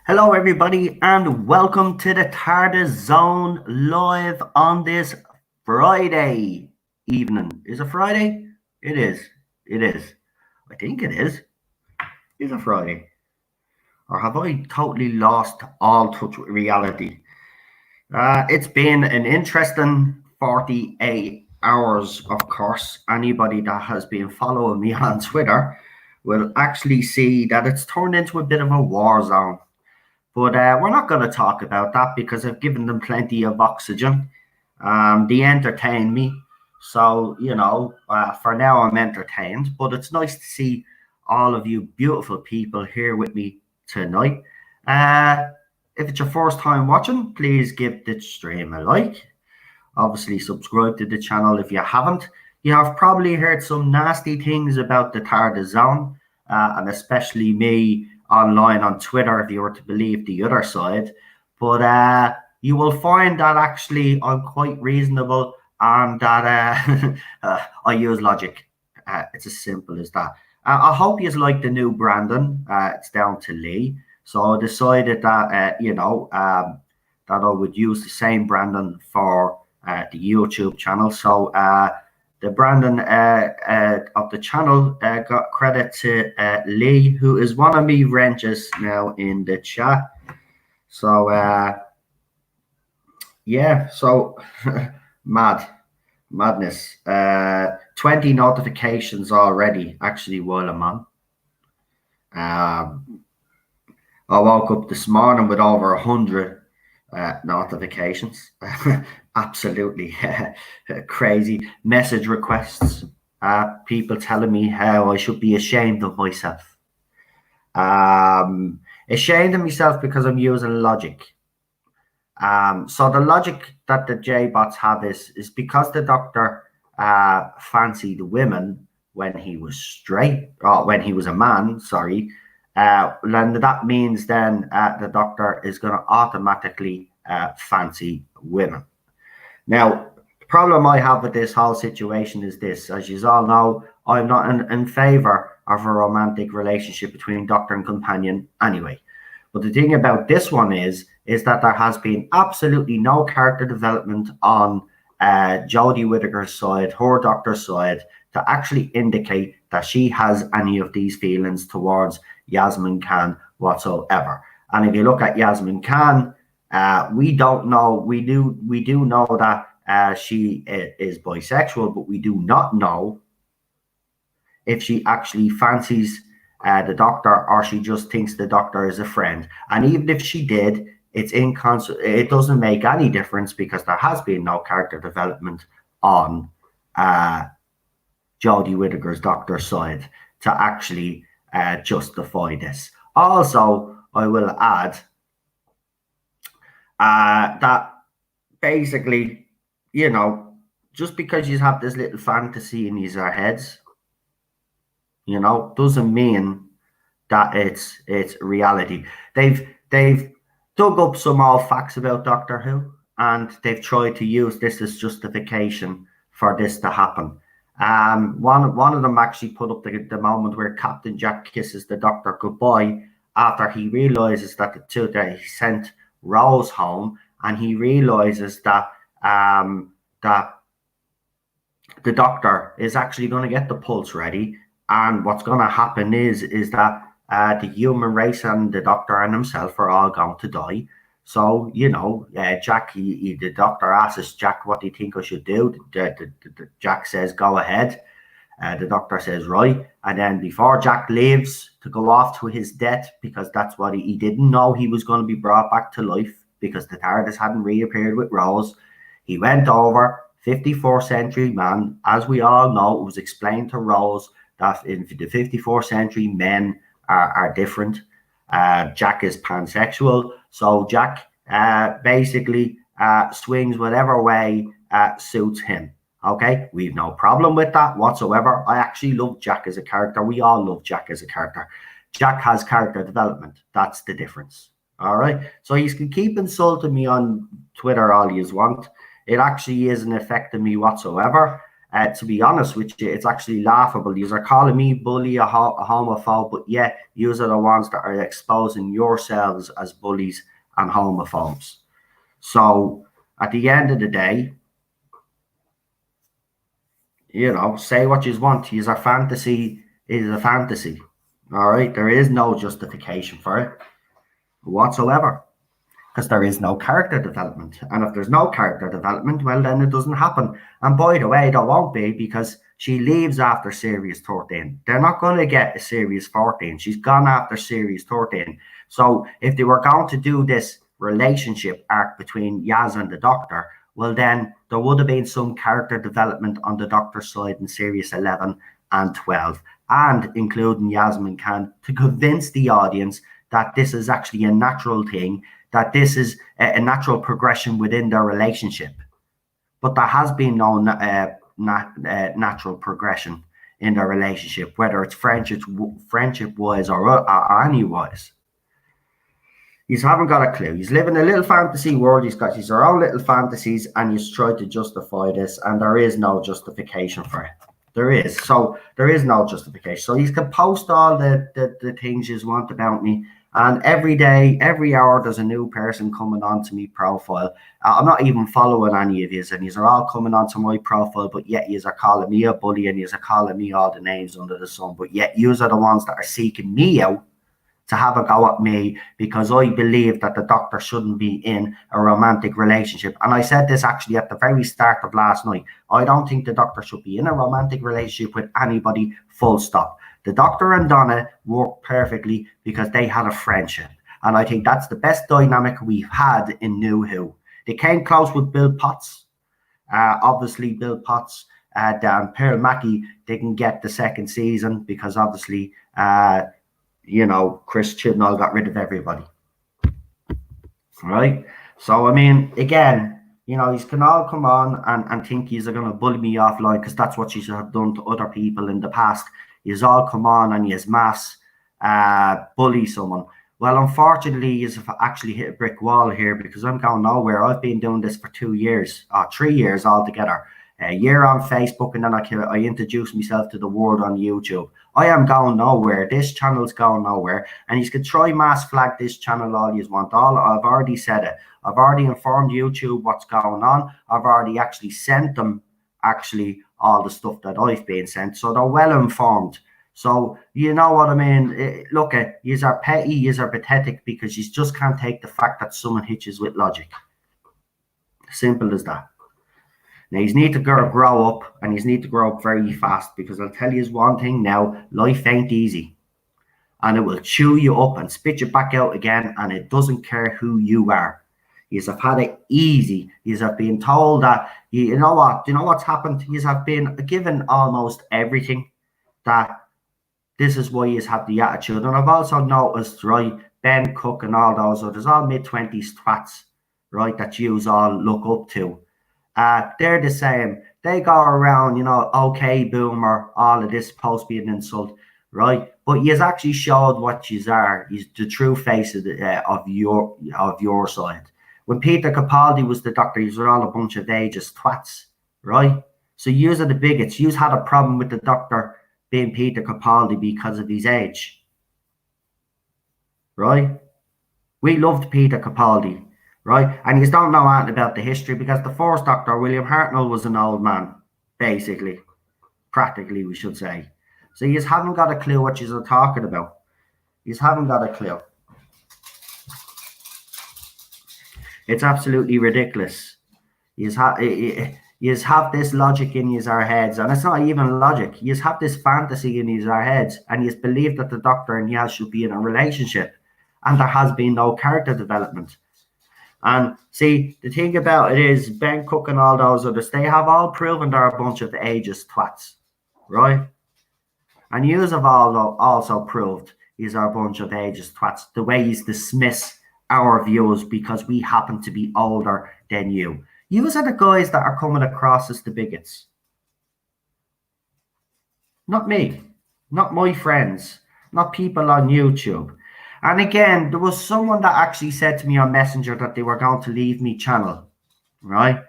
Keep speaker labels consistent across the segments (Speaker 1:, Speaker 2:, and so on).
Speaker 1: Hello, everybody, and welcome to the Tardis Zone live on this Friday evening. Is it Friday? It is. It is. I think it is. Is it Friday? Or have I totally lost all touch with reality? It's been an interesting 48 hours, of course. Anybody that has been following me on Twitter will actually see that it's turned into a bit of a war zone. But we're not going to talk about that because I've given them plenty of oxygen. They entertain me. So, for now I'm entertained. But it's nice to see all of you beautiful people here with me tonight. If it's your first time watching, please give the stream a like. Obviously, subscribe to the channel if you haven't. You have probably heard some nasty things about the Tardis Zone, and especially me online on Twitter, if you were to believe the other side. But you will find that actually I'm quite reasonable and that I use logic. It's as simple as that. I hope you like the new Brandon. It's down to Lee. So I decided that, that I would use the same Brandon for the YouTube channel. So the Brandon of the channel got credit to Lee, who is one of me wrenches now in the chat. So yeah, so madness. 20 notifications already, actually, while I'm on. I woke up this morning with over 100 notifications. Absolutely crazy message requests. People telling me how I should be ashamed of myself. Ashamed of myself because I'm using logic. So the logic that the J-bots have is because the doctor fancied women when he was straight, or when he was a man, sorry, then that means then the doctor is going to automatically fancy women. Now, the problem I have with this whole situation is this. As you all know, I'm not in favor of a romantic relationship between doctor and companion anyway. But the thing about this one is that there has been absolutely no character development on Jodie Whittaker's side, her doctor's side, to actually indicate that she has any of these feelings towards Yasmin Khan whatsoever. And if you look at Yasmin Khan, we don't know. We do know that she is bisexual, but we do not know if she actually fancies the doctor or she just thinks the doctor is a friend. And even if she did, it doesn't make any difference because there has been no character development on Jodie Whittaker's doctor's side to actually justify this. Also, I will add that basically, just because you have this little fantasy in these heads, doesn't mean that it's reality. They've dug up some old facts about Doctor Who, and they've tried to use this as justification for this to happen. One of them actually put up the moment where Captain Jack kisses the Doctor goodbye after he realizes that he sent Rose home, and he realizes that that the Doctor is actually going to get the pulse ready, and what's going to happen is that the human race and the Doctor and himself are all going to die. So, Jack, the doctor asks Jack, what do you think I should do? Jack says, go ahead. The doctor says, right. And then before Jack leaves to go off to his death, because that's what he didn't know he was going to be brought back to life because the TARDIS hadn't reappeared with Rose. He went over, 54th century man. As we all know, it was explained to Rose that in the 54th century, men are different. Jack is pansexual, so Jack basically swings whatever way suits him. Okay, we've no problem with that whatsoever. I actually love Jack as a character. We all love Jack as a character. Jack has character development. That's the difference. All right, so you can keep insulting me on Twitter all you want. It actually isn't affecting me whatsoever. To be honest with you, it's actually laughable. You are calling me bully, a homophobe, but yet you are the ones that are exposing yourselves as bullies and homophobes. So at the end of the day, say what you want. Use a fantasy is a fantasy. All right, there is no justification for it whatsoever, because there is no character development. And if there's no character development, well, then it doesn't happen. And by the way, there won't be, because she leaves after series 13. They're not going to get a series 14. She's gone after series 13. So if they were going to do this relationship arc between Yaz and the Doctor, well, then there would have been some character development on the Doctor's side in series 11 and 12, and including Yasmin Khan, to convince the audience that this is actually a natural thing, that this is a natural progression within their relationship. But there has been no natural progression in their relationship, whether it's friendship-wise or any-wise. He's haven't got a clue. He's living a little fantasy world. He's got his own little fantasies, and he's tried to justify this, and there is no justification for it. There is. So there is no justification. So you can post all the things you want about me, and every day, every hour, there's a new person coming onto my profile. I'm not even following any of these, and these are all coming onto my profile, but yet yous are calling me a bully, and yous are calling me all the names under the sun, but yet yous are the ones that are seeking me out to have a go at me, because I believe that the Doctor shouldn't be in a romantic relationship. And I said this actually at the very start of last night. I don't think the Doctor should be in a romantic relationship with anybody, full stop. The Doctor and Donna worked perfectly because they had a friendship. And I think that's the best dynamic we've had in New Who. They came close with Bill Potts. Obviously, Bill Potts and Pearl Mackie didn't get the second season because obviously, Chris Chibnall got rid of everybody. Right? So, I mean, again, you can all come on and think you're going to bully me offline, because that's what you have done to other people in the past. You's all come on and you's mass bully someone. Well, unfortunately, you've actually hit a brick wall here, because I'm going nowhere. I've been doing this for 2 years, 3 years altogether. A year on Facebook, and then I introduced myself to the world on YouTube. I am going nowhere. This channel's going nowhere. And you can try mass flag this channel all you want. I've already said it. I've already informed YouTube what's going on. I've already actually sent them all the stuff that I've been sent. So they're well informed. So you know what I mean? Look, yous are petty, yous are pathetic, because you just can't take the fact that someone hitches with logic. Simple as that. Now, you need to grow up, and you need to grow up very fast, because I'll tell you one thing now, life ain't easy. And it will chew you up and spit you back out again, and it doesn't care who you are. You have had it easy. You have been told that, you know what's happened? You have been given almost everything, that this is why you have the attitude. And I've also noticed, right, Ben Cook and all those others, all mid-20s twats, right, that you all look up to. They're the same. They go around, okay, boomer, all of this supposed to be an insult, right? But you've actually showed what you are. You're the true face of your side. When Peter Capaldi was the Doctor, you were all a bunch of ageist twats, right? So yous are the bigots. Yous had a problem with the Doctor being Peter Capaldi because of his age, right? We loved Peter Capaldi. Right, and you don't know anything about the history, because the first Doctor, William Hartnell, was an old man, basically, practically, we should say. So you haven't got a clue what you're talking about. You haven't got a clue. It's absolutely ridiculous. You have this logic in your heads, and it's not even logic. You have this fantasy in your heads, and you believe that the Doctor and Yaz should be in a relationship, and there has been no character development. And see, the thing about it is, Ben Cook and all those others, they have all proven they're a bunch of ageist twats, right? And yous have all also proved yous are a bunch of ageist twats, the way yous dismiss our views because we happen to be older than you. Yous are the guys that are coming across as the bigots. Not me, not my friends, not people on YouTube. And again, there was someone that actually said to me on Messenger that they were going to leave me channel, right?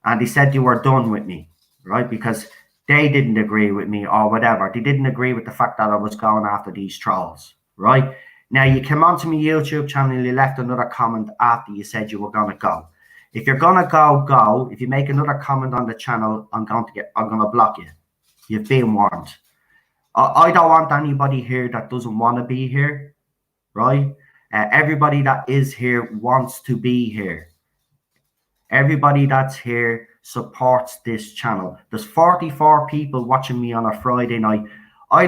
Speaker 1: And they said they were done with me, right? Because They didn't agree with me or whatever. They didn't agree with the fact that I was going after these trolls, right? Now you came onto my YouTube channel, you left another comment after you said you were gonna go. If you're gonna go, go. If you make another comment on the channel, I'm gonna block you. You've been warned. I don't want anybody here that doesn't want to be here, right? Everybody that is here wants to be here. Everybody that's here supports this channel. There's 44 people watching me on a Friday night. I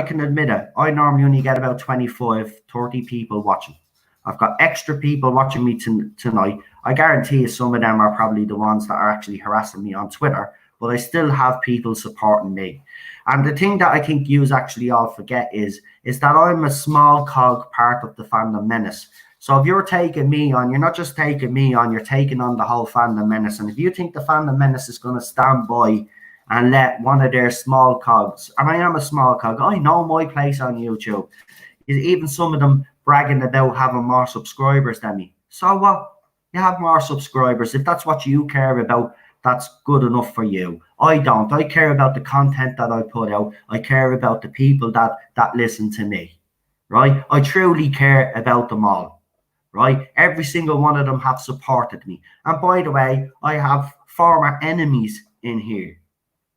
Speaker 1: can admit it, I normally only get about 25, 30 people watching. I've got extra people watching me tonight. I guarantee you some of them are probably the ones that are actually harassing me on Twitter, but I still have people supporting me. And the thing that I think you actually all forget is that I'm a small cog part of the fandom menace. So if you're taking me on, you're not just taking me on, you're taking on the whole fandom menace. And if you think the fandom menace is going to stand by and let one of their small cogs, and I am a small cog, I know my place on YouTube, is even some of them bragging about having more subscribers than me. So what? You have more subscribers. If that's what you care about, that's good enough for you. I don't. I care about the content that I put out. I care about the people that listen to me, right? I truly care about them all, right? Every single one of them have supported me. And by the way, I have former enemies in here,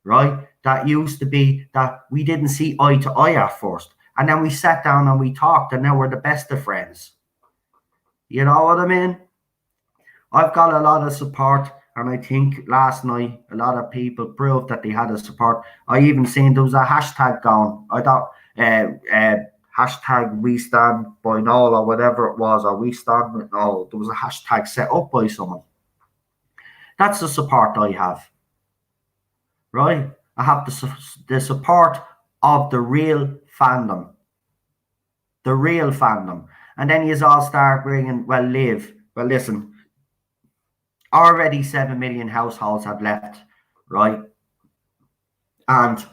Speaker 1: right? That used to be that we didn't see eye to eye at first. And then we sat down and we talked, and now we're the best of friends. You know what I mean? I've got a lot of support, and I think last night a lot of people proved that they had a support. I even seen there was a hashtag going. I thought hashtag we stand by Noel or whatever it was, or we stand with Noel. There was a hashtag set up by someone. That's the support I have, right? I have the support of the real fandom. The real fandom. And then you all start bringing, well, Liv. Well, listen, already 7 million households have left, right? And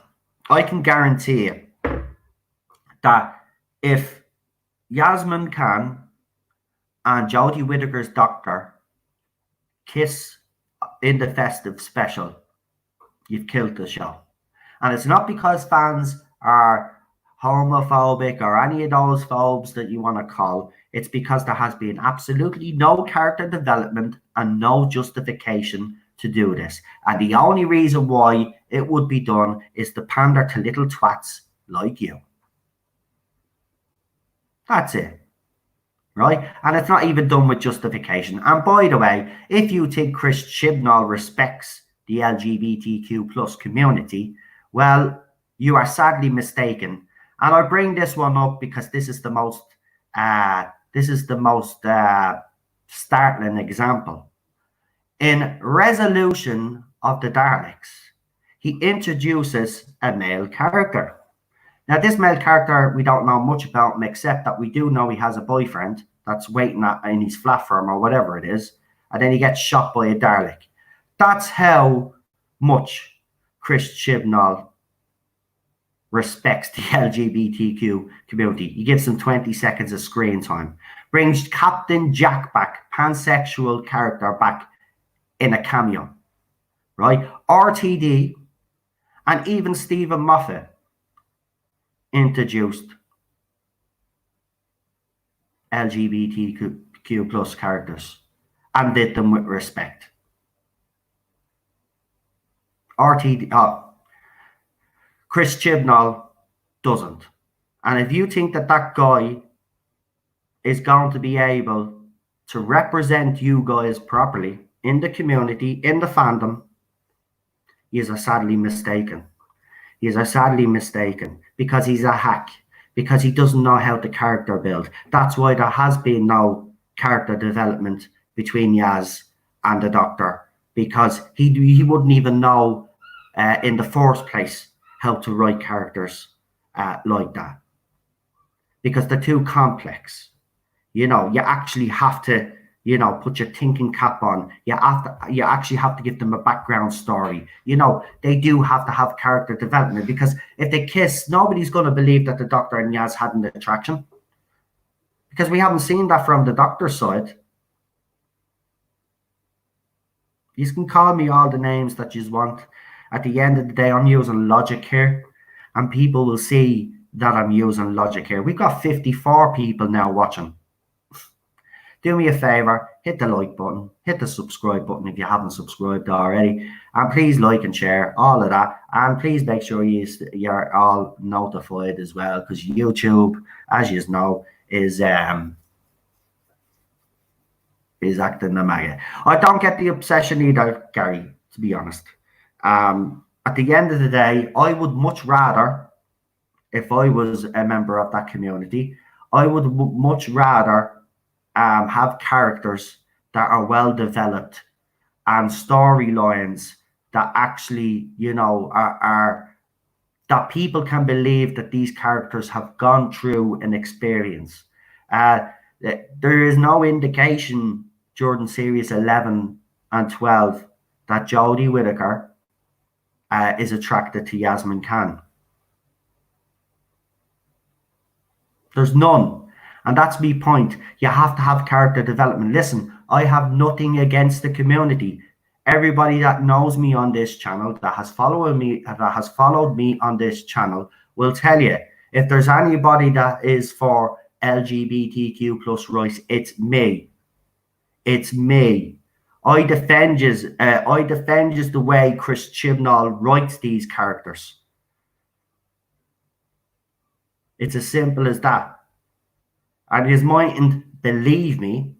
Speaker 1: I can guarantee you that if Yasmin Khan and Jodie Whittaker's doctor kiss in the festive special, you've killed the show. And it's not because fans are homophobic or any of those phobes that you want to call. It's because there has been absolutely no character development and no justification to do this. And the only reason why it would be done is to pander to little twats like you. That's it. Right? And it's not even done with justification. And by the way, if you think Chris Chibnall respects the LGBTQ plus community, well, you are sadly mistaken. And I bring this one up because this is the most startling example. In Resolution of the Daleks, he introduces a male character. Now, this male character, we don't know much about him, except that we do know he has a boyfriend that's waiting in his platform or whatever it is, and then he gets shot by a Dalek. That's how much Chris Chibnall respects the LGBTQ community. He gives them 20 seconds of screen time. Brings Captain Jack back, pansexual character back in a cameo, right? RTD and even Stephen Moffat introduced LGBTQ plus characters and did them with respect. Chris Chibnall doesn't. And if you think that that guy is going to be able to represent you guys properly in the community, in the fandom, he is sadly mistaken. He is sadly mistaken because he's a hack, because he doesn't know how to character build. That's why there has been no character development between Yaz and the Doctor, because he wouldn't even know in the first place how to write characters like that, because they're too complex. You know, you actually have to, you know, put your thinking cap on. You actually have to give them a background story. You know, they do have to have character development, because if they kiss, nobody's going to believe that the Doctor and Yaz had an attraction, because we haven't seen that from the Doctor's side. You can call me all the names that you want. At the end of the day, I'm using logic here, and people will see that I'm using logic here. We've got 54 people now watching. Do me a favor, hit the like button, hit the subscribe button if you haven't subscribed already, and please like and share all of that. And please make sure you're all notified as well, because YouTube, as you know, is acting the maggot. I don't get the obsession either, Gary, to be honest. At the end of the day, I would much rather, if I was a member of that community, I would much rather have characters that are well developed and storylines that actually, are that people can believe that these characters have gone through an experience. There is no indication during series 11 and 12 that Jodie Whittaker is attracted to Yasmin Khan. There's none. And that's my point. You have to have character development. Listen, I have nothing against the community. Everybody that knows me on this channel, that has followed me on this channel, will tell you, if there's anybody that is for LGBTQ plus rights, it's me. It's me. I defend you the way Chris Chibnall writes these characters. It's as simple as that. And you mightn't believe me,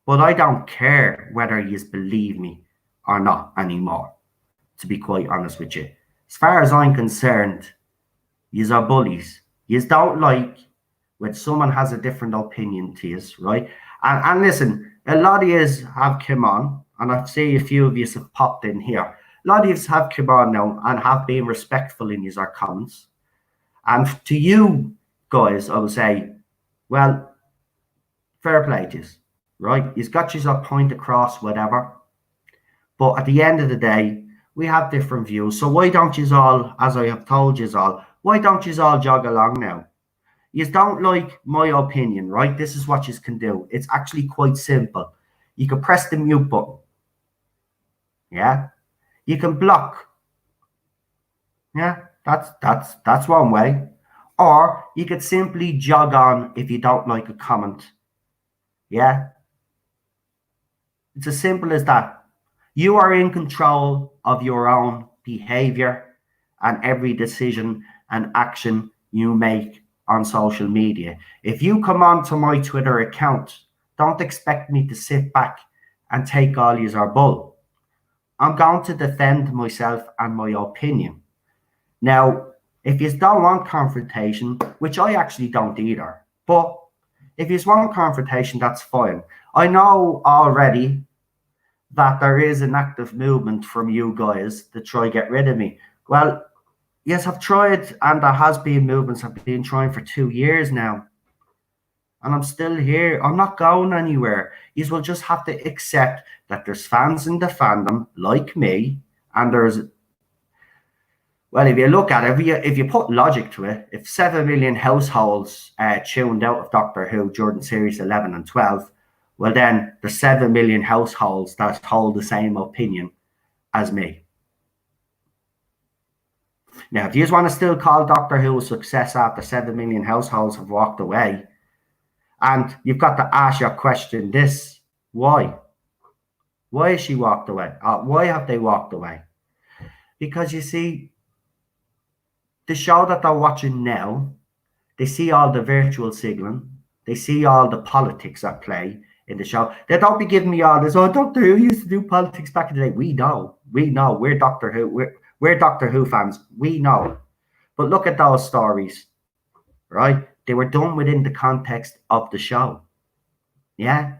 Speaker 1: but I don't care whether you believe me or not anymore, to be quite honest with you. As far as I'm concerned, yous are bullies. Yous don't like when someone has a different opinion to yous, right? And listen, a lot of yous have come on, and I've seen a few of yous have popped in here. A lot of yous have come on now and have been respectful in yous comments. And to you guys, I will say, well, fair play to you, right? You've got your point across, whatever. But at the end of the day, we have different views. So why don't you all, as I have told you all, why don't you all jog along now? You don't like my opinion, right? This is what you can do. It's actually quite simple. You can press the mute button. Yeah? You can block. Yeah? That's one way. Or you could simply jog on if you don't like a comment. Yeah? It's as simple as that. You are in control of your own behavior and every decision and action you make on social media. If you come onto my Twitter account, don't expect me to sit back and take all yous are bull. I'm going to defend myself and my opinion. Now, if you don't want confrontation, which I actually don't either, but if you want confrontation, that's fine. I know already that there is an active movement from you guys to try get rid of me. Well, yes, I've tried, and there has been movements. I've been trying for 2 years now, and I'm still here. I'm not going anywhere. You will just have to accept that there's fans in the fandom like me, and there's, well, if you look at it, if you put logic to it, if 7 million households tuned out of Doctor Who during series 11 and 12, well, then there's 7 million households that hold the same opinion as me. Now, if you just want to still call Doctor Who a success after 7 million households have walked away, and you've got to ask your question this, why? Why has she walked away? Why have they walked away? Because you see, the show that they're watching now, they see all the virtual signaling, they see all the politics at play in the show. They don't be giving me all this, oh, Doctor Who used to do politics back in the day. We know, we're Doctor Who, we're Doctor Who fans, we know. But look at those stories, right? They were done within the context of the show. Yeah?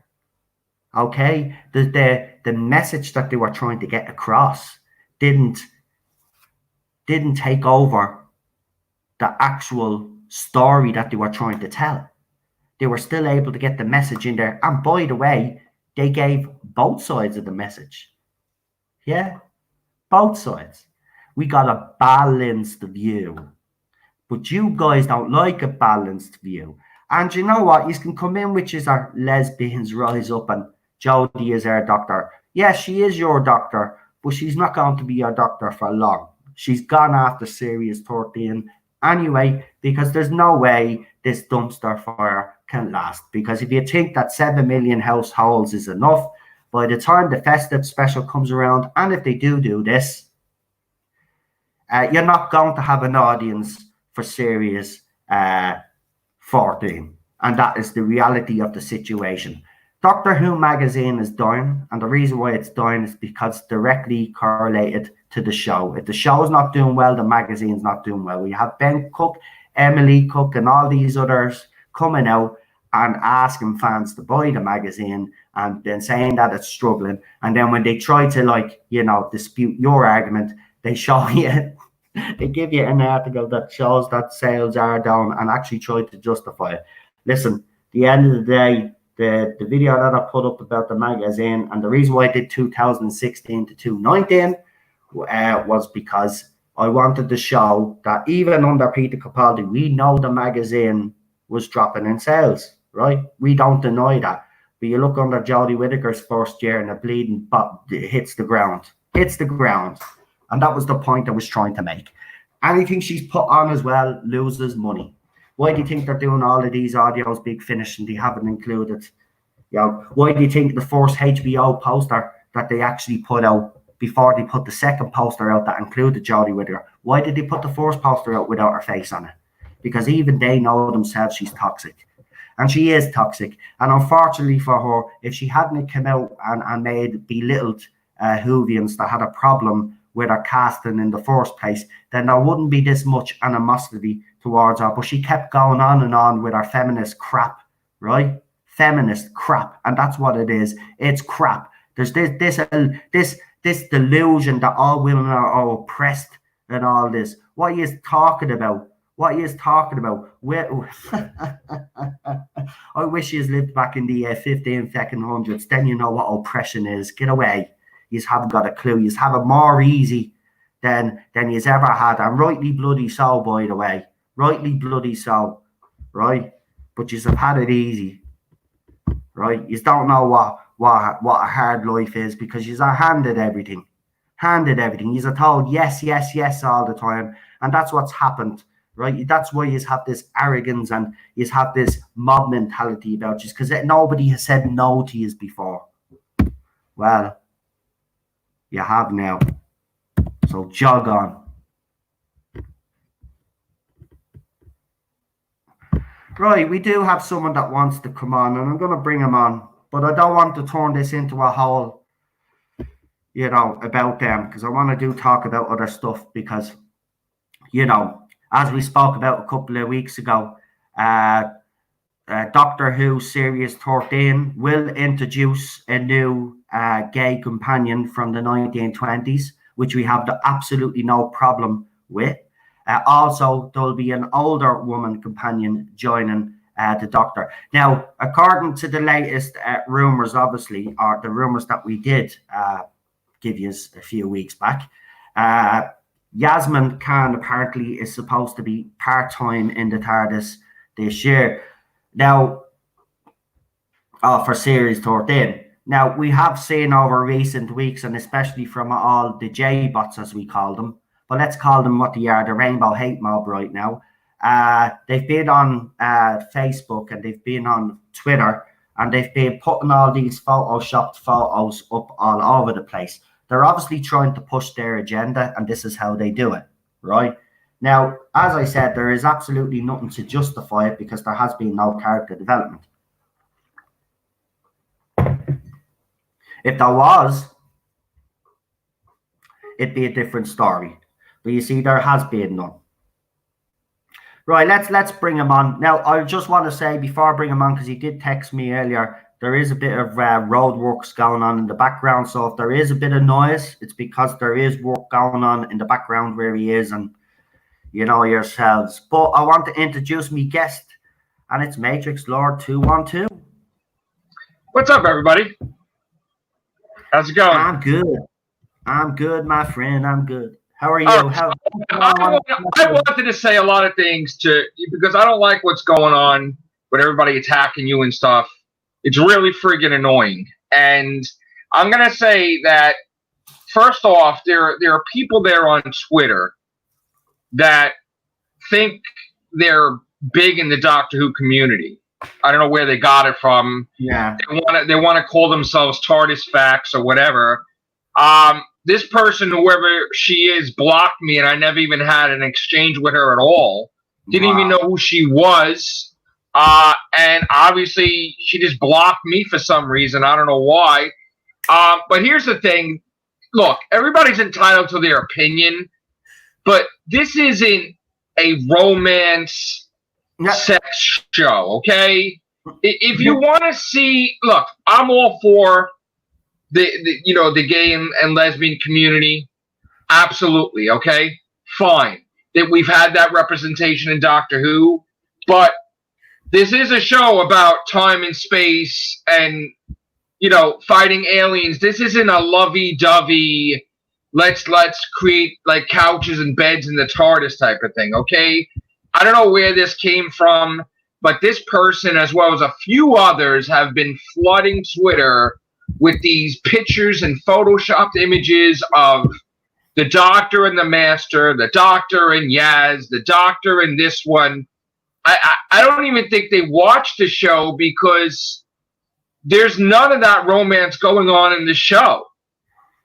Speaker 1: Okay? The message that they were trying to get across didn't take over the actual story that they were trying to tell. They were still able to get the message in there. And by the way, they gave both sides of the message. Yeah? Both sides. We got a balanced view. But you guys don't like a balanced view. And you know what? You can come in, which is our lesbians rise up and Jodie is our doctor. Yes, she is your doctor, but she's not going to be your doctor for long. She's gone after Series 13 anyway, because there's no way this dumpster fire can last. Because if you think that 7 million households is enough, by the time the festive special comes around, and if they do this, you're not going to have an audience for Series 14. And that is the reality of the situation. Doctor Who magazine is dying, and the reason why it's dying is because it's directly correlated to the show. If the show is not doing well, the magazine's not doing well. We have Ben Cook, Emily Cook, and all these others coming out and asking fans to buy the magazine and then saying that it's struggling. And then when they try to, dispute your argument, they show you, they give you an article that shows that sales are down and actually try to justify it. Listen, at the end of the day, the video that I put up about the magazine, and the reason why I did 2016 to 2019 was because I wanted to show that even under Peter Capaldi, we know the magazine was dropping in sales, right? We don't deny that. But you look under Jodie Whittaker's first year and the bleeding hits the ground. And that was the point I was trying to make. Anything she's put on as well loses money. Why do you think they're doing all of these audios Big Finish and they haven't included? Why do you think the first HBO poster that they actually put out before they put the second poster out that included Jodie Whittaker, why did they put the first poster out without her face on it? Because even they know themselves she's toxic. And she is toxic. And unfortunately for her, if she hadn't come out and belittled Whovians that had a problem with her casting in the first place, then there wouldn't be this much animosity towards her. But she kept going on and on with her feminist crap, right? Feminist crap. And that's what it is. It's crap. There's this delusion that all women are oppressed and all this. What he is talking about? I wish he has lived back in the 1500s. Then you know what oppression is. Get away. You haven't got a clue. You have it more easy than you've ever had. And rightly bloody so, by the way. Rightly bloody so. Right? But you have had it easy. Right? You don't know what a hard life is because you are handed everything. You're told yes all the time. And that's what's happened. Right? That's why you have this arrogance and you have this mob mentality about you, because nobody has said no to you before. Well, you have now. So jog on. Right, we do have someone that wants to come on, and I'm going to bring him on. But I don't want to turn this into a whole, about them, because I want to talk about other stuff, because, as we spoke about a couple of weeks ago, Doctor Who Series 13 will introduce a new gay companion from the 1920s, which we have absolutely no problem with. Also, there'll be an older woman companion joining the Doctor. Now, according to the latest rumours, obviously, or the rumours that we did give you a few weeks back, Yasmin Khan apparently is supposed to be part-time in the TARDIS this year. Now, for Series 13. Now, we have seen over recent weeks, and especially from all the J-bots, as we call them, but let's call them what they are, the Rainbow Hate Mob right now. They've been on Facebook and they've been on Twitter, and they've been putting all these photoshopped photos up all over the place. They're obviously trying to push their agenda, and this is how they do it, right? Now, as I said, there is absolutely nothing to justify it because there has been no character development. If there was, it'd be a different story. But you see, there has been none. Right, let's bring him on. Now, I just want to say before I bring him on, because he did text me earlier, there is a bit of road works going on in the background. So if there is a bit of noise, it's because there is work going on in the background where he is, and you know yourselves. But I want to introduce me guest, and it's Matrix Lord 212.
Speaker 2: What's up, everybody? How's it going?
Speaker 1: I'm good, my friend. I'm good. How are you?
Speaker 2: I wanted to say a lot of things because I don't like what's going on with everybody attacking you and stuff. It's really friggin' annoying. And I'm going to say that first off, there are people there on Twitter that think they're big in the Doctor Who community. I don't know where they got it from.
Speaker 1: Yeah.
Speaker 2: They want to call themselves Tardis facts or whatever. This person, whoever she is, blocked me, and I never even had an exchange with her at all. Didn't even know who she was. And obviously, she just blocked me for some reason. I don't know why. But here's the thing. Look, everybody's entitled to their opinion, but this isn't a romance sex show, okay? If you want to see, look, I'm all for the gay and lesbian community. Absolutely, okay? Fine. That we've had that representation in Doctor Who, but this is a show about time and space and, fighting aliens. This isn't a lovey-dovey, let's create like couches and beds in the TARDIS type of thing, okay? I don't know where this came from, but this person, as well as a few others, have been flooding Twitter with these pictures and photoshopped images of the Doctor and the Master, the Doctor and Yaz, the Doctor and this one. I don't even think they watched the show because there's none of that romance going on in the show.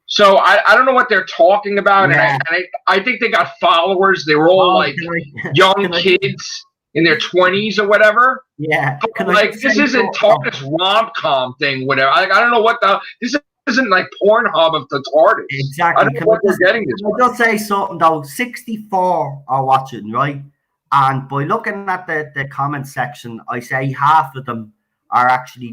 Speaker 2: So I don't know what they're talking about. Yeah. And I think they got followers. They were all young kids in their 20s or whatever.
Speaker 1: Yeah.
Speaker 2: This isn't TARDIS rom-com thing, whatever. I don't know what this isn't like Pornhub of the TARDIS.
Speaker 1: Exactly.
Speaker 2: I don't know what they're getting this
Speaker 1: from. I'll just say something though. 64 are watching, right? And by looking at the comment section, I say half of them are actually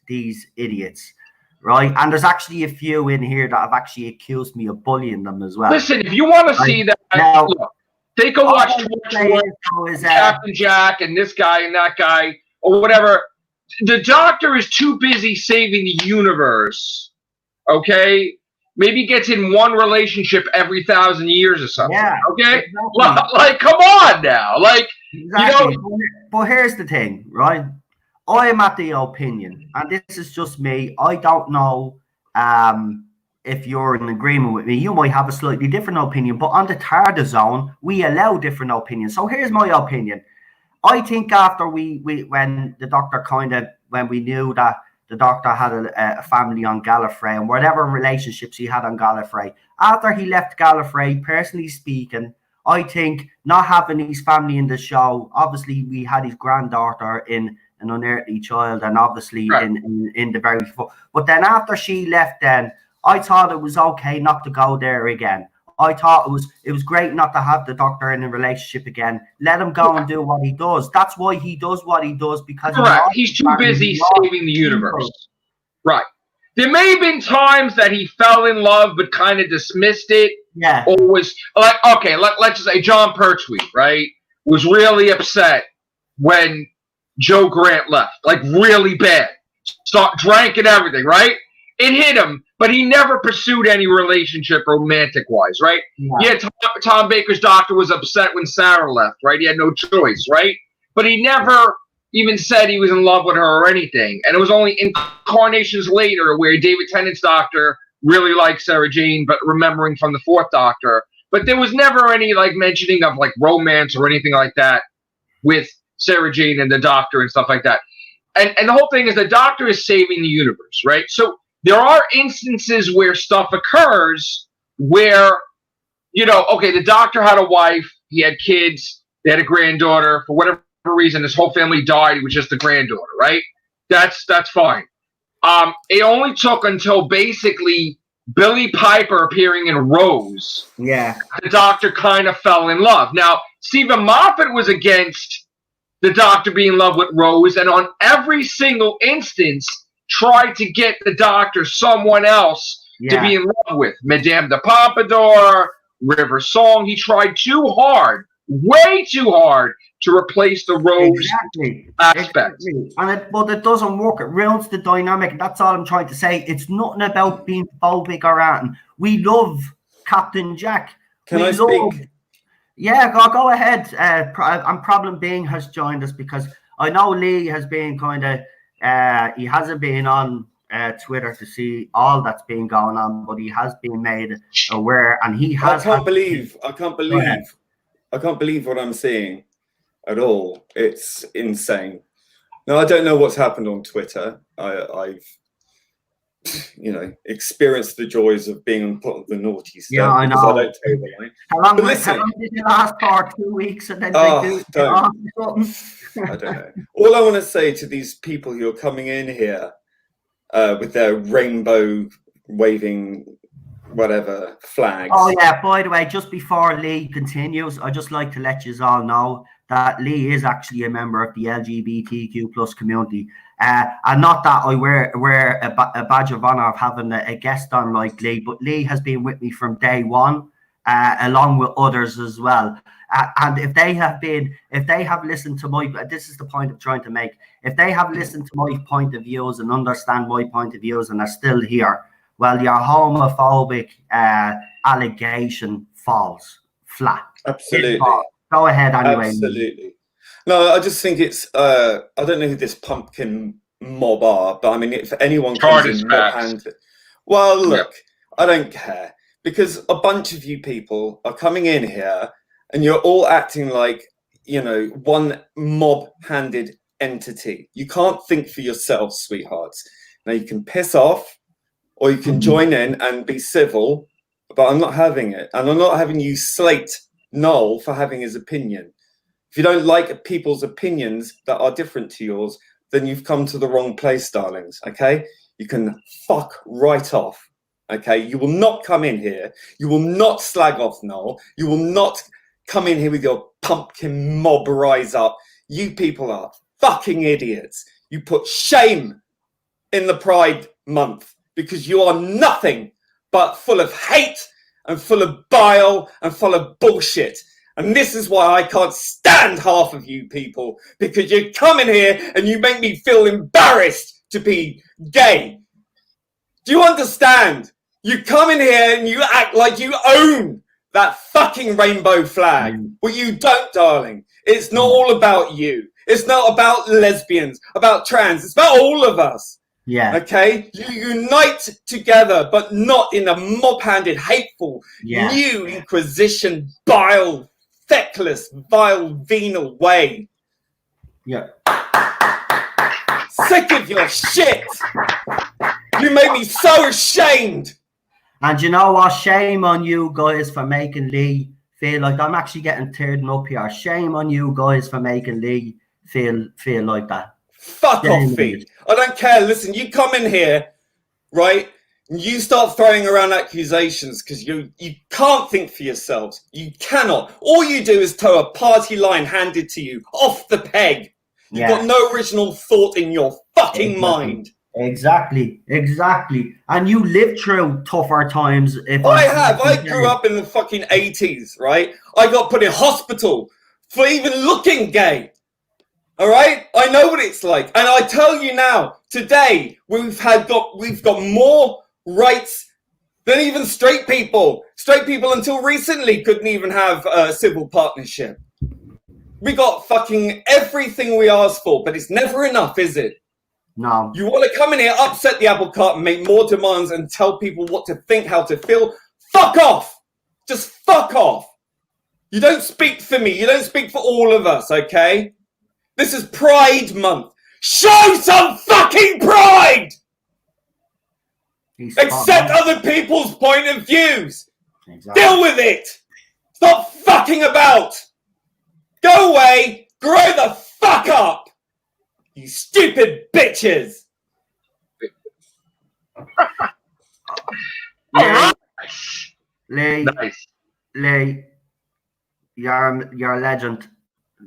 Speaker 1: these idiots. Right, and there's actually a few in here that have actually accused me of bullying them as well.
Speaker 2: Listen, if you want to see that, look, they can watch Captain Jack and this guy and that guy or whatever. The Doctor is too busy saving the universe. Okay, maybe gets in one relationship every 1,000 years or something. Yeah, okay, exactly. Like come on now, like
Speaker 1: exactly. But here's the thing, right? I am at the opinion, and this is just me. I don't know if you're in agreement with me. You might have a slightly different opinion, but on the Tardis Zone, we allow different opinions. So here's my opinion. I think after when the Doctor when we knew that the Doctor had a family on Gallifrey and whatever relationships he had on Gallifrey, after he left Gallifrey, personally speaking, I think not having his family in the show, obviously we had his granddaughter in an unearthly child, and obviously right. in the very before. But then after she left, then I thought it was okay not to go there again. I thought it was great not to have the Doctor in a relationship again. Let him go and do what he does. That's why he does what he does, because
Speaker 2: he's too busy saving the universe. Right. There may have been times that he fell in love but kind of dismissed it.
Speaker 1: Yeah.
Speaker 2: Or was like, okay, let's just say John Pertwee, right, was really upset when Joe Grant left, like really bad. Drank and everything, right? It hit him, but he never pursued any relationship romantic-wise, right? Yeah, Tom Baker's Doctor was upset when Sarah left, right? He had no choice, right? But he never even said he was in love with her or anything. And it was only incarnations later where David Tennant's Doctor really liked Sarah Jane, but remembering from the Fourth Doctor. But there was never any like mentioning of like romance or anything like that with Sarah Jane and the Doctor and stuff like that. And the whole thing is the Doctor is saving the universe, right? So there are instances where stuff occurs where, okay, the Doctor had a wife, he had kids, they had a granddaughter. For whatever reason, his whole family died. It was just the granddaughter, right? That's fine. It only took until basically Billie Piper appearing in Rose.
Speaker 1: Yeah.
Speaker 2: The Doctor kind of fell in love. Now, Stephen Moffat was against the Doctor being in love with Rose, and on every single instance tried to get the Doctor someone else to be in love with. Madame de Pompadour, River Song. He tried too hard, way too hard, to replace the Rose aspect.
Speaker 1: Exactly. But it doesn't work. It ruins the dynamic. That's all I'm trying to say. It's nothing about being phobic or anything. We love Captain Jack.
Speaker 3: Can I speak?
Speaker 1: Yeah, go ahead. And Problem Being has joined us because I know Lee has been kind of, he hasn't been on Twitter to see all that's been going on, but he has been made aware, and he has.
Speaker 3: I can't believe what I'm seeing at all. It's insane. No, I don't know what's happened on Twitter. I've experienced the joys of being on the naughty stuff.
Speaker 1: Yeah, I know.
Speaker 3: I don't tell the line.
Speaker 1: How long did you last for? 2 weeks, and then
Speaker 3: I don't know. All I want to say to these people who are coming in here with their rainbow waving whatever flags.
Speaker 1: Oh yeah, by the way, just before Lee continues, I'd just like to let you all know that Lee is actually a member of the LGBTQ plus community. And not that I wear a badge of honor of having a guest on like Lee, but Lee has been with me from day one, along with others as well. And if they have listened to this is the point I'm trying to make. If they have listened to my point of views and understand my point of views and are still here, well, your homophobic allegation falls flat.
Speaker 3: Absolutely.
Speaker 1: Go ahead anyway.
Speaker 3: Absolutely. No, I just think it's I don't know who this pumpkin mob are, but I mean, if anyone comes in mob-handed, well, look, I don't care, because a bunch of you people are coming in here and you're all acting like, one mob-handed entity. You can't think for yourselves, sweethearts. Now, you can piss off or you can join in and be civil, but I'm not having it. And I'm not having you slate Noel for having his opinion. If you don't like people's opinions that are different to yours, then you've come to the wrong place, darlings, okay? You can fuck right off, okay? You will not come in here. You will not slag off Noel. You will not come in here with your pumpkin mob rise up. You people are fucking idiots. You put shame in the Pride Month because you are nothing but full of hate and full of bile and full of bullshit. And this is why I can't stand half of you people, because you come in here and you make me feel embarrassed to be gay. Do you understand? You come in here and you act like you own that fucking rainbow flag. Well, you don't, darling. It's not all about you. It's not about lesbians, about trans. It's about all of us.
Speaker 1: Yeah.
Speaker 3: Okay? You unite together, but not in a mob-handed, hateful, new Inquisition, bile, feckless, vile, venal way.
Speaker 1: Yeah.
Speaker 3: Sick of your shit. You make me so ashamed.
Speaker 1: And you know what? Shame on you guys for making Lee feel like I'm actually getting teared up here. Shame on you guys for making Lee feel like that.
Speaker 3: Fuck off, feet. I don't care. Listen, you come in here, right? And you start throwing around accusations because you can't think for yourselves. You cannot. All you do is toe a party line handed to you off the peg. You've got no original thought in your fucking mind.
Speaker 1: Exactly. And you lived through tougher times.
Speaker 3: I grew up in the fucking 80s, right? I got put in hospital for even looking gay. All right, I know what it's like, and I tell you now, today we've got more rights than even straight people. Straight people until recently couldn't even have a civil partnership. We got fucking everything we asked for, but it's never enough, is it?
Speaker 1: No.
Speaker 3: You want to come in here, upset the apple cart, and make more demands and tell people what to think, how to feel? Fuck off! Just fuck off! You don't speak for me. You don't speak for all of us, okay? This is Pride Month. Show some fucking pride! Accept other people's point of views. Exactly. Deal with it. Stop fucking about. Go away. Grow the fuck up. You stupid bitches.
Speaker 1: Lee, you're a legend.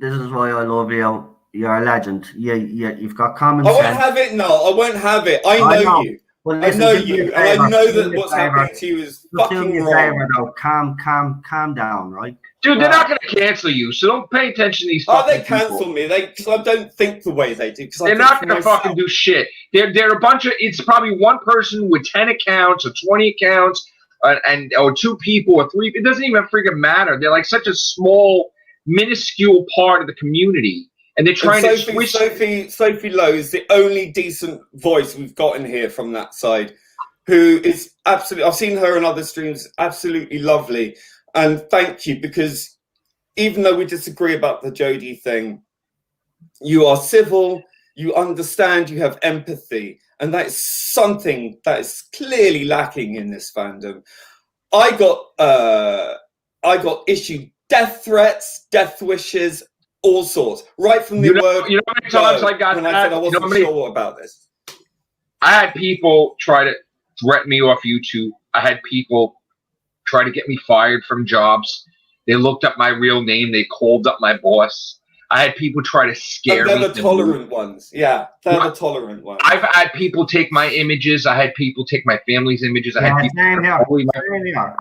Speaker 1: This is why I love you. You're a legend. You've got common sense.
Speaker 3: I won't have it. No, I won't have it. I know you. Well, listen, I know you, and I know that what's happening to you is fucking wrong.
Speaker 1: Calm down, right?
Speaker 2: Dude, they're not going to cancel you, so don't pay attention to these fucking
Speaker 3: they cancel me? Because I don't think the way they do.
Speaker 2: They're not going to fucking do shit. They're a bunch of. It's probably one person with 10 accounts or 20 accounts, or 2 people or 3. It doesn't even freaking matter. They're like such a small, minuscule part of the community. and they're trying to
Speaker 3: switch. Sophie Lowe is the only decent voice we've got in here from that side, who is absolutely. I've seen her in other streams, absolutely lovely, and thank you, because even though we disagree about the Jodie thing, you are civil, you understand, you have empathy, and that is something that is clearly lacking in this fandom. I got issued death threats, death wishes, all sorts, right from the word.
Speaker 2: You know how many times I got
Speaker 3: when
Speaker 2: that?
Speaker 3: I said I wasn't sure about this.
Speaker 2: I had people try to threaten me off YouTube. I had people try to get me fired from jobs. They looked up my real name. They called up my boss. I had people try to scare me.
Speaker 3: They're the tolerant ones. Yeah, they're the tolerant ones.
Speaker 2: I've had people take my images. I had people take my family's images. I had people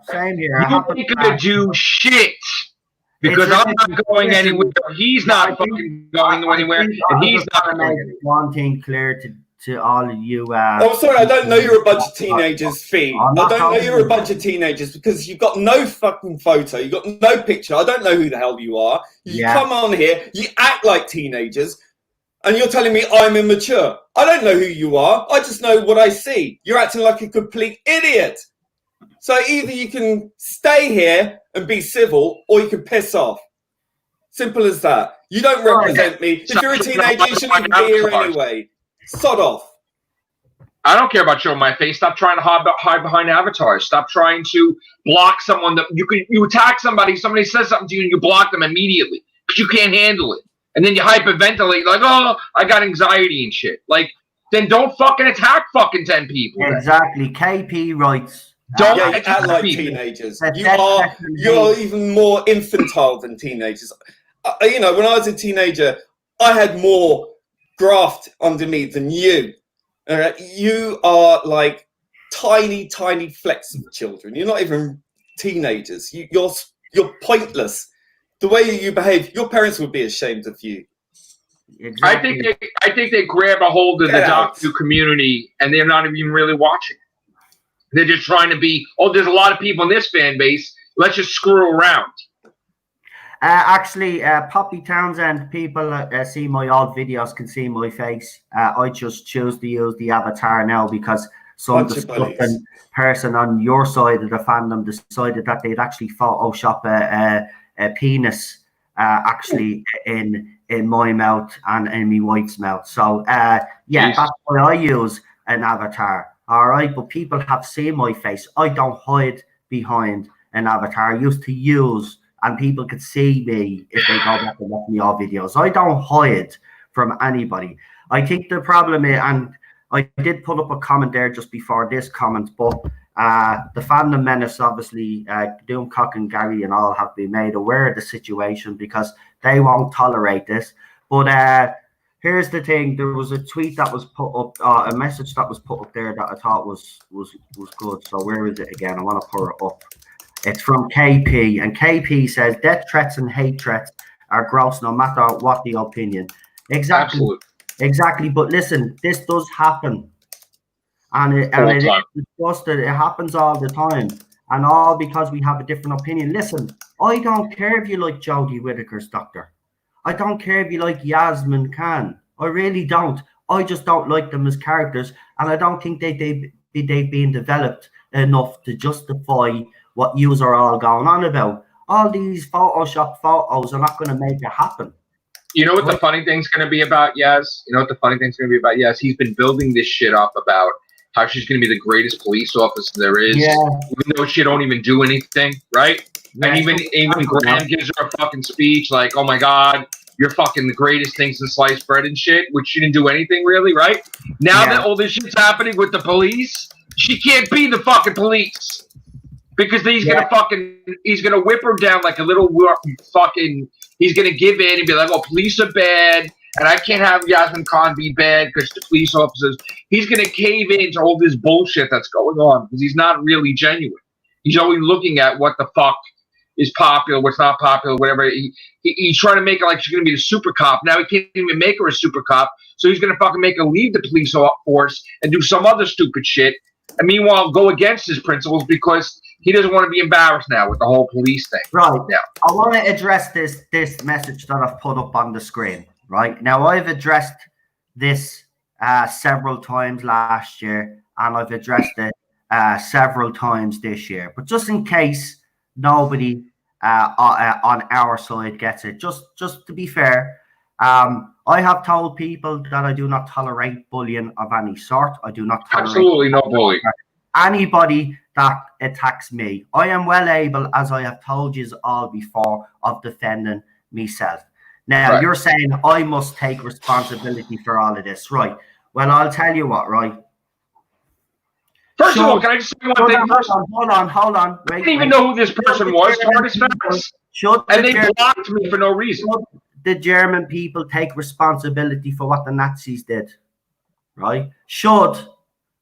Speaker 1: same here.
Speaker 2: You ain't gonna do shit because I'm not going anywhere. He's not fucking going anywhere, and he's not going anywhere.
Speaker 1: One thing clear to all of you.
Speaker 3: Oh, sorry, I don't know you're a bunch of teenagers, Fee. I don't know you're a bunch of teenagers because you've got no fucking photo, you've got no picture. I don't know who the hell you are. You come on here, you act like teenagers, and you're telling me I'm immature. I don't know who you are. I just know what I see. You're acting like a complete idiot. So either you can stay here and be civil, or you can piss off. Simple as that. You don't represent me. If you're a teenager, you shouldn't even be here anyway. Sod off.
Speaker 2: I don't care about showing my face. Stop trying to hide behind avatars. Stop trying to block someone. That you attack somebody says something to you, and you block them immediately because you can't handle it. And then you hyperventilate like, oh, I got anxiety and shit. Like, then don't fucking attack fucking 10 people.
Speaker 1: Exactly. KP writes.
Speaker 3: Don't act like teenagers. You're even more infantile than teenagers. You know, when I was a teenager, I had more graft under me than you. You are like tiny flecks of children. You're not even teenagers. You're pointless. The way you behave, your parents would be ashamed of you.
Speaker 1: Exactly.
Speaker 2: I think they grab a hold of the docu community, and they're not even really watching. They're just trying to be. Oh, there's a lot of people in this fan base. Let's just screw around.
Speaker 1: Actually, Poppy Townsend, people see my old videos, can see my face. I just choose to use the avatar now because some disgusting person on your side of the fandom decided that they'd actually Photoshop a penis actually in my mouth and in my wife's mouth. So, that's why I use an avatar. All right, but people have seen my face. I don't hide behind an avatar. I used to use, and people could see me if they go back and watch me all videos. I don't hide from anybody. I think the problem is, and I did put up a comment there just before this comment, but the fandom menace, obviously, Doomcock and Gary and all have been made aware of the situation because they won't tolerate this. But here's the thing: there was a tweet that was put up, a message that was put up there that I thought was good. So where is it again? I want to pull it up. It's from KP, and KP says death threats and hate threats are gross no matter what the opinion. Exactly.
Speaker 2: Absolutely.
Speaker 1: Exactly. But listen, this does happen. And it is disgusting. It happens all the time. And all because we have a different opinion. Listen, I don't care if you like Jodie Whittaker's Doctor. I don't care if you like Yasmin Khan. I really don't. I just don't like them as characters. And I don't think they've been developed enough to justify what yous are all going on about. All these Photoshop photos are not going to make it happen.
Speaker 2: You know what the funny thing's going to be about Yaz? You know what the funny thing's going to be about Yaz? He's been building this shit up about how she's going to be the greatest police officer there is, even though she don't even do anything, right? Yeah, and even Graham gives her a fucking speech like, oh my God, you're fucking the greatest thing since sliced bread and shit, which she didn't do anything really, right? Now that all this shit's happening with the police, she can't be the fucking police. Because he's gonna whip her down like a little fucking. He's gonna give in and be like, "Oh, police are bad, and I can't have Yasmin Khan be bad because the police officers." He's gonna cave into all this bullshit that's going on because he's not really genuine. He's always looking at what the fuck is popular, what's not popular, whatever. He's trying to make it like she's gonna be a super cop. Now he can't even make her a super cop, so he's gonna fucking make her leave the police force and do some other stupid shit. And meanwhile, go against his principles because he doesn't want to be embarrassed now with the whole police thing.
Speaker 1: Right. Yeah. I want to address this message that I've put up on the screen. right? Now, I've addressed this several times last year, and I've addressed it several times this year. But just in case nobody on our side gets it, just to be fair, I have told people that I do not tolerate bullying of any sort. I do not tolerate
Speaker 2: absolutely no bullying.
Speaker 1: Anybody that attacks me. I am well able, as I have told you all before, of defending myself. Now, you're saying I must take responsibility for all of this, right? Well, I'll tell you what, right?
Speaker 2: First of all, can I just say one thing first?
Speaker 1: Hold on.
Speaker 2: I didn't even know who this person was, Tardis Facts. And they blocked me for no reason.
Speaker 1: Should the German people take responsibility for what the Nazis did, right? Should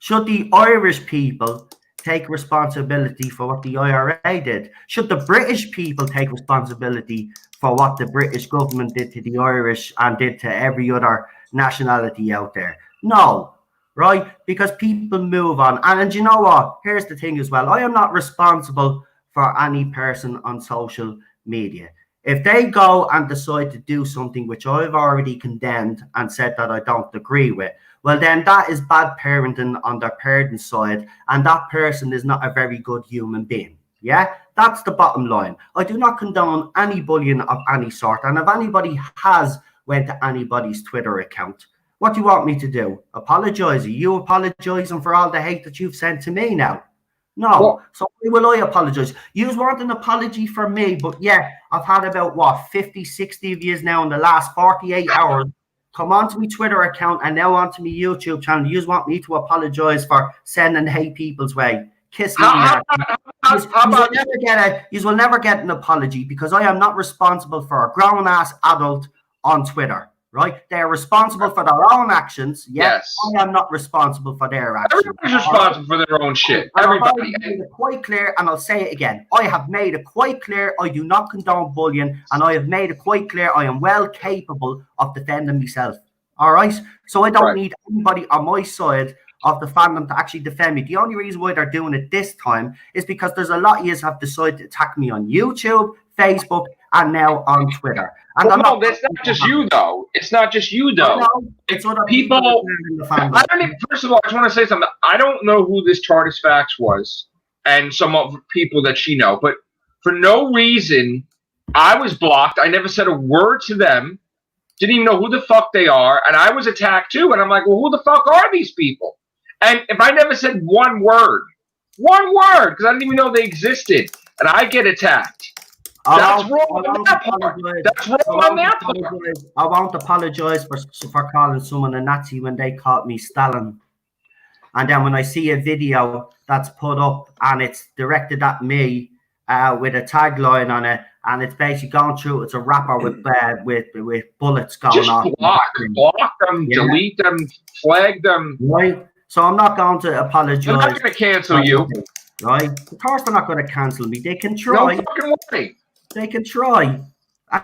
Speaker 1: the Irish people take responsibility for what the IRA did? Should the British people take responsibility for what the British government did to the Irish and did to every other nationality out there? No, right? Because people move on. And you know what? Here's the thing as well. I am not responsible for any person on social media. If they go and decide to do something which I've already condemned and said that I don't agree with, well, then that is bad parenting on their parents' side, and that person is not a very good human being. Yeah, that's the bottom line. I do not condone any bullying of any sort, and if anybody has went to anybody's Twitter account, what do you want me to do? Apologise? Are you apologising for all the hate that you've sent to me now? No. Well, so why will I apologise? You want an apology from me, but yeah, I've had about, what, 50, 60 of years now in the last 48 hours come onto my Twitter account and now onto my YouTube channel. You want me to apologise for sending hate people's way? Kiss me. You will never get an apology because I am not responsible for a grown-ass adult on Twitter. Right? They're responsible for their own actions. Yes. I am not responsible for their actions.
Speaker 2: Everybody's responsible for their own shit. Everybody.
Speaker 1: I've made it quite clear, and I'll say it again. I have made it quite clear I do not condone bullying, and I have made it quite clear I am well capable of defending myself. All right? So I don't need anybody on my side of the fandom to actually defend me. The only reason why they're doing it this time is because there's a lot of you have decided to attack me on YouTube, Facebook, and now on Twitter. And
Speaker 2: no, that's not just you, though. It's not just you, though.
Speaker 1: It's other
Speaker 2: people. I don't even, first of all, I just want to say something. I don't know who this Tardis Facts was and some of the people that she know, but for no reason, I was blocked. I never said a word to them. Didn't even know who the fuck they are. And I was attacked, too. And I'm like, well, who the fuck are these people? And if I never said one word, because I didn't even know they existed, and I get attacked. That's wrong on that part. That's wrong on that part.
Speaker 1: I won't apologise for calling someone a Nazi when they called me Stalin. And then when I see a video that's put up and it's directed at me with a tagline on it, and it's basically going through, it's a rapper with bullets going off.
Speaker 2: Just block them, delete them, flag them.
Speaker 1: Right. So I'm not going to apologise.
Speaker 2: They're not going to cancel you.
Speaker 1: Right? Of course they're not going to cancel me. They can try.
Speaker 2: No fucking way.
Speaker 1: They can try.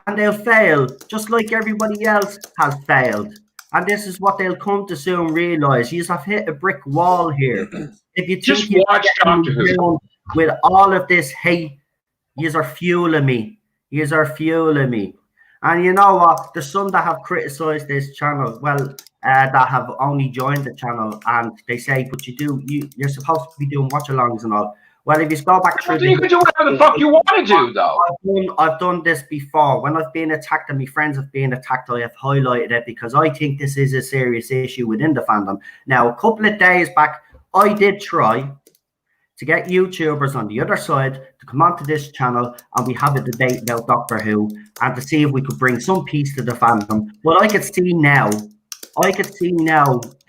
Speaker 1: And they'll fail. Just like everybody else has failed. And this is what they'll come to soon realise. You have hit a brick wall here. If you
Speaker 2: just watch Doctor Who.
Speaker 1: With all of this hate, you are fueling me. You are fueling me. And you know what? There's some that have criticised this channel. Well, that have only joined the channel, and they say, "But you're supposed to be doing watch-alongs and all." Well, if you go back through,
Speaker 2: you can do whatever the fuck you want to do, though.
Speaker 1: I've done this before. When I've been attacked and my friends have been attacked, I have highlighted it because I think this is a serious issue within the fandom. Now, a couple of days back, I did try to get YouTubers on the other side to come onto this channel and we have a debate about Doctor Who and to see if we could bring some peace to the fandom. Well, I could see now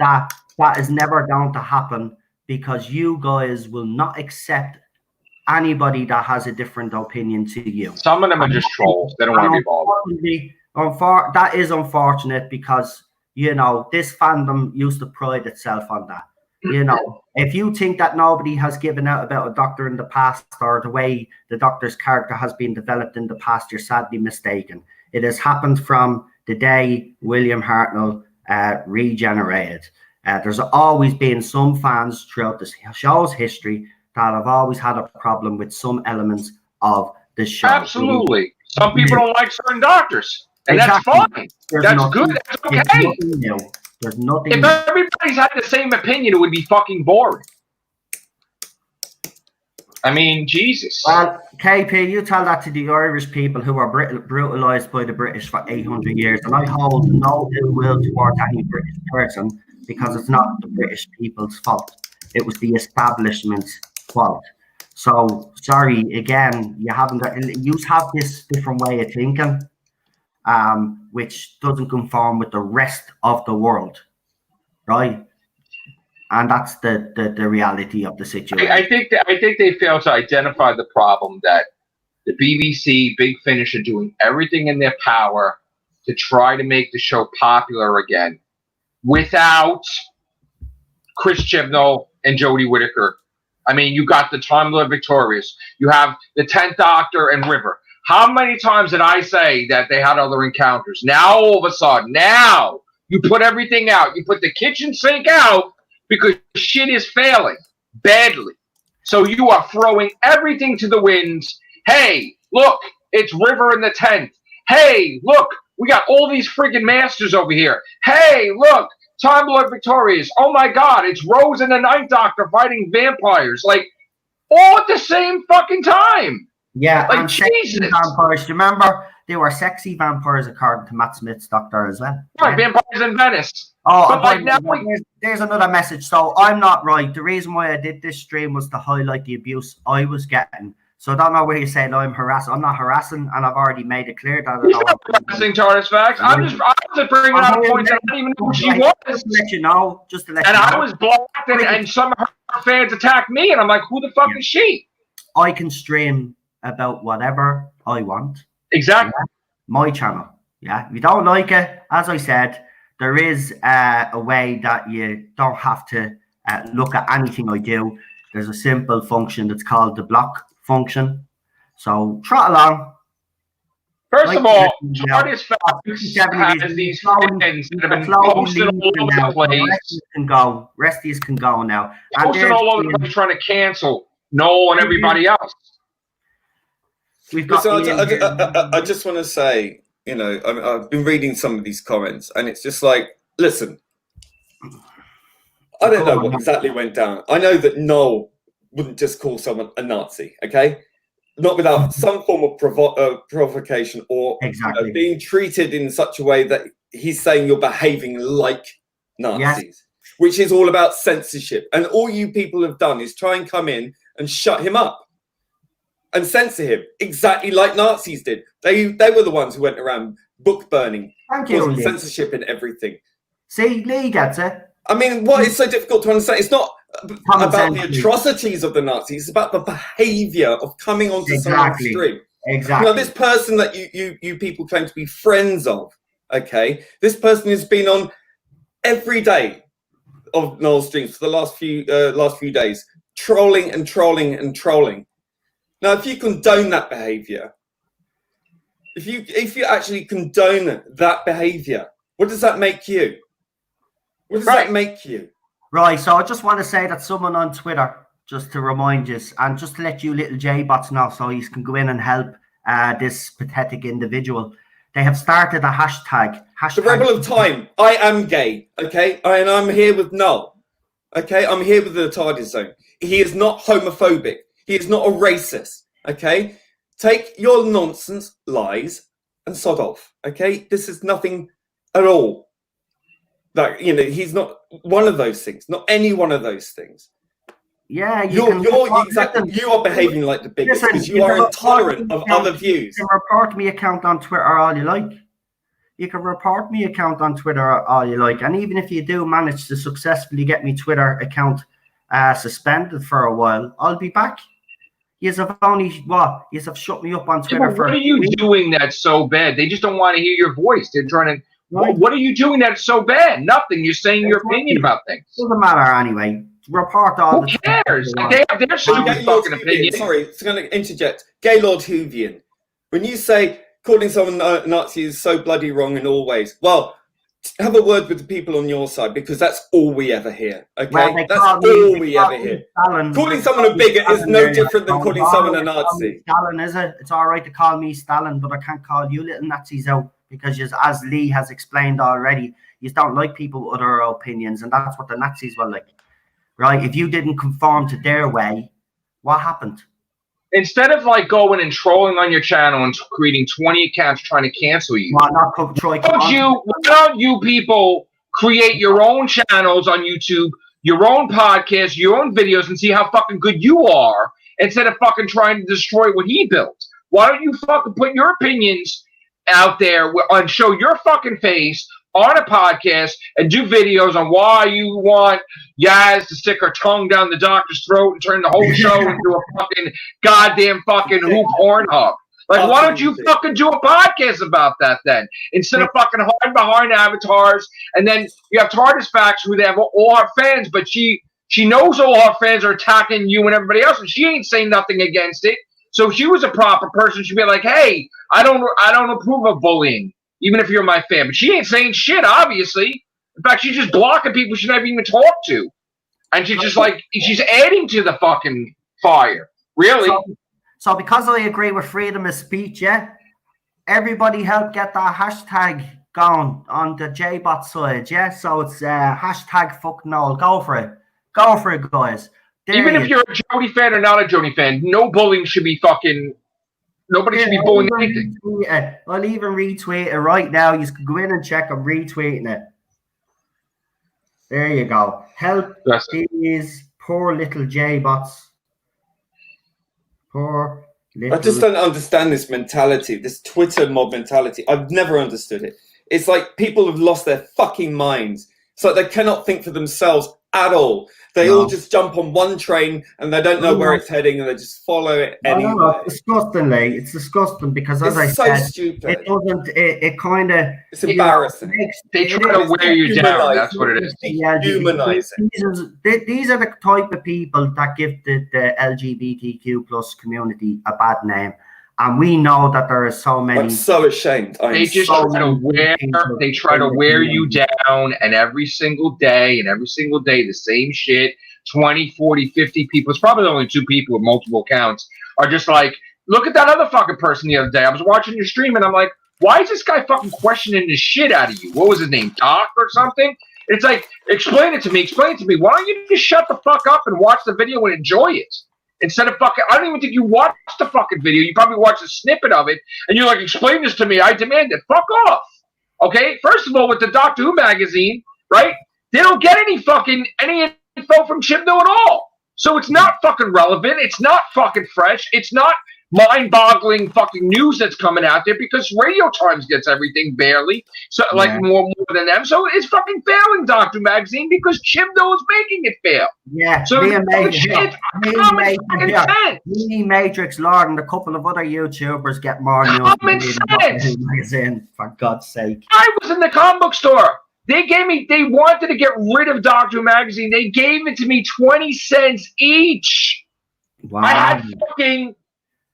Speaker 1: that that is never going to happen because you guys will not accept anybody that has a different opinion to you.
Speaker 2: Some of them are just trolls. They don't want to be bothered.
Speaker 1: That is unfortunate because, you know, this fandom used to pride itself on that. You know, if you think that nobody has given out about a Doctor in the past or the way the Doctor's character has been developed in the past, you're sadly mistaken. It has happened from the day William Hartnell regenerated. There's always been some fans throughout the show's history that have always had a problem with some elements of the show.
Speaker 2: Absolutely. Some people don't like certain doctors. And that's fine. That's good. That's okay.
Speaker 1: There's nothing new. There's nothing
Speaker 2: if everybody's had the same opinion, it would be fucking boring. I mean, Jesus.
Speaker 1: Well, KP, you tell that to the Irish people who were brutalised by the British for 800 years, and I hold no ill will towards any British person because it's not the British people's fault. It was the establishment's fault. So, sorry, again, you have this different way of thinking, which doesn't conform with the rest of the world, right? And that's the reality of the situation.
Speaker 2: I think they fail to identify the problem that the BBC, Big Finish, are doing everything in their power to try to make the show popular again without Chris Chibnall and Jodie Whittaker. I mean, you got the Time Lord Victorious. You have the 10th Doctor and River. How many times did I say that they had other encounters? Now, all of a sudden, now you put everything out. You put the kitchen sink out because shit is failing badly. So you are throwing everything to the winds. Hey, look, it's River in the 10th. Hey, look, we got all these friggin' masters over here. Hey, look, Time Lord Victorious. Oh my God, it's Rose and the 9th Doctor fighting vampires. Like, all at the same fucking time.
Speaker 1: Yeah,
Speaker 2: like,
Speaker 1: and
Speaker 2: Jesus.
Speaker 1: Vampires. Do you remember they were sexy vampires according to Matt Smith's Doctor as well?
Speaker 2: Right, yeah. Vampires in Venice.
Speaker 1: Oh, but like now there's another message. So I'm not right. The reason why I did this stream was to highlight the abuse I was getting. So I don't know where you saying I'm harassing. I'm not harassing, and I've already made it clear that
Speaker 2: you're not harassing Tardis Facts. I was just bringing out a point that I didn't even know who she was.
Speaker 1: Just to let you know,
Speaker 2: and I was blocked, and some of her fans attacked me, and I'm like, who the fuck is she?
Speaker 1: I can stream about whatever I want.
Speaker 2: Exactly.
Speaker 1: Yeah? My channel. Yeah. If you don't like it, as I said, there is a way that you don't have to look at anything I do. There's a simple function that's called the block function. So trot along.
Speaker 2: First of all, Tardis Facts has these fans that have been posting all over the place.
Speaker 1: Rest of these can go now.
Speaker 2: Posting all over the place trying to cancel Noel and everybody else.
Speaker 3: We've got I just want to say, you know, I've been reading some of these comments, and it's just like, listen, I don't know what exactly went down. I know that Noel wouldn't just call someone a Nazi, okay? Not without some form of provocation or being treated in such a way that he's saying you're behaving like Nazis, which is all about censorship. And all you people have done is try and come in and shut him up and censor him exactly like Nazis did. They were the ones who went around book burning, causing censorship and everything.
Speaker 1: See, Lee gets it.
Speaker 3: I mean, what is so difficult to understand? It's not about the atrocities of the Nazis. It's about the behaviour of coming onto someone's stream.
Speaker 1: Exactly.
Speaker 3: Now, this person that you people claim to be friends of, okay, this person has been on every day of Noel's streams for the last few days, trolling and trolling and trolling. Now, if you condone that behaviour, if you actually condone that behaviour, what does that make you? What does that make you?
Speaker 1: Right, so I just want to say that someone on Twitter, just to remind you, and just to let you little J-bots know so you can go in and help this pathetic individual. They have started a hashtag.
Speaker 3: The Rebel of Time. I am gay, okay? And I'm here with Noel, okay? I'm here with the Tardis Zone. He is not homophobic. He is not a racist, okay? Take your nonsense, lies, and sod off, okay? This is nothing at all. Like, you know, he's not one of those things, not any one of those things.
Speaker 1: Yeah,
Speaker 3: you are behaving like the biggest because you are intolerant of other views.
Speaker 1: You can report me account on Twitter all you like. You can report me account on Twitter all you like. And even if you do manage to successfully get me Twitter account suspended for a while, I'll be back. You have shut me up on Twitter.
Speaker 2: What are you doing that's so bad? They just don't want to hear your voice. They're trying to. What are you doing that's so bad? Nothing. You're saying your opinion about things.
Speaker 1: Doesn't matter anyway. Report all.
Speaker 2: Who cares? They have their stupid fucking opinion.
Speaker 3: Sorry, it's going to interject. Gaylord Hoovian, when you say calling someone a Nazi is so bloody wrong in all ways, well, have a word with the people on your side because that's all we ever hear. Okay, that's all we ever hear. Calling someone a bigot is no different than calling someone a Nazi.
Speaker 1: Stalin, is it? It's all right to call me Stalin, but I can't call you little Nazis out. because as Lee has explained already, you don't like people with other opinions, and that's what the Nazis were like, right? If you didn't conform to their way, what happened?
Speaker 2: Instead of like going and trolling on your channel and creating 20 accounts trying to cancel you, why don't you people create your own channels on YouTube, your own podcasts, your own videos, and see how fucking good you are instead of fucking trying to destroy what he built? Why don't you fucking put your opinions out there and show your fucking face on a podcast and do videos on why you want Yaz to stick her tongue down the doctor's throat and turn the whole show into a fucking goddamn fucking who Pornhub? Like, why don't you fucking do a podcast about that then? Instead of fucking hiding behind avatars, and then you have Tardis Facts who they have all our fans, but she knows all our fans are attacking you and everybody else, and she ain't saying nothing against it. So if she was a proper person, she'd be like, hey, I don't approve of bullying, even if you're my fan. But she ain't saying shit, obviously. In fact, she's just blocking people she never even talked to. And she's just like, she's adding to the fucking fire. Really?
Speaker 1: So because I agree with freedom of speech, yeah, everybody help get that hashtag going on the JBot side, yeah? So it's hashtag fucking all. Go for it. Go for it, guys.
Speaker 2: Even if you're a Jody fan or not a Jody fan, no bullying should be fucking... Nobody should be bullying anything.
Speaker 1: I'll even retweet it right now. You can go in and check. I'm retweeting it. There you go. Help these poor little J-bots. Poor little...
Speaker 3: I just don't understand this mentality, this Twitter mob mentality. I've never understood it. It's like people have lost their fucking minds. It's like they cannot think for themselves at all. They all just jump on one train and they don't know where it's heading and they just follow it anyway.
Speaker 1: No, disgustingly. It's disgusting because, as I said,
Speaker 3: stupid.
Speaker 1: It doesn't. It kind of.
Speaker 3: It's embarrassing.
Speaker 2: They try to wear you down. That's what it is.
Speaker 3: Dehumanizing.
Speaker 1: These are the type of people that give the LGBTQ plus community a bad name. And we know that there are so many.
Speaker 3: I'm so ashamed.
Speaker 2: They just try to wear you down, and every single day, the same shit. 20, 40, 50 people. It's probably only 2 people with multiple accounts are just like, look at that other fucking person the other day. I was watching your stream, and I'm like, why is this guy fucking questioning the shit out of you? What was his name, Doc or something? It's like, explain it to me. Why don't you just shut the fuck up and watch the video and enjoy it? Instead of fucking, I don't even think you watched the fucking video. You probably watched a snippet of it, and you're like, explain this to me. I demand it. Fuck off. Okay? First of all, with the Doctor Who magazine, right? They don't get any info from Chibnall at all. So it's not fucking relevant. It's not fucking fresh. It's not mind-boggling fucking news that's coming out there because Radio Times gets everything barely. So more than them. So it's fucking failing, Doctor Magazine, because Chibnall is making it fail.
Speaker 1: Yeah.
Speaker 2: So
Speaker 1: me, Matrix Lord, and a couple of other YouTubers get more news than magazine, for God's sake.
Speaker 2: I was in the comic book store. They wanted to get rid of Doctor Magazine. They gave it to me 20 cents each.
Speaker 1: Wow.
Speaker 2: I had fucking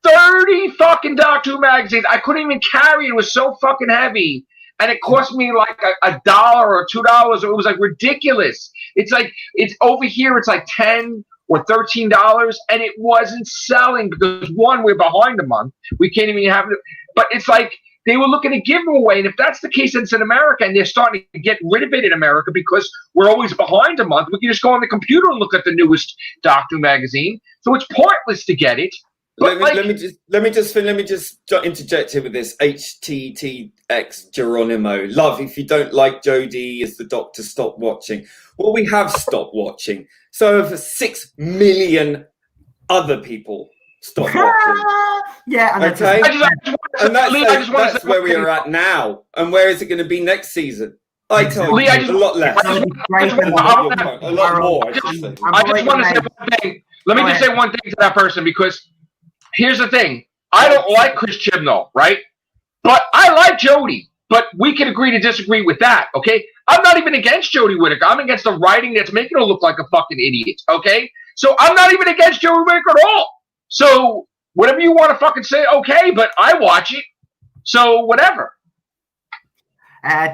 Speaker 2: 30 fucking Doctor Who magazines. I couldn't even carry it. It was so fucking heavy. And it cost me like $1 or $2. It was like ridiculous. It's like, it's over here, it's like $10 or $13. And it wasn't selling because, one, we're behind a month. We can't even have it. But it's like, they were looking to give them away. And if that's the case, it's in America. And they're starting to get rid of it in America because we're always behind a month. We can just go on the computer and look at the newest Doctor Who magazine. So it's pointless to get it.
Speaker 3: Let me just interject here with this. HTTX Geronimo. Love, if you don't like Jodie as the Doctor, stop watching. Well, we have stopped watching. So over 6 million other people stop watching.
Speaker 1: Yeah, and
Speaker 3: okay. That's where we are at now. And where is it going to be next season? I tell you, a lot less. A lot more.
Speaker 2: I just want to say one thing. Let me just say one thing to that person, because here's the thing. I don't like Chris Chibnall, right? But I like Jodie. But we can agree to disagree with that, okay? I'm not even against Jodie Whittaker. I'm against the writing that's making her look like a fucking idiot, okay? So I'm not even against Jodie Whittaker at all. So whatever you want to fucking say, okay, but I watch it. So whatever.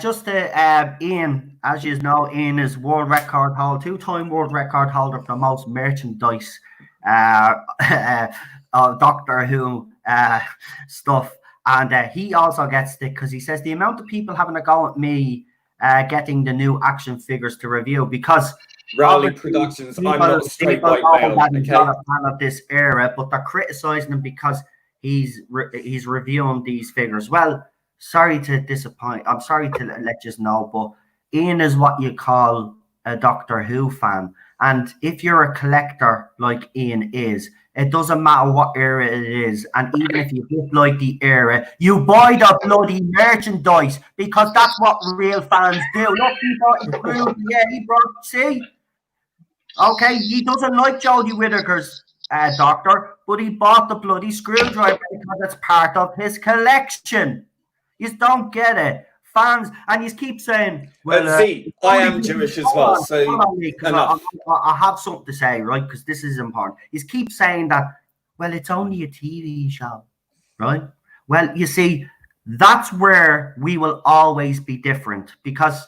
Speaker 1: Just to Ian, as you know, Ian is world record holder, 2-time world record holder for the most merchandise Doctor Who stuff. And he also gets stick because he says the amount of people having a go at me getting the new action figures to review, because
Speaker 3: Raleigh Productions, I'm not a straight white male.
Speaker 1: He's not a fan of this era, but they're criticizing him because he's reviewing these figures. Well, sorry to disappoint. I'm sorry to let you know, but Ian is what you call a Doctor Who fan. And if you're a collector like Ian is, it doesn't matter what era it is. And even if you dislike the era, you buy the bloody merchandise, because that's what real fans do. Look, he bought his groove. Yeah, he brought, see? Okay, he doesn't like Jodie Whittaker's Doctor, but he bought the bloody screwdriver because it's part of his collection. You don't get it. Fans, and you keep saying, well,
Speaker 3: see, I am Jewish as well, so
Speaker 1: I have something to say, right? Because this is important. You keep saying that, well, it's only a TV show, right? Well, you see, that's where we will always be different, because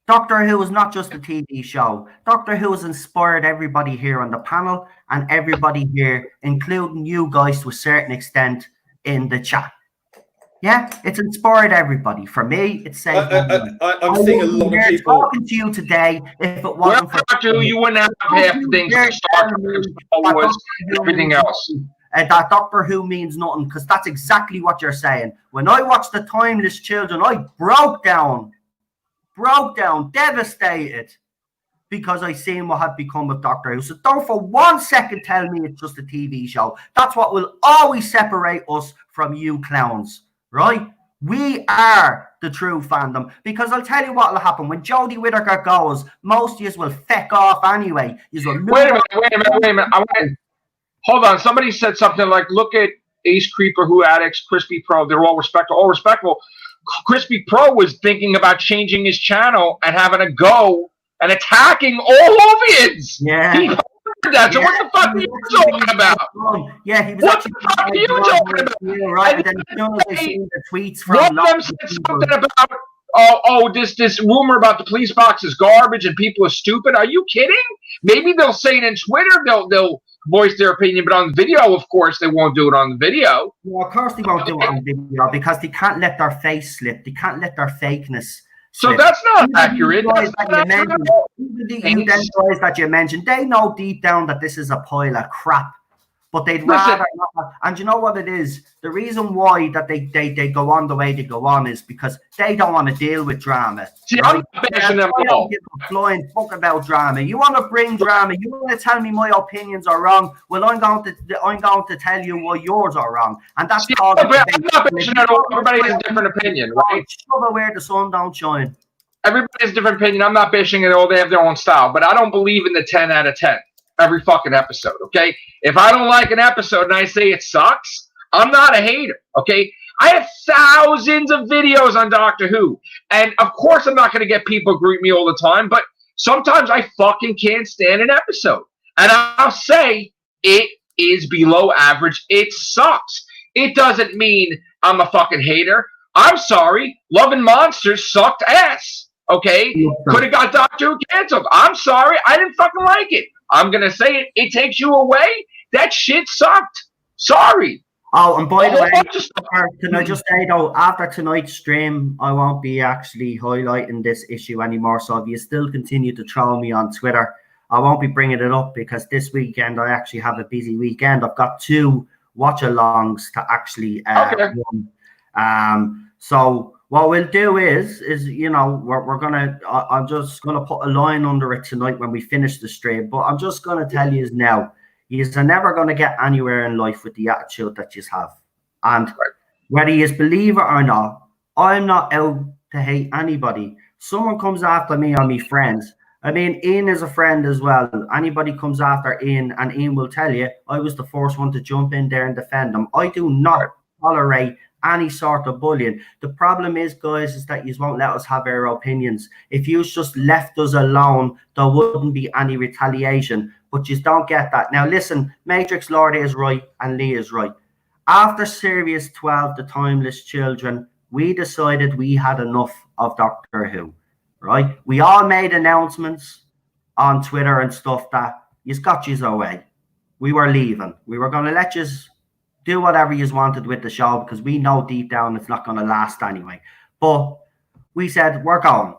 Speaker 1: Doctor Who is not just a TV show. Doctor Who has inspired everybody here on the panel and everybody here, including you guys to a certain extent in the chat. Yeah, it's inspired everybody. For me, it's saved.
Speaker 3: I'm seeing a lot of people
Speaker 1: talking to you today. If it wasn't for
Speaker 2: Doctor Who, you wouldn't have half the things that Star Trek was, everything else.
Speaker 1: That Doctor Who means nothing, because that's exactly what you're saying. When I watched The Timeless Children, I broke down, devastated, because I seen what had become of Doctor Who. So don't for 1 second tell me it's just a TV show. That's what will always separate us from you clowns. Right? We are the true fandom, because I'll tell you what will happen when Jodie Whittaker goes. Most of you will feck off anyway.
Speaker 2: Wait a minute. Hold on. Somebody said something like, "Look at Ace Creeper, Who Addicts, Crispy Pro. They're all respectable." Crispy Pro was thinking about changing his channel and having a go and attacking all Ovians.
Speaker 1: Yeah.
Speaker 2: That. So what the fuck are you talking about?
Speaker 1: Yeah, he was.
Speaker 2: What the fuck are you talking about?
Speaker 1: Yeah, right. And then the tweets from
Speaker 2: one of them said something about this rumor about the police box is garbage and people are stupid. Are you kidding? Maybe they'll say it in Twitter. They'll voice their opinion, but on video, of course, they won't do it on the video.
Speaker 1: Well, of course they won't do it on video, because they can't let their face slip. They can't let their fakeness.
Speaker 2: So that's not accurate.
Speaker 1: Guys that you mentioned, they know deep down that this is a pile of crap, but they'd rather not. And you know what it is? The reason why that they go on the way they go on is because they don't want to deal with drama.
Speaker 2: See, right? I'm bashing them all.
Speaker 1: Give a flying fuck about drama. You want to bring drama. You want to tell me my opinions are wrong. Well, I'm going to tell you why yours are wrong, and that's called.
Speaker 2: I'm not bashing at all. Everybody has a different opinion, right?
Speaker 1: Shove it where the sun don't shine.
Speaker 2: Everybody has a different opinion. I'm not bashing at all. They have their own style, but I don't believe in the 10 out of 10 every fucking episode. Okay, if I don't like an episode and I say it sucks, I'm not a hater. Okay, I have thousands of videos on Doctor Who, and of course I'm not going to get people agree with me all the time, but sometimes I fucking can't stand an episode, and I'll say it is below average. It sucks. It doesn't mean I'm a fucking hater. I'm sorry. Love and Monsters sucked ass. Okay, could have got Doctor Who canceled. I'm sorry. I didn't fucking like it. I'm gonna say it. It takes you away. That shit sucked. Sorry.
Speaker 1: Oh, and by the way, can I just say though, after tonight's stream, I won't be actually highlighting this issue anymore. So if you still continue to troll me on Twitter, I won't be bringing it up, because this weekend I actually have a busy weekend. I've got 2 watch-alongs to actually run. So what we'll do is you know, we're gonna. I'm just gonna put a line under it tonight when we finish the stream. But I'm just gonna tell you now, you're never gonna get anywhere in life with the attitude that you have. And whether you believe it or not, I'm not out to hate anybody. Someone comes after me or me friends. I mean, Ian is a friend as well. Anybody comes after Ian, and Ian will tell you, I was the first one to jump in there and defend him. I do not tolerate any sort of bullying. The problem is, guys, is that you won't let us have our opinions. If you just left us alone, there wouldn't be any retaliation. But you don't get that. Now, listen, Matrix Lord is right and Lee is right. After Series 12, The Timeless Children, we decided we had enough of Doctor Who, right? We all made announcements on Twitter and stuff that you've got yous away. We were leaving. We were going to let yous do whatever you wanted with the show because we know deep down it's not going to last anyway. But we said, we're going.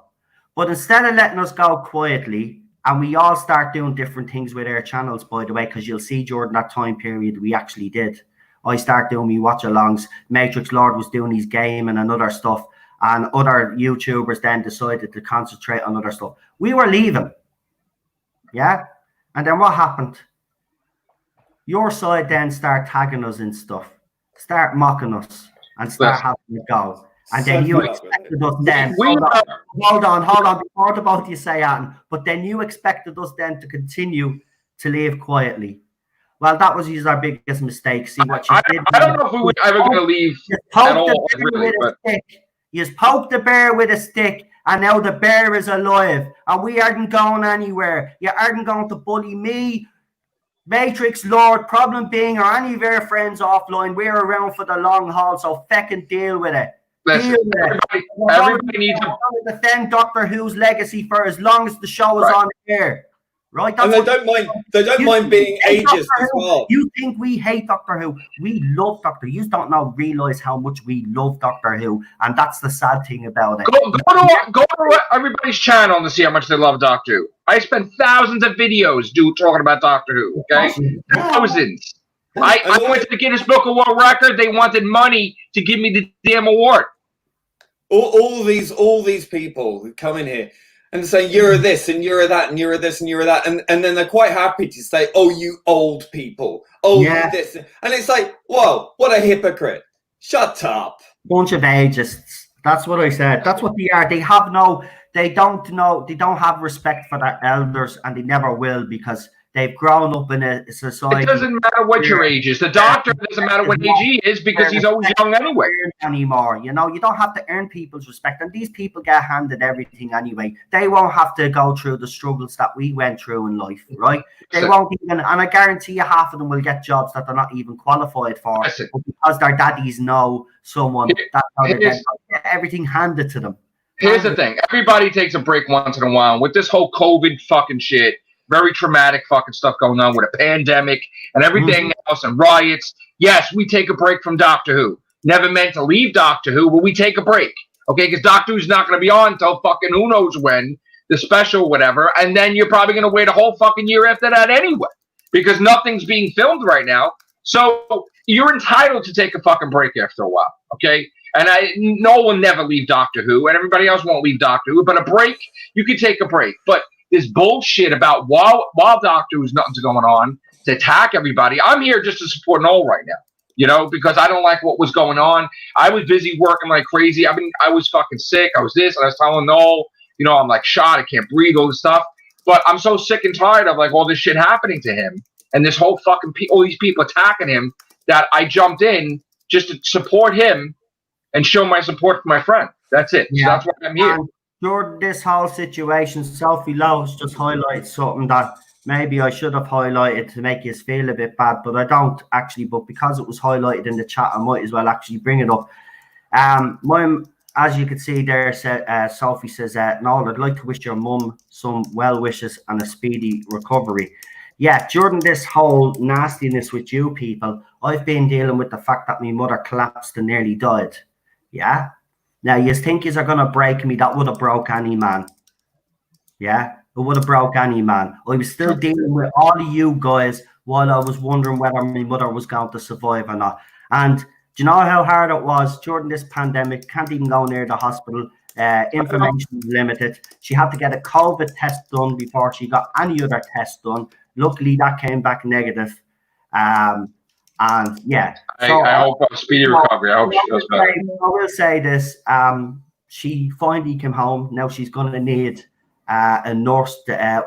Speaker 1: But instead of letting us go quietly, and we all start doing different things with our channels, by the way, because you'll see during that time period, we actually did. I started doing me watch-alongs. Matrix Lord was doing his gaming and other stuff. And other YouTubers then decided to concentrate on other stuff. We were leaving. Yeah? And then what happened? Your side then start tagging us in stuff. Start mocking us. And start having to go. And then you expected us then. Hold on. Before the both of you say that, but then you expected us then to continue to leave quietly. Well, that was our biggest mistake. See what you did.
Speaker 2: I don't know if we were ever going to leave at all. Really,
Speaker 1: you poked the bear with a stick, and now the bear is alive, and we aren't going anywhere. You aren't going to bully me, Matrix Lord. Problem being, or any of our friends offline, we're around for the long haul, so feckin' deal with it.
Speaker 2: Listen, everybody needs to
Speaker 1: defend Doctor Who's legacy for as long as the show is on air, right?
Speaker 3: And they don't mind. They don't mind being ageist as well.
Speaker 1: You think we hate Doctor Who? We love Doctor Who. You don't realize how much we love Doctor Who, and that's the sad thing about it.
Speaker 2: Go to everybody's channel to see how much they love Doctor Who. I spent thousands of videos talking about Doctor Who. Okay, thousands. I went to the Guinness Book of World Record. They wanted money to give me the damn award.
Speaker 3: All these people who come in here and say you're this and you're that and you're this and you're that, and then they're quite happy to say, "Oh, you old people, oh, you this," and it's like, whoa, what a hypocrite! Shut up,
Speaker 1: bunch of ageists. That's what I said. That's what they are. They don't have respect for their elders, and they never will because they've grown up in a society.
Speaker 2: It doesn't matter what your age is. The doctor doesn't matter what age he is because he's always young anyway.
Speaker 1: Anymore, you don't have to earn people's respect, and these people get handed everything anyway. They won't have to go through the struggles that we went through in life, right? They won't even, and I guarantee you, half of them will get jobs that they're not even qualified for, but because their daddies know someone, that's how they get everything handed to them.
Speaker 2: Here's the thing: everybody takes a break once in a while with this whole COVID fucking shit. Very traumatic fucking stuff going on with a pandemic and everything else and riots. Yes, we take a break from Doctor Who. Never meant to leave Doctor Who, but we take a break. Okay, because Doctor Who's not going to be on until fucking who knows when, the special whatever, and then you're probably going to wait a whole fucking year after that anyway, because nothing's being filmed right now. So you're entitled to take a fucking break after a while, okay? And no one never leave Doctor Who, and everybody else won't leave Doctor Who, but a break, you can take a break. But this bullshit about while Doctor Who's nothing's going on to attack everybody. I'm here just to support Noel right now, because I don't like what was going on. I was busy working like crazy. I was fucking sick. I was this, and I was telling Noel, I'm like shot. I can't breathe, all this stuff. But I'm so sick and tired of like all this shit happening to him and this whole fucking all these people attacking him that I jumped in just to support him and show my support for my friend. That's it. Yeah. So that's why I'm here.
Speaker 1: During this whole situation, Sophie Lowe's just highlighted something that maybe I should have highlighted to make you feel a bit bad, but I don't actually. But because it was highlighted in the chat, I might as well actually bring it up. As you can see there, Sophie says, "Noel, I'd like to wish your mum some well wishes and a speedy recovery." Yeah, during this whole nastiness with you people, I've been dealing with the fact that my mother collapsed and nearly died. Yeah. Now, you think you're going to break me? That would have broke any man. Yeah, it would have broke any man. I was still dealing with all of you guys while I was wondering whether my mother was going to survive or not. And do you know how hard it was during this pandemic? Can't even go near the hospital. Information was limited. She had to get a COVID test done before she got any other test done. Luckily, that came back negative. And yeah,
Speaker 2: I hope a speedy recovery. I hope she feels better.
Speaker 1: I will say this: she finally came home. Now she's going to need a nurse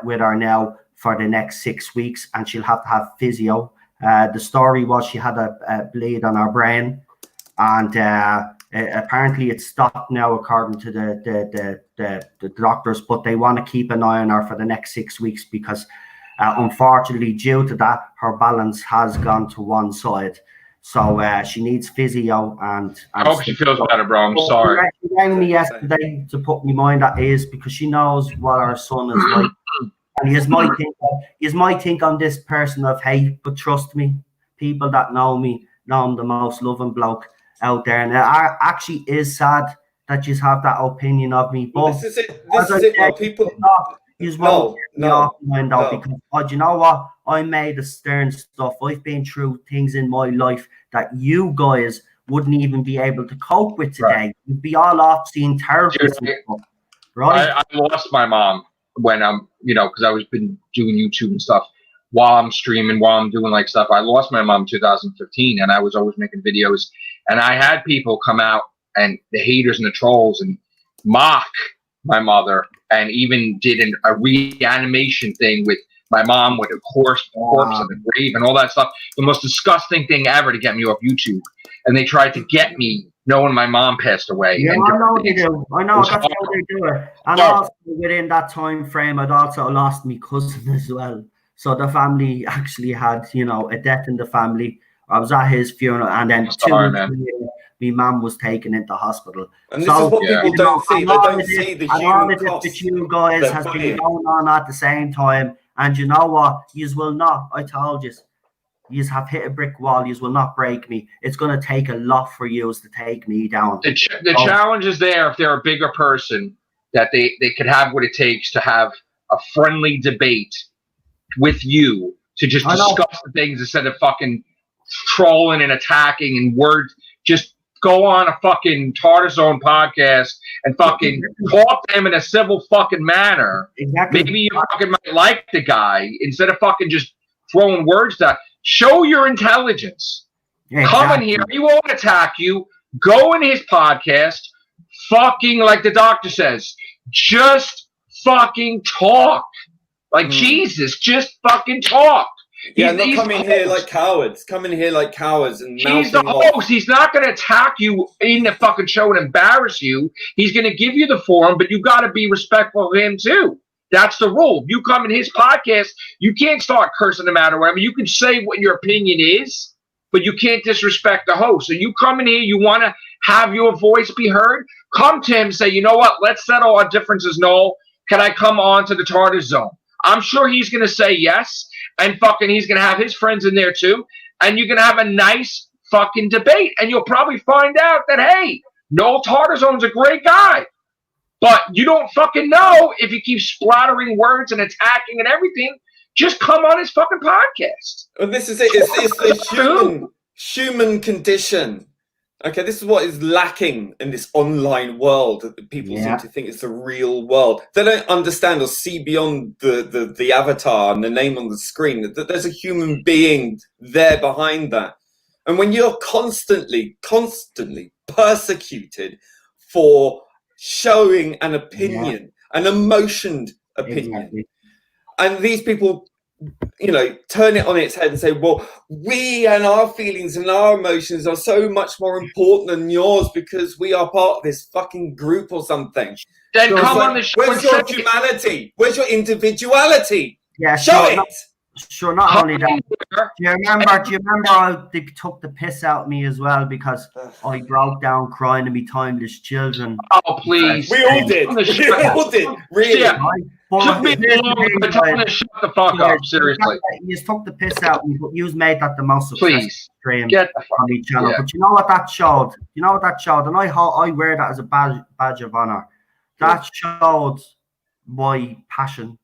Speaker 1: with her now for the next 6 weeks, and she'll have to have physio. The story was she had a bleed on her brain, and apparently it's stopped now, according to the doctors. But they want to keep an eye on her for the next 6 weeks because. Unfortunately, due to that, her balance has gone to one side. So she needs physio. And
Speaker 2: I hope she feels better, bro. I'm sorry.
Speaker 1: She rang me yesterday to put me mind at ease because she knows what her son is like. And he might think on this person of hate, but trust me, people that know me know I'm the most loving bloke out there, and it actually is sad that you have that opinion of me. But
Speaker 3: this is it. This is it. No, people.
Speaker 1: You won't get me off mind though,
Speaker 3: no.
Speaker 1: because you know what? I made the stern stuff. I've been through things in my life that you guys wouldn't even be able to cope with today.
Speaker 2: Right.
Speaker 1: You'd be all off seeing therapists, right?
Speaker 2: I lost my mom when I'm, because I was been doing YouTube and stuff while I'm streaming, while I'm doing like stuff. I lost my mom in 2015, and I was always making videos, and I had people come out and the haters and the trolls and mock my mother, and even did a reanimation thing with my mom with a corpse in the grave and all that stuff. The most disgusting thing ever to get me off YouTube. And they tried to get me knowing my mom passed away.
Speaker 1: Yeah, I know they do. I know, that's how they do it. And also within that time frame, I'd also lost my cousin as well. So the family actually had, a death in the family. I was at his funeral, and then 2 weeks later, my mum was taken into hospital.
Speaker 3: And this is what people don't see. They don't see the human cost.
Speaker 1: That you guys has been going on at the same time. And you know what? Yous will not. I told you. Yous have hit a brick wall. Yous will not break me. It's going to take a lot for yous to take me down.
Speaker 2: The challenge is there if they're a bigger person, that they could have what it takes to have a friendly debate with you to just discuss the things instead of fucking trolling and attacking and words. Just go on a fucking Tardis Zone podcast and fucking talk to him in a civil fucking manner.
Speaker 1: Exactly.
Speaker 2: Maybe you fucking might like the guy instead of fucking just throwing words down. Show your intelligence. Yeah, come in here. He won't attack you. Go in his podcast. Fucking, like the doctor says, just fucking talk. Like Jesus, just fucking talk.
Speaker 3: Yeah, not come in here like cowards. Come in here like cowards and
Speaker 2: he's the host. He's not going to attack you in the fucking show and embarrass you. He's going to give you the forum, but you got to be respectful of him too. That's the rule. You come in his podcast, you can't start cursing him out or whatever. You can say what your opinion is, but you can't disrespect the host. So you come in here, you want to have your voice be heard, come to him and say, you know what, let's settle our differences, Noel. Can I come on to the Tardis Zone? I'm sure he's going to say yes. And fucking he's going to have his friends in there too. And you're going to have a nice fucking debate. And you'll probably find out that, hey, Noel Tardizone's a great guy. But you don't fucking know if he keeps splattering words and attacking and everything. Just come on his fucking podcast.
Speaker 3: Well, this is it. It's the human condition. Okay, this is what is lacking in this online world that people seem to think it's the real world. They don't understand or see beyond the avatar and the name on the screen, that there's a human being there behind that. And when you're constantly persecuted for showing an opinion, an emotioned opinion, and these people, turn it on its head and say, well, we and our feelings and our emotions are so much more important than yours because we are part of this fucking group or something.
Speaker 2: Then come on the show.
Speaker 3: Where's your humanity? Where's your individuality?
Speaker 1: Yeah,
Speaker 3: show it.
Speaker 1: Sure, not only that. Do you remember they took the piss out of me as well because I broke down crying to me timeless children?
Speaker 2: Oh, please.
Speaker 3: We all did. We all did. Really.
Speaker 2: Yeah. Took me long to tell them to shut the fuck up, seriously.
Speaker 1: You took the piss out of me, but you made that the most successful stream
Speaker 2: get the
Speaker 1: on the channel. Yeah. But you know what that showed? And I wear that as a badge of honor. That showed my passion.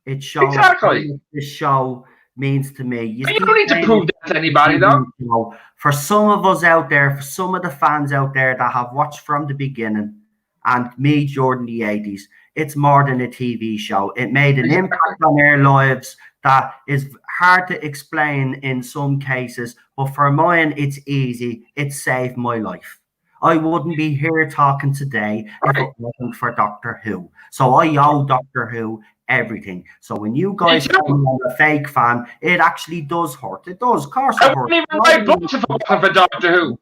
Speaker 1: It shows what this show means to me.
Speaker 2: You don't need to prove that to anybody, though.
Speaker 1: For some of us out there, for some of the fans out there that have watched from the beginning, and me during the 80s, it's more than a TV show. It made an impact on their lives that is hard to explain in some cases, but for mine, it's easy. It saved my life. I wouldn't be here talking today if it wasn't for Doctor Who. So I owe Doctor Who everything. So when you guys tell me I'm a fake fan, it actually does hurt. It does. Of course it hurts. I
Speaker 2: wouldn't even write books if it wasn't for Doctor Who.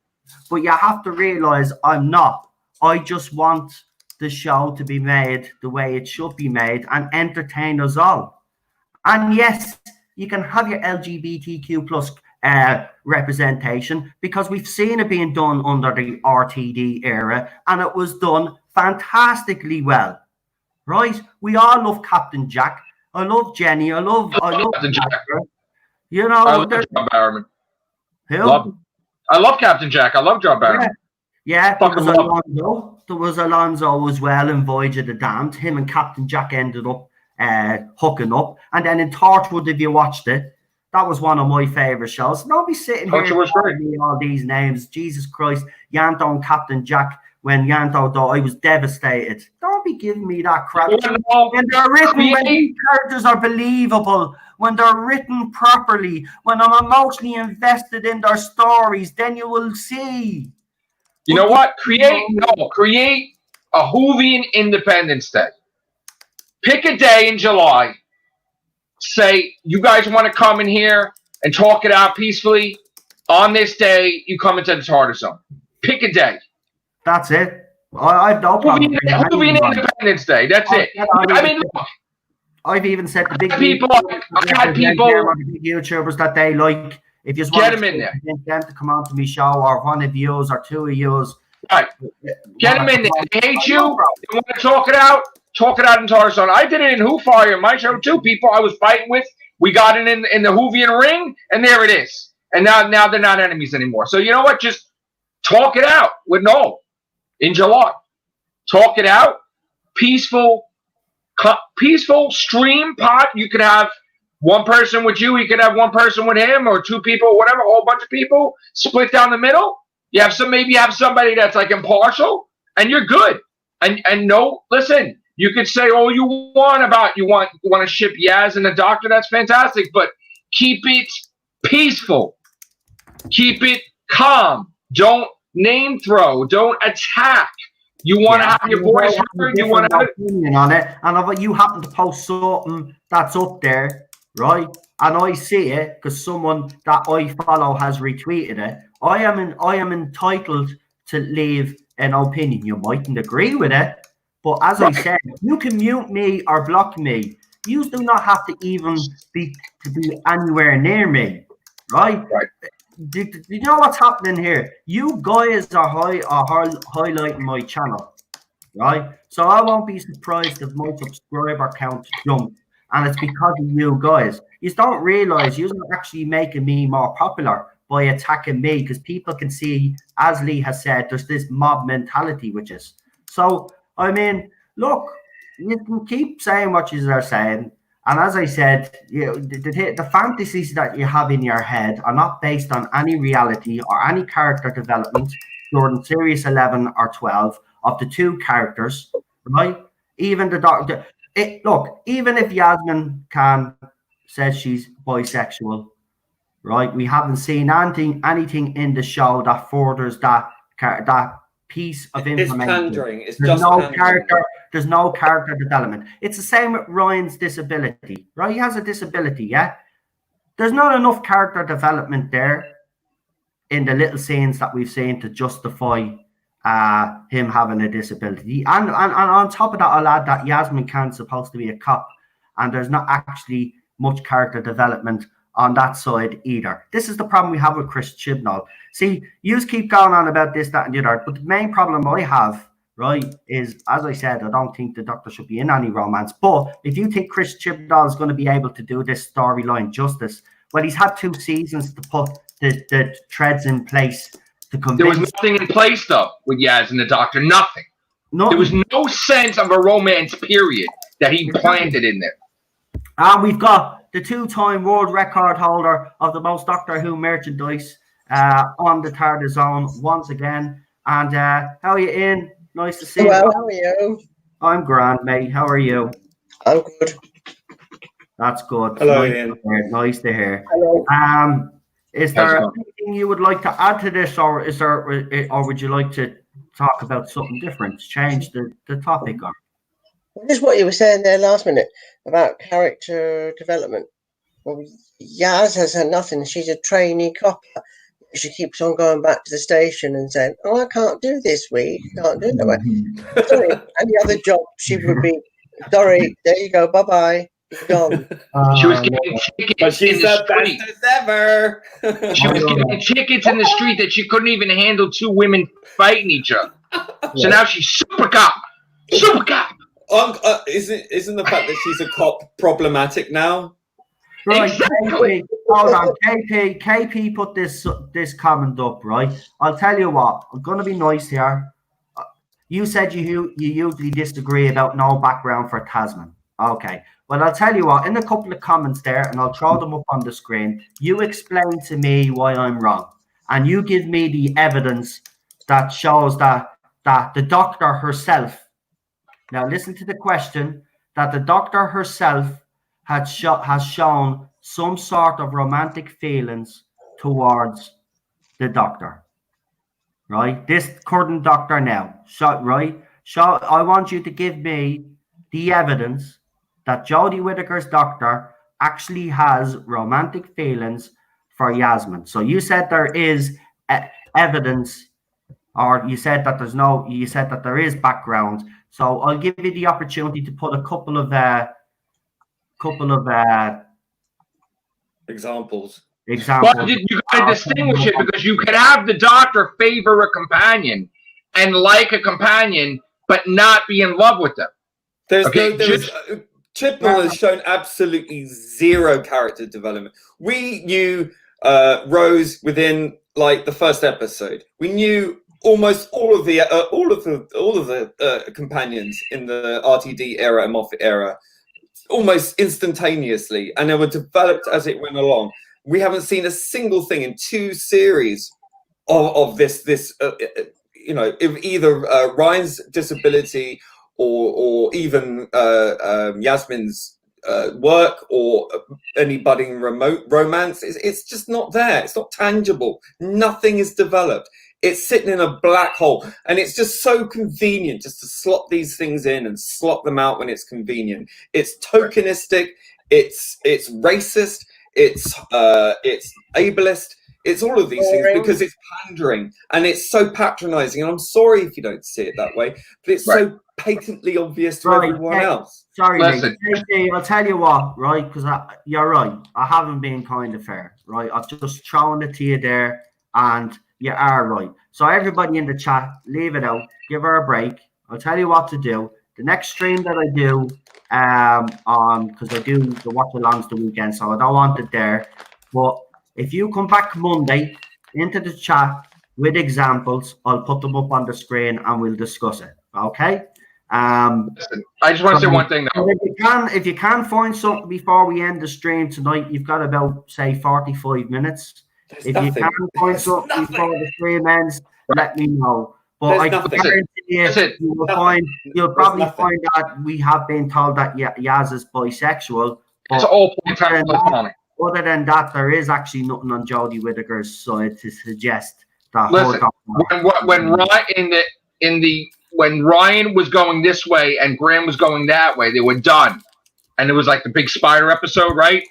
Speaker 1: But you have to realise I'm not. I just want the show to be made the way it should be made and entertain us all. And yes, you can have your LGBTQ plus representation because we've seen it being done under the RTD era and it was done fantastically well. Right? We all love Captain Jack. I love Jenny. I love
Speaker 2: Captain Jack.
Speaker 1: You know,
Speaker 2: I love John Barrowman.
Speaker 1: Who?
Speaker 2: Love him. I love Captain Jack. I love John Barrowman.
Speaker 1: Yeah, there was Alonso. There was Alonso as well in Voyage of the Damned. Him and Captain Jack ended up hooking up. And then in Torchwood, if you watched it, that was one of my favourite shows. Don't be sitting here telling me all these names. Jesus Christ, Yanto and Captain Jack. When Yanto died, I was devastated. Don't be giving me that crap. When they're written, when these characters are believable, when they're written properly, when I'm emotionally invested in their stories, then you will see.
Speaker 2: You know what? Create a Whovian Independence Day. Pick a day in July. Say, you guys want to come in here and talk it out peacefully. On this day, you come into the Tardis Zone. Pick a day.
Speaker 1: That's it. I have no problem.
Speaker 2: Whovian Independence Day. That's it. I mean, look.
Speaker 1: I've even said the big
Speaker 2: people, I've had people,
Speaker 1: the big YouTubers that they like. If you just
Speaker 2: get them in there,
Speaker 1: them to come on to me show, or one of yous or two of yous.
Speaker 2: Right. Get them in there. They hate you. They want to talk it out. Talk it out in Tardis Zone. I did it in Who Fire, my show too. People I was fighting with, we got it in the Whovian ring, and there it is. And now they're not enemies anymore. So you know what? Just talk it out with Noel in July. Talk it out. Peaceful stream pot. You could have one person with you. You could have one person with him, or two people, whatever. A whole bunch of people split down the middle. You have maybe you have somebody that's like impartial, and you're good. And no, listen. You could say all you want about you want to ship Yaz and the Doctor. That's fantastic, but keep it peaceful. Keep it calm. Don't name throw. Don't attack. You want to have your voice heard. You want to have
Speaker 1: opinion on it, and you happen to post something that's up there, right? And I see it because someone that I follow has retweeted it. I am entitled to leave an opinion. You mightn't agree with it. But as I said, you can mute me or block me. You do not have to even be anywhere near me, right? Do you know what's happening here? You guys are highlighting my channel, right? So I won't be surprised if my subscriber count jumps, and it's because of you guys. You don't realize you're actually making me more popular by attacking me, because people can see, as Lee has said, there's this mob mentality, which is so. I mean, look, you can keep saying what you are saying. And as I said, the fantasies that you have in your head are not based on any reality or any character development during Series 11 or 12 of the two characters, right? Even the Doctor. Look, even if Yasmin Khan says she's bisexual, right? We haven't seen anything in the show that furthers that piece of information.
Speaker 3: It's pandering. It's
Speaker 1: there's
Speaker 3: just
Speaker 1: no
Speaker 3: pandering.
Speaker 1: character. There's no character development. It's the same with Ryan's disability, right? He has a disability, yeah. There's not enough character development there in the little scenes that we've seen to justify him having a disability. And on top of that, I'll add that Yasmin Khan's supposed to be a cop, and there's not actually much character development on that side either. This is the problem we have with Chris Chibnall. See, you keep going on about this, that, and the other, but the main problem I have, right, is, as I said, I don't think the Doctor should be in any romance. But if you think Chris Chibnall is going to be able to do this storyline justice, well, he's had 2 seasons to put the threads in place to convince.
Speaker 2: There was nothing in place, though, with Yaz and the Doctor. Nothing.
Speaker 1: No.
Speaker 2: There was no sense of a romance, period, that he planted in there.
Speaker 1: And we've got the 2-time world record holder of the most Doctor Who merchandise on the Tardis Zone once again. And how are you, Ian? Nice to see you.
Speaker 4: Well, how are you?
Speaker 1: I'm grand, mate. How are you?
Speaker 4: I'm good.
Speaker 1: That's good.
Speaker 3: Hello,
Speaker 1: nice
Speaker 3: Ian.
Speaker 1: To hear. Nice to hear.
Speaker 4: Hello.
Speaker 1: Is there anything you would like to add to this, or would you like to talk about something different? Change the topic, or?
Speaker 4: Just what you were saying there last minute about character development. Well, Yaz has had nothing. She's a trainee copper. She keeps on going back to the station and saying, "Oh, I can't do this week. Can't do that." Sorry, any other job she would be. Sorry, there you go. Bye bye. Gone.
Speaker 2: She was getting tickets in the street.
Speaker 3: Ever.
Speaker 2: She was getting tickets in the street that she couldn't even handle 2 women fighting each other. So now she's super cop. Super cop.
Speaker 3: Isn't the fact that she's a cop problematic now?
Speaker 1: Right,
Speaker 2: Exactly.
Speaker 1: KP, hold on, KP put this comment up, right? I'll tell you what, I'm gonna be nice here. You said you usually disagree about no background for Tasman. Okay. Well, I'll tell you what, in a couple of comments there, and I'll throw them up on the screen, you explain to me why I'm wrong. And you give me the evidence that shows that the doctor herself, now listen to the question, that the doctor herself has shown some sort of romantic feelings towards the doctor. Right? This current doctor now. So, right? So I want you to give me the evidence that Jodie Whittaker's doctor actually has romantic feelings for Yasmin. So you said there is evidence, or you said that there's no, you said that there is background. So I'll give you the opportunity to put a couple of
Speaker 3: examples.
Speaker 2: But you got to distinguish it, because you could have the doctor favor a companion and like a companion, but not be in love with them.
Speaker 3: Chibnall has shown absolutely zero character development. We knew Rose within like the first episode. We knew almost all of the companions in the RTD era and Moffat era almost instantaneously, and they were developed as it went along. We haven't seen a single thing in 2 series of this you know, if either Ryan's disability or even Yasmin's work or any budding remote romance. It's just not there. It's not tangible. Nothing is developed. It's sitting in a black hole, and it's just so convenient just to slot these things in and slot them out when it's convenient. It's tokenistic. It's racist. It's ableist. It's all of these things because it's pandering and it's so patronizing. And I'm sorry if you don't see it that way, but it's so patently obvious to everyone else.
Speaker 1: Sorry, mate. I'll tell you what, right? Because you're right. I haven't been kind of fair, right? I've just thrown it to you there, and you are right. So everybody in the chat, leave it out. Give her a break. I'll tell you what to do. The next stream that I do, because I do the watch-alongs the weekend, so I don't want it there. But if you come back Monday into the chat with examples, I'll put them up on the screen and we'll discuss it. Okay?
Speaker 2: Listen, I just want to say one thing though.
Speaker 1: If you can find something before we end the stream tonight, you've got about say 45 minutes. If you can find something before the stream ends, let me know. But I guarantee you'll probably find that we have been told that Yaz is bisexual.
Speaker 2: It's all platonic.
Speaker 1: Other than that, there is actually nothing on Jodie Whittaker's side to suggest that.
Speaker 2: Listen, when Ryan was going this way and Graham was going that way, they were done, and it was like the big spider episode, right?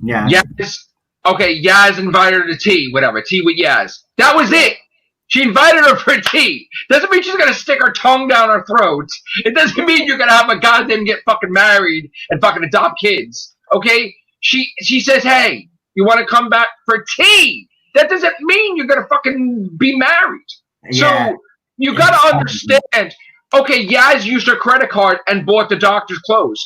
Speaker 1: Yeah.
Speaker 2: Yaz invited her to tea, whatever, tea with Yaz. That was it. She invited her for tea. Doesn't mean she's gonna stick her tongue down her throat. It doesn't mean you're gonna have a goddamn get fucking married and fucking adopt kids. Okay? She says, hey, you want to come back for tea? That doesn't mean you're gonna fucking be married. Yeah. So you gotta understand. Okay, Yaz used her credit card and bought the doctor's clothes.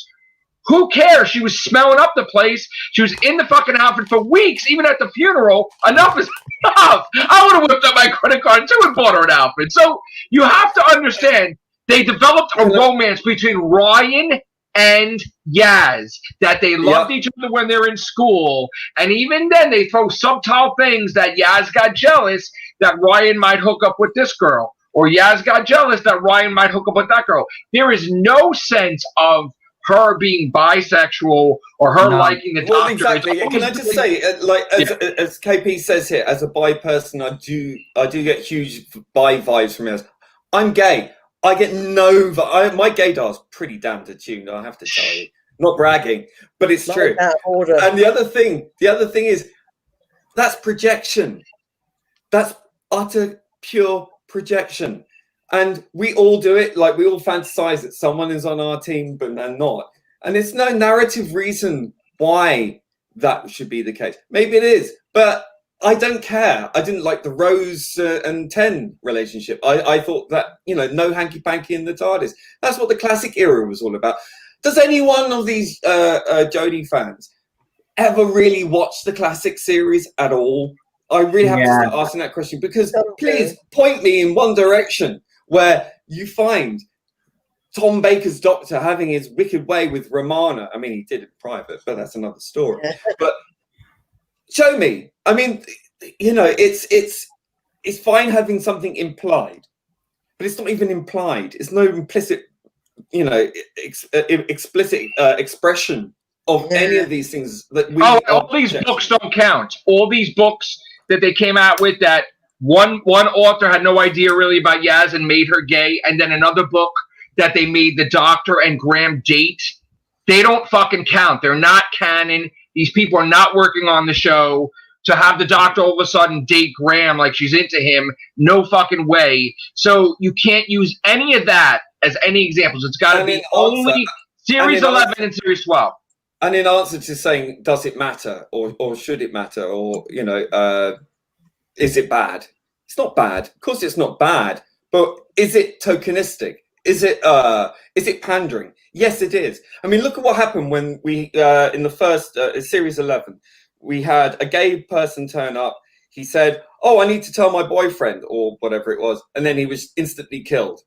Speaker 2: Who cares? She was smelling up the place. She was in the fucking outfit for weeks, even at the funeral. Enough is enough. I would have whipped up my credit card too and bought her an outfit. So you have to understand, they developed a romance between Ryan and Yaz, that they loved each other when they're in school. And even then, they throw subtle things that Yaz got jealous that Ryan might hook up with this girl. Or Yaz got jealous that Ryan might hook up with that girl. There is no sense of her being bisexual or her liking the doctor.
Speaker 3: Well, exactly. Can I just say, as KP says here, as a bi person, I do get huge bi vibes from this. I'm gay. I get no. My gaydar is pretty damn attuned. I have to tell you, not bragging, but it's true. And the other thing is that's projection. That's utter pure projection. And we all do it. Like, we all fantasize that someone is on our team, but they're not. And there's no narrative reason why that should be the case. Maybe it is, but I don't care. I didn't like the Rose and Ten relationship. I thought that, no hanky-panky in the Tardis. That's what the classic era was all about. Does any one of these Jodie fans ever really watched the classic series at all? I really have to start asking that question, because please point me in one direction where you find Tom Baker's Doctor having his wicked way with Romana. I mean, he did it private, but that's another story. But show me. I mean, you know, it's fine having something implied, but it's not even implied. It's no implicit, you know, explicit expression of any of these things that we.
Speaker 2: All these books don't count. All these books that they came out with, that one author had no idea really about Yaz and made her gay, and then another book that they made the Doctor and Graham date. They don't fucking count. They're not canon. These people are not working on the show. To have the Doctor all of a sudden date Graham like she's into him, no fucking way. So you can't use any of that as any examples. It's got to be only Series 11 and Series 12.
Speaker 3: And in answer to saying, does it matter, or should it matter, or, you know, is it bad? It's not bad. Of course, it's not bad. But is it tokenistic? Is it pandering? Yes, it is. I mean, look at what happened when we in the first Series 11, we had a gay person turn up. He said, "Oh, I need to tell my boyfriend," or whatever it was, and then he was instantly killed.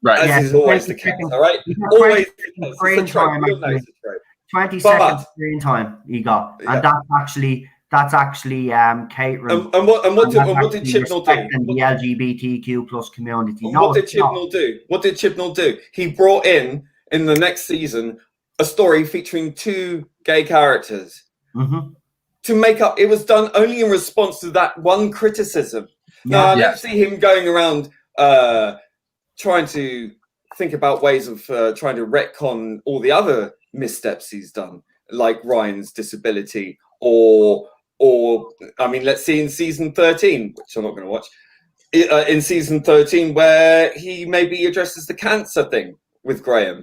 Speaker 2: Right,
Speaker 3: as is always the case. All right, always screen time.
Speaker 1: 20 seconds screen time he got, and that's actually catering.
Speaker 3: And what did Chibnall do?
Speaker 1: The LGBTQ plus community.
Speaker 3: What did Chibnall do? What did Chibnall do? He brought in the next season a story featuring 2 gay characters to make up. It was done only in response to that one criticism. Now I don't see him going around trying to think about ways of trying to retcon all the other missteps he's done, like Ryan's disability, or I mean, let's see in season 13, which I'm not going to watch, in season 13, where he maybe addresses the cancer thing with Graham,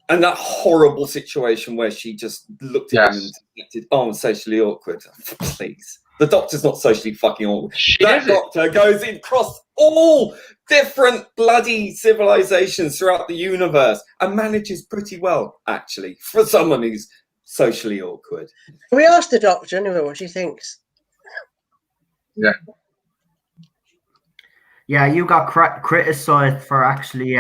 Speaker 3: and that horrible situation where she just looked at him and acted, "Oh, I'm socially awkward." Please, the Doctor's not socially fucking awkward. That Doctor goes across all different bloody civilizations throughout the universe and manages pretty well, actually, for someone who's socially awkward.
Speaker 4: We asked the Doctor anyway what she thinks.
Speaker 1: Yeah, you got criticised for actually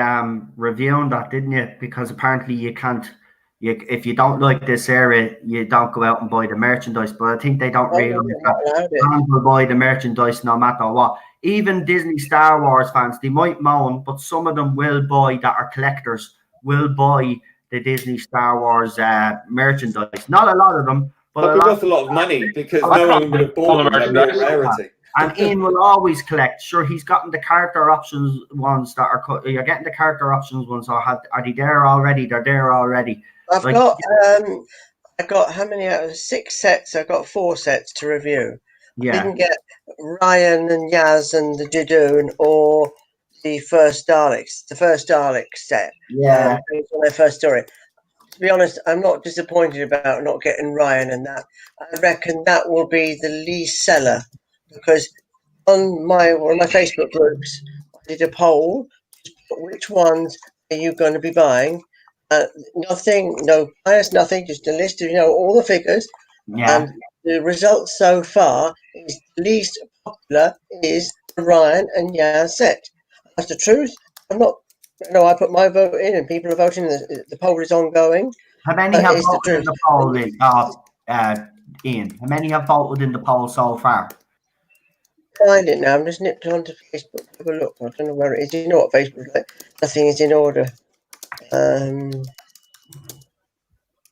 Speaker 1: reviewing that, didn't you? Because apparently you can't, if you don't like this area, you don't go out and buy the merchandise. But I think they don't realise that fans will buy the merchandise no matter what. Even Disney Star Wars fans, they might moan, but some of them will buy, that are collectors, will buy the Disney Star Wars merchandise. Not a lot of them, but
Speaker 3: worth a lot of money, because no one would have bought them. They're a rarity.
Speaker 1: And Ian will always collect. Sure, he's gotten the character options ones that are. You're getting the character options ones. Are they there already? They're there already.
Speaker 4: I got how many out of 6 sets? I got 4 sets to review.
Speaker 1: Yeah.
Speaker 4: I didn't get Ryan and Yaz and the Jadoon or the first Daleks. The first Dalek set.
Speaker 1: Yeah.
Speaker 4: On their first story. To be honest, I'm not disappointed about not getting Ryan and that. I reckon that will be the least seller, because on one of my Facebook groups, I did a poll. Which ones are you going to be buying? Nothing, no bias, nothing, just a list of, all the figures.
Speaker 1: Yeah.
Speaker 4: And the results so far is the least popular is the Ryan and Yaz set. That's the truth. I'm not, I put my vote in and people are voting. The poll is ongoing.
Speaker 1: How many have voted in the poll, Ian? How many have voted in the poll so far?
Speaker 4: Find it now. I'm just nipped onto Facebook. Have a look. I don't know where it is. You know what Facebook is like? Nothing is in order.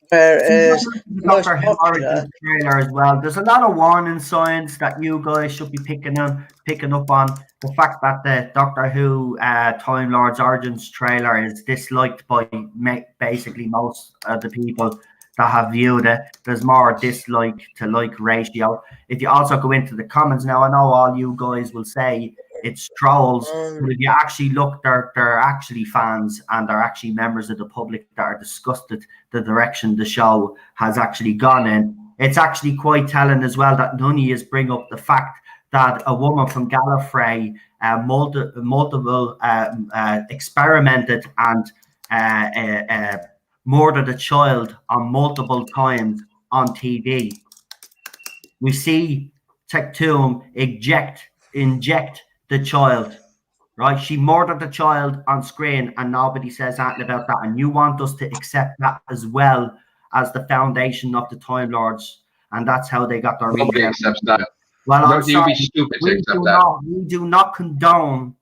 Speaker 4: Whereas most popular
Speaker 1: trailer as well. There's a lot of warning signs that you guys should be picking up on. The fact that the Doctor Who Time Lords Origins trailer is disliked by basically most of the people that have viewed it. There's more dislike to like ratio. If you also go into the comments now, I know all you guys will say it's trolls, but if you actually look, they're actually fans, and they're actually members of the public that are disgusted the direction the show has actually gone in. It's actually quite telling as well that none of you bring up the fact that a woman from Gallifrey multiple experimented and murdered a child on multiple times on TV. We see Tectum inject the child, right? She murdered the child on screen and nobody says anything about that. And you want us to accept that as well as the foundation of the Time Lords. And that's how they got their
Speaker 2: Nobody accepts that.
Speaker 1: Well, I'm
Speaker 2: You'd
Speaker 1: sorry.
Speaker 2: be stupid to accept that.
Speaker 1: We do not condone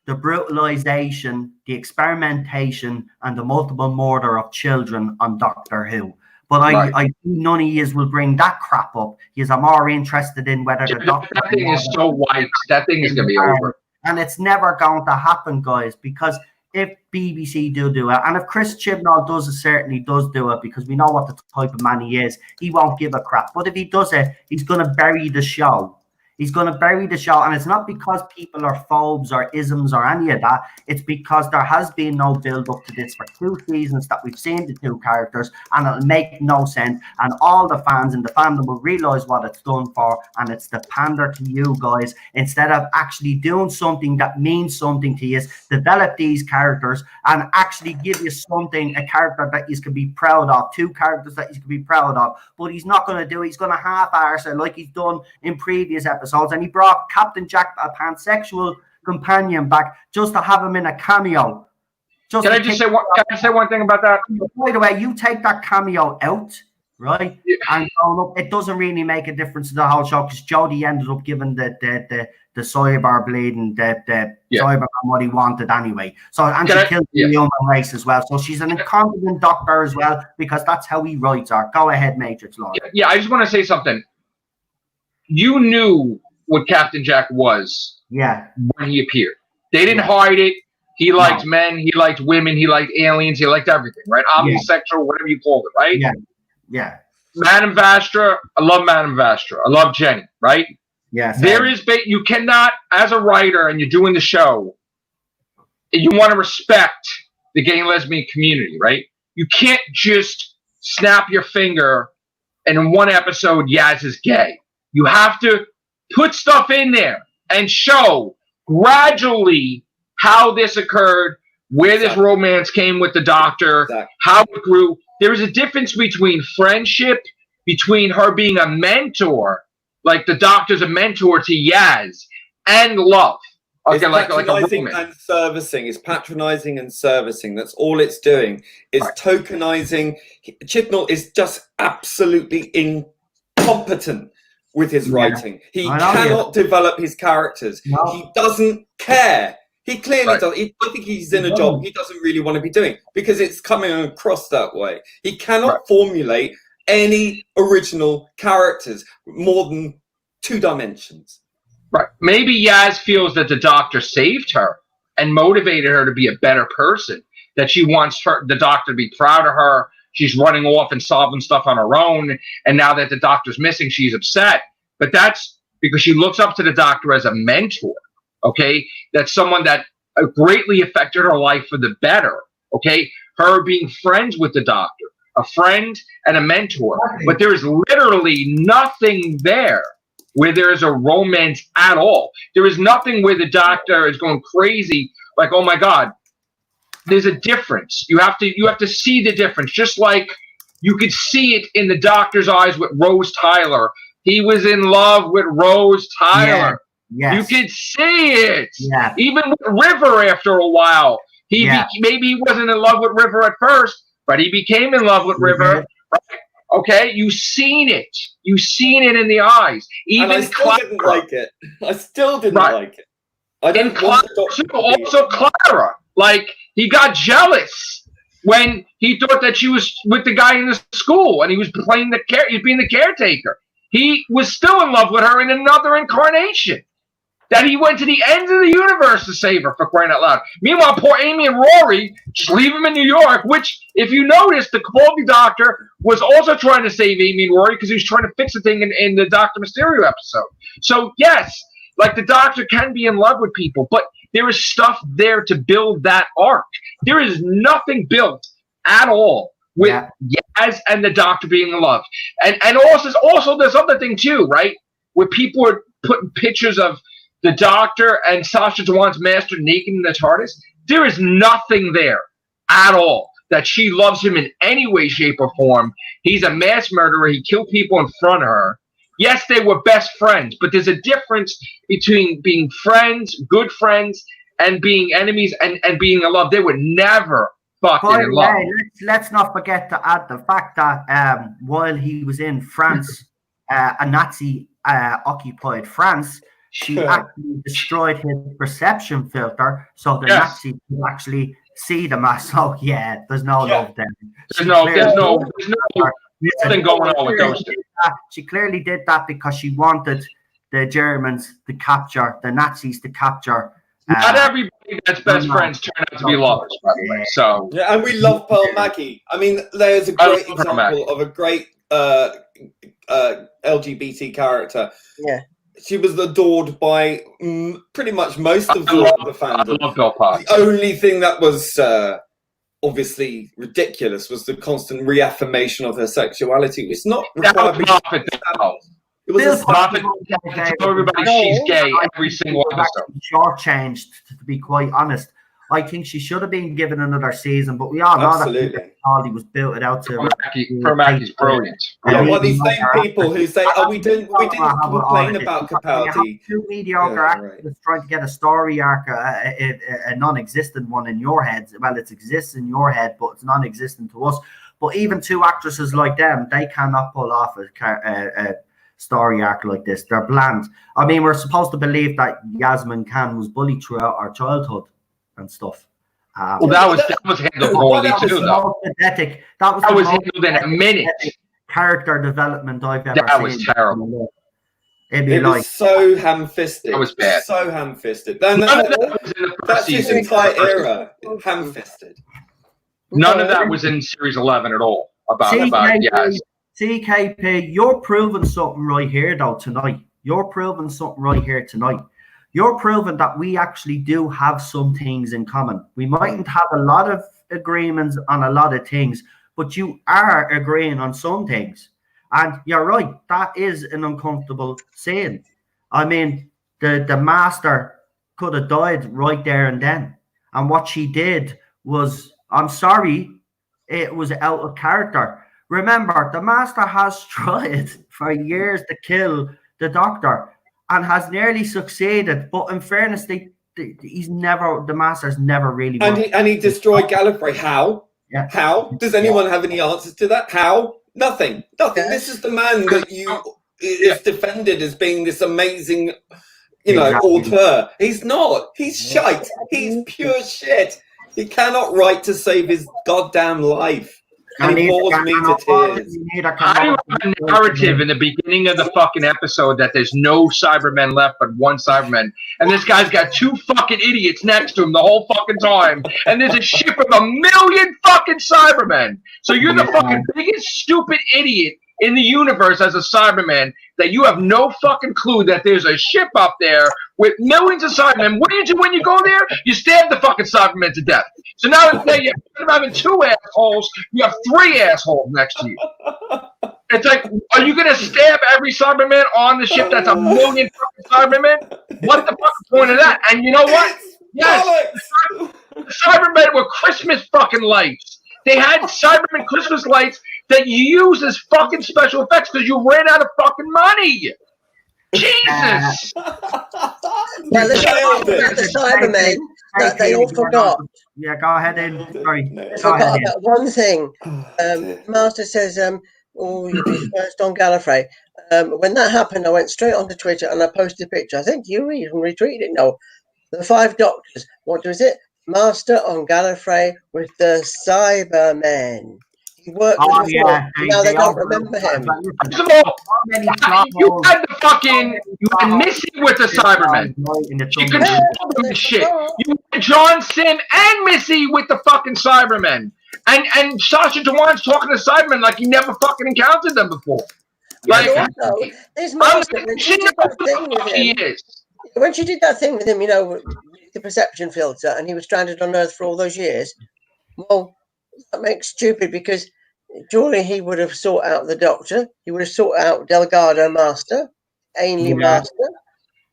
Speaker 1: the brutalization, the experimentation, and the multiple murder of children on Doctor Who. But I none of you will bring that crap up. Yous are more interested in whether the Doctor.
Speaker 2: That thing is so white. That thing is going to be over.
Speaker 1: And it's never going to happen, guys, because if BBC do it, and if Chris Chibnall does it, certainly does do it, because we know what the type of man he is, he won't give a crap. But if he does it, he's going to bury the show. He's going to bury the show, and it's not because people are phobes or isms or any of that. It's because there has been no build-up to this for 2 seasons that we've seen the 2 characters, and it'll make no sense. And all the fans in the fandom will realise what it's done for, and it's to pander to you guys instead of actually doing something that means something to you. Develop these characters and actually give you something, a character that you can be proud of, 2 characters that you can be proud of. But he's not going to do it. He's going to half-arse it like he's done in previous episodes. And he brought Captain Jack, a pansexual companion, back just to have him in a cameo.
Speaker 2: Can I just say one thing about that?
Speaker 1: By the way, you take that cameo out, right? Yeah. And it doesn't really make a difference to the whole show because Jodie ended up giving the cyber bleeding, the Cyberman what he wanted anyway. So and she killed the human race as well. So she's an incompetent doctor as well because that's how he writes her. Go ahead, Matrix Lord.
Speaker 2: Yeah, I just want to say something. You knew what Captain Jack was when he appeared. They didn't hide it. He liked men. He liked women. He liked aliens. He liked everything, right? Omnisexual, whatever you call it, right?
Speaker 1: Yeah.
Speaker 2: Madame Vastra. I love Madame Vastra. I love Jenny, right?
Speaker 1: Yes.
Speaker 2: You cannot, as a writer and you're doing the show, you want to respect the gay and lesbian community, right? You can't just snap your finger and in one episode, Yaz is gay. You have to put stuff in there and show gradually how this occurred, where this romance came with the Doctor, how it grew. There is a difference between friendship, between her being a mentor, like the Doctor's a mentor to Yaz, and love.
Speaker 3: Okay, like a woman. And servicing. It's patronizing and servicing. That's all it's doing. It's tokenizing. Chibnall is just absolutely incompetent with his writing. He cannot develop his characters. No. He doesn't care. He clearly does. I think he's in a job he doesn't really want to be doing because it's coming across that way. He cannot formulate any original characters more than 2 dimensions.
Speaker 2: Right. Maybe Yaz feels that the Doctor saved her and motivated her to be a better person, that she wants the Doctor to be proud of her. She's running off and solving stuff on her own. And now that the Doctor's missing, she's upset. But that's because she looks up to the Doctor as a mentor, okay? That's someone that greatly affected her life for the better, okay? Her being friends with the Doctor, a friend and a mentor. But there is literally nothing there where there is a romance at all. There is nothing where the Doctor is going crazy, like, oh my God. There's a difference. You have to see the difference. Just like you could see it in the Doctor's eyes with Rose Tyler. He was in love with Rose Tyler.
Speaker 1: Yeah. Yes.
Speaker 2: You could see it.
Speaker 1: Yeah.
Speaker 2: Even with River after a while. Maybe he wasn't in love with River at first, but he became in love with River. Right? Okay? You've seen it. You've seen it in the eyes. Even
Speaker 3: and I still didn't like it. I still didn't like it. I didn't want
Speaker 2: also Clara. Like, he got jealous when he thought that she was with the guy in the school and he was being the caretaker. He was still in love with her in another incarnation. That he went to the end of the universe to save her, for crying out loud. Meanwhile, poor Amy and Rory just leave him in New York, which, if you notice, the Capaldi Doctor was also trying to save Amy and Rory because he was trying to fix a thing in the Dr. Mysterio episode. So, yes, like the Doctor can be in love with people, but there is stuff there to build that arc. There is nothing built at all with Yaz and the Doctor being in love. And also there's other thing too, right? Where people are putting pictures of the Doctor and Sasha Dhawan's master naked in the TARDIS. There is nothing there at all that she loves him in any way, shape, or form. He's a mass murderer. He killed people in front of her. Yes, they were best friends, but there's a difference between being friends, good friends, and being enemies and being in love. They were never fucking in love.
Speaker 1: Let's not forget to add the fact that while he was in France, a Nazi occupied France, she actually destroyed his perception filter so the Nazis could actually see them as, oh yeah, there's no love there.
Speaker 2: There's no nothing going on with those two.
Speaker 1: She clearly did that because she wanted the Germans to capture, the Nazis to capture.
Speaker 2: Not everybody that's best friends turn out to be lovers, by the way. So
Speaker 3: yeah, and we love Pearl Maggie. I mean, there's a great example of a great LGBT character.
Speaker 4: Yeah.
Speaker 3: She was adored by pretty much most of the fandom.
Speaker 2: I love Belle Park.
Speaker 3: The only thing that was obviously ridiculous was the constant reaffirmation of her sexuality. It's not required. It was
Speaker 2: tell everybody she's gay every single episode.
Speaker 1: Shortchanged, to be quite honest. I think she should have been given another season, but we all know that Tardis was built it out to
Speaker 2: her. Maggie's brilliant.
Speaker 3: Yeah, well, these same people who say, "Oh, we didn't complain about Capaldi."
Speaker 1: Two mediocre actors trying to get a story arc, a non-existent one in your head. Well, it exists in your head, but it's non-existent to us. But even two actresses like them, they cannot pull off a story arc like this. They're bland. I mean, we're supposed to believe that Yasmin Khan was bullied throughout our childhood and stuff.
Speaker 2: Well, that was handled poorly too, though.
Speaker 1: That
Speaker 2: was handled in a minute.
Speaker 1: Character development I've ever seen.
Speaker 2: That was terrible.
Speaker 3: It was so ham-fisted.
Speaker 2: That was bad.
Speaker 3: So ham-fisted. That's his entire era. Ham-fisted.
Speaker 2: None of that was in Series 11 at all. About yes.
Speaker 1: CKP, you're proving something right here, though, tonight. You're proving something right here tonight. You're proving that we actually do have some things in common. We mightn't have a lot of agreements on a lot of things, but you are agreeing on some things. And you're right, that is an uncomfortable scene. I mean, the master could have died right there and then. And what she did was, I'm sorry, it was out of character. Remember, the master has tried for years to kill the doctor and has nearly succeeded. But in fairness, the master's never really.
Speaker 3: And he destroyed Gallifrey. How?
Speaker 1: Yeah.
Speaker 3: How? Does anyone have any answers to that? How? Nothing. Nothing. This is the man that is defended as being this amazing, auteur. He's not. He's shite. He's pure shit. He cannot write to save his goddamn life. And he bores me to tears.
Speaker 2: I have a narrative in the beginning of the fucking episode that there's no Cybermen left but one Cyberman. And this guy's got two fucking idiots next to him the whole fucking time. And there's a ship with 1 million fucking Cybermen. So you're the fucking biggest stupid idiot in the universe as a Cyberman that you have no fucking clue that there's a ship up there with millions of Cybermen. What do you do when you go there? You stab the fucking Cybermen to death. So now you're having two assholes, you have three assholes next to you. It's like, are you going to stab every Cyberman on the ship that's 1 million fucking Cybermen? What the fucking point of that? And you know what? Yes, the Cybermen were Christmas fucking lights. They had Cybermen Christmas lights that you use as fucking special effects because you ran out of fucking money. Jesus!
Speaker 4: Well, the Cybermen that they all forgot.
Speaker 1: Yeah, go ahead in. Sorry.
Speaker 4: They forgot about one thing. Master says, you'll be first on Gallifrey. When that happened, I went straight onto Twitter and I posted a picture. I think you even retweeted it. No, the 5 Doctors. What was it? Master on Gallifrey with the Cybermen. He worked with them. Now they don't remember him.
Speaker 2: First of all, you had Missy with the Cybermen. You controlled them and shit. You had John Sim and Missy with the fucking Cybermen. And Sasha Dewan's talking to Cybermen like he never fucking encountered them before. Like,
Speaker 4: this Master, when she did that thing with him, when she did that thing with him, the perception filter, and he was stranded on Earth for all those years, well, that makes stupid because surely he would have sought out the Doctor, he would have sought out Delgado Master, Ainley Master.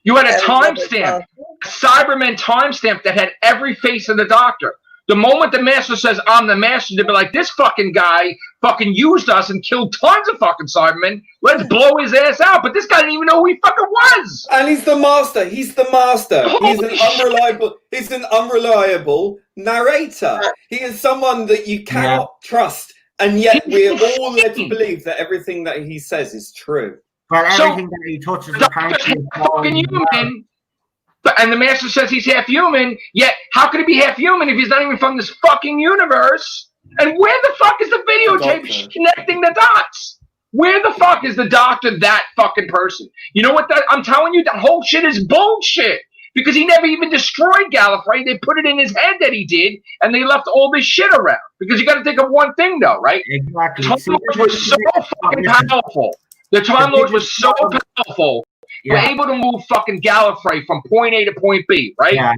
Speaker 2: You had a timestamp, a Cyberman timestamp that had every face of the Doctor. The moment the master says, I'm the master, they'll be like, this fucking guy fucking used us and killed tons of fucking Cybermen. Let's blow his ass out. But this guy didn't even know who he fucking was.
Speaker 3: And he's the master. He's the master.
Speaker 2: Holy
Speaker 3: He's an unreliable narrator. He is someone that you cannot trust. And yet we're all led to believe that everything that he says is true.
Speaker 1: Well, everything that he touches apparently is
Speaker 2: fucking human. And the master says he's half human, yet how could he be half human if he's not even from this fucking universe? And where the fuck is the videotape connecting the dots? Where the fuck is the doctor that fucking person? You know what? I'm telling you, that whole shit is bullshit. Because he never even destroyed Gallifrey. They put it in his head that he did, and they left all this shit around. Because you got to think of one thing, though, right?
Speaker 1: Exactly.
Speaker 2: The Time Lords was so fucking powerful. The Time Lords was so powerful. We're able to move fucking Gallifrey from point A to point B, right?
Speaker 1: Yeah.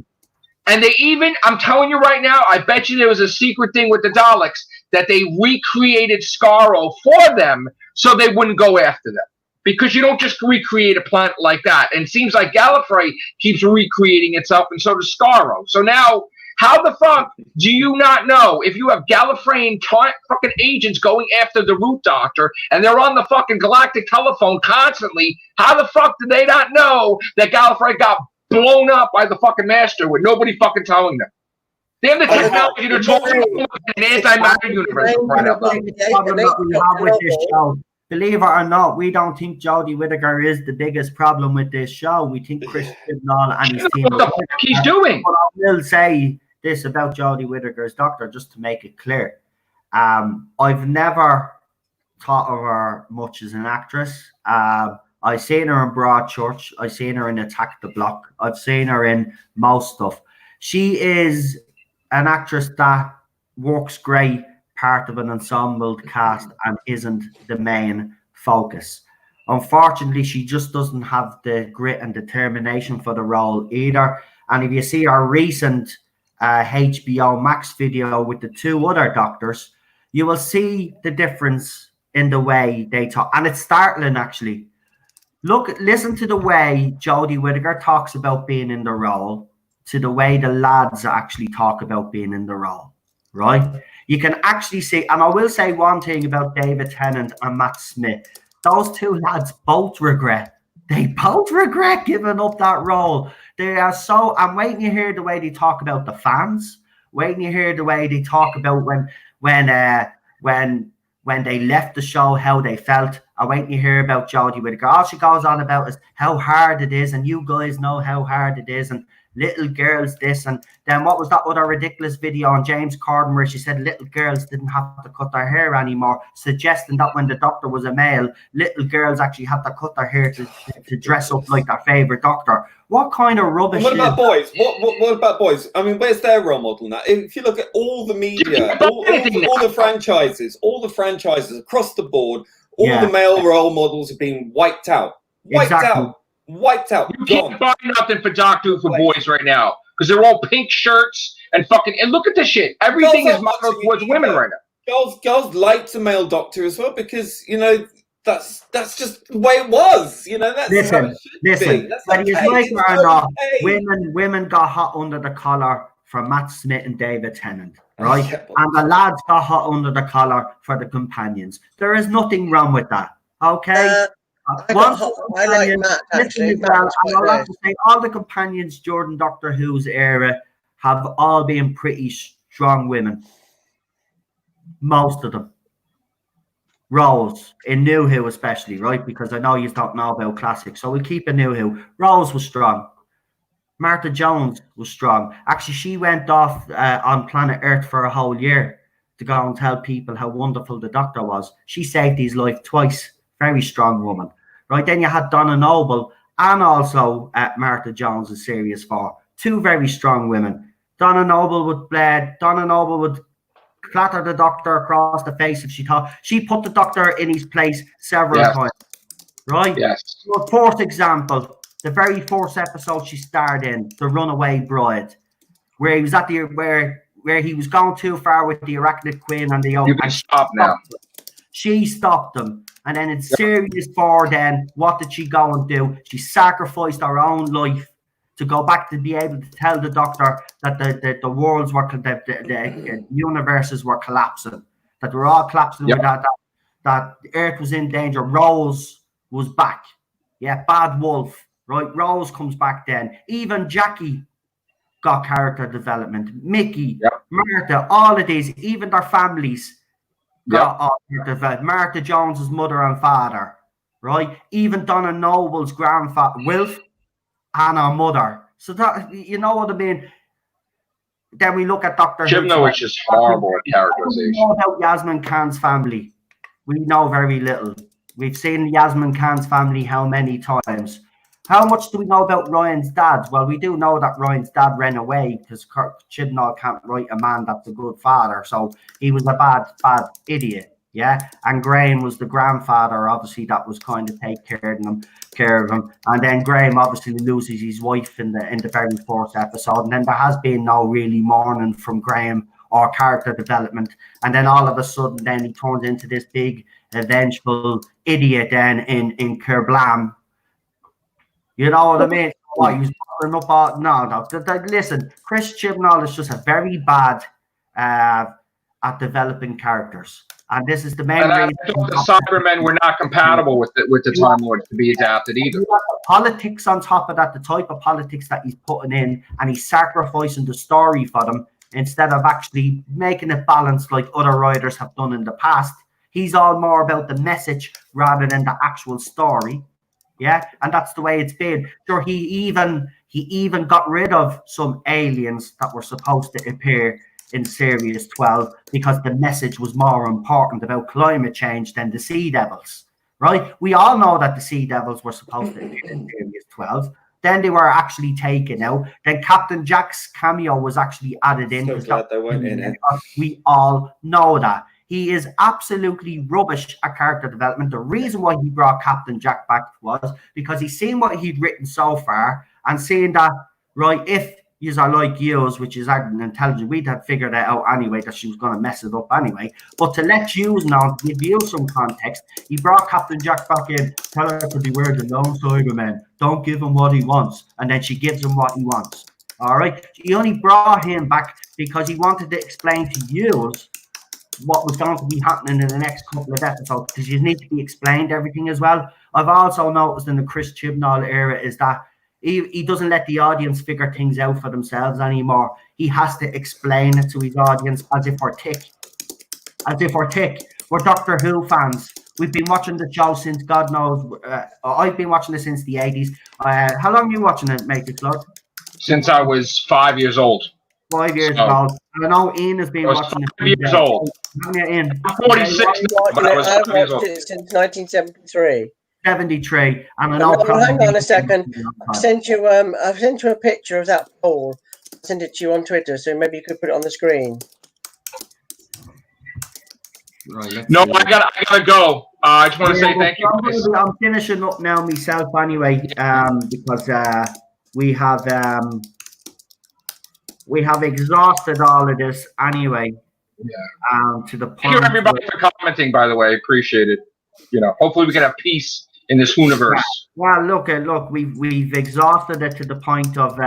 Speaker 2: And they even, I'm telling you right now, I bet you there was a secret thing with the Daleks that they recreated Skaro for them so they wouldn't go after them. Because you don't just recreate a planet like that. And it seems like Gallifrey keeps recreating itself, and so does Skaro. So now, how the fuck do you not know if you have Gallifreyan fucking agents going after the Root Doctor and they're on the fucking galactic telephone constantly? How the fuck do they not know that Gallifrey got blown up by the fucking master with nobody fucking telling them? They have the technology to talk to an antimatter universe.
Speaker 1: Believe it or not, we don't think Jodie Whittaker is the biggest problem with this show. We think Chris Chibnall and his team.
Speaker 2: What the fuck he's doing?
Speaker 1: But I will say this about Jodie Whittaker's Doctor, just to make it clear. I've never thought of her much as an actress. I've seen her in Broadchurch. I've seen her in Attack the Block. I've seen her in most stuff. She is an actress that works great, part of an ensemble cast, and isn't the main focus. Unfortunately, she just doesn't have the grit and determination for the role either. And if you see our recent HBO Max video with the two other doctors, you will see the difference in the way they talk. And it's startling, actually. Listen to the way Jodie Whittaker talks about being in the role to the way the lads actually talk about being in the role, right? You can actually see, and I will say one thing about David Tennant and Matt Smith. Those two lads both regret. They both regret giving up that role. They are so, I'm waiting to hear the way they talk about the fans, waiting to hear the way they talk about when they left the show, how they felt. I'm waiting to hear about Jodie Whittaker. All she goes on about is how hard it is, and you guys know how hard it is, and little girls this, and then what was that other ridiculous video on James Corden where she said little girls didn't have to cut their hair anymore, suggesting that when the doctor was a male, little girls actually had to cut their hair to dress up like their favorite doctor. What kind of rubbish?
Speaker 3: What about boys? What about boys? I mean, where's their role model now? If you look at all the media, all the franchises across the board, all the male role models have been wiped out. Wiped out.
Speaker 2: You can't find nothing for Doctor Who for boys right now because they're all pink shirts and fucking. And look at this shit. Everything is modeled towards women right now.
Speaker 3: Girls like the male Doctor as well because that's just the way it was. That's
Speaker 1: listen. Whether you like it or not, women got hot under the collar for Matt Smith and David Tennant, right? And the lads got hot under the collar for the companions. There is nothing wrong with that. Okay.
Speaker 4: I like Matt, actually.
Speaker 1: I'll have to say all the companions during Doctor Who's era have all been pretty strong women. Most of them. Rose, in New Who especially, right? Because I know you don't know about classics, so we'll keep a New Who. Rose was strong. Martha Jones was strong. Actually, she went off on planet Earth for a whole year to go and tell people how wonderful the Doctor was. She saved his life twice. Very strong woman. Right, then you had Donna Noble and also Martha Jones in Series 4. Two very strong women. Donna Noble would clatter the Doctor across the face if she thought. She put the Doctor in his place several times. Right?
Speaker 2: Yes.
Speaker 1: So, fourth example, the very first episode she starred in, The Runaway Bride, where he was at where he was going too far with the Arachnid Queen and the
Speaker 2: You can stop now.
Speaker 1: She stopped him. And then in Series 4, then, what did she go and do? She sacrificed her own life to go back to be able to tell the Doctor that the worlds were, the universes were collapsing, that they were all collapsing, with that Earth was in danger. Rose was back. Yeah, Bad Wolf, right? Rose comes back then. Even Jackie got character development. Mickey, Martha, all of these, even their families got character development. Martha Jones's mother and father, right? Even Donna Noble's grandfather, Wilf, and her mother. So that, you know what I mean? Then we look at Doctor Who.
Speaker 2: Chibnall, is horrible at characterization.
Speaker 1: We know about Yasmin Khan's family. We know very little. We've seen Yasmin Khan's family how many times? How much do we know about Ryan's dad? Well, we do know that Ryan's dad ran away because Chibnall can't write a man that's a good father. So he was a bad idiot. Yeah. And Graham was the grandfather, obviously, that was kind of take care of him. And then Graham obviously loses his wife in the very first episode. And then there has been no really mourning from Graham or character development. And then all of a sudden, then he turns into this big, vengeful idiot then in Kerblam. You know what I mean? Why he was popping up all, no. Listen, Chris Chibnall is just a very bad at developing characters. And this is the main reason.
Speaker 2: I thought the Cybermen were not compatible with the Time Lords to be adapted either.
Speaker 1: The politics on top of that, the type of politics that he's putting in, and he's sacrificing the story for them instead of actually making it balanced like other writers have done in the past. He's all more about the message rather than the actual story. Yeah, and that's the way it's been. Sure, he even got rid of some aliens that were supposed to appear in Series 12 because the message was more important about climate change than the Sea Devils, right? We all know that the Sea Devils were supposed to appear in Series 12. Then they were actually taken out. Then Captain Jack's cameo was actually added in.
Speaker 3: So glad they weren't in it.
Speaker 1: We all know that. He is absolutely rubbish at character development. The reason why he brought Captain Jack back was because he's seen what he'd written so far and seeing that, right, if yous are like yous, which is acting intelligent, we'd have figured that out anyway, that she was going to mess it up anyway. But to let yous know, to give you some context, he brought Captain Jack back in, tell her to beware the lone Cyberman. Don't give him what he wants. And then she gives him what he wants. All right? He only brought him back because he wanted to explain to yous what was going to be happening in the next couple of episodes, because you need to be explained everything as well. I've also noticed in the Chris Chibnall era is that he doesn't let the audience figure things out for themselves anymore. He has to explain it to his audience as if we're tick. We're Doctor Who fans. We've been watching the show since God knows. I've been watching it since the 80s. How long are you watching it, Matey Flood?
Speaker 2: Since I was 5 years old.
Speaker 1: 5 years old. I know Ian has been watching it.
Speaker 2: 5 years old.
Speaker 1: Ian.
Speaker 2: I'm 46 now, but I was 5 years old.
Speaker 4: Since 1973.
Speaker 1: 73, and I know.
Speaker 4: Hang on a second. I've sent you a picture of that poll. I sent it to you on Twitter, so maybe you could put it on the screen.
Speaker 1: Right,
Speaker 2: no, I gotta go. I just want to say thank you.
Speaker 1: I'm finishing up now myself anyway, because we have exhausted all of this anyway.
Speaker 2: Yeah.
Speaker 1: To the point.
Speaker 2: Thank you everybody for commenting. By the way, appreciate it. You know, hopefully we can have peace in this universe.
Speaker 1: Well, look, we've exhausted it to the point of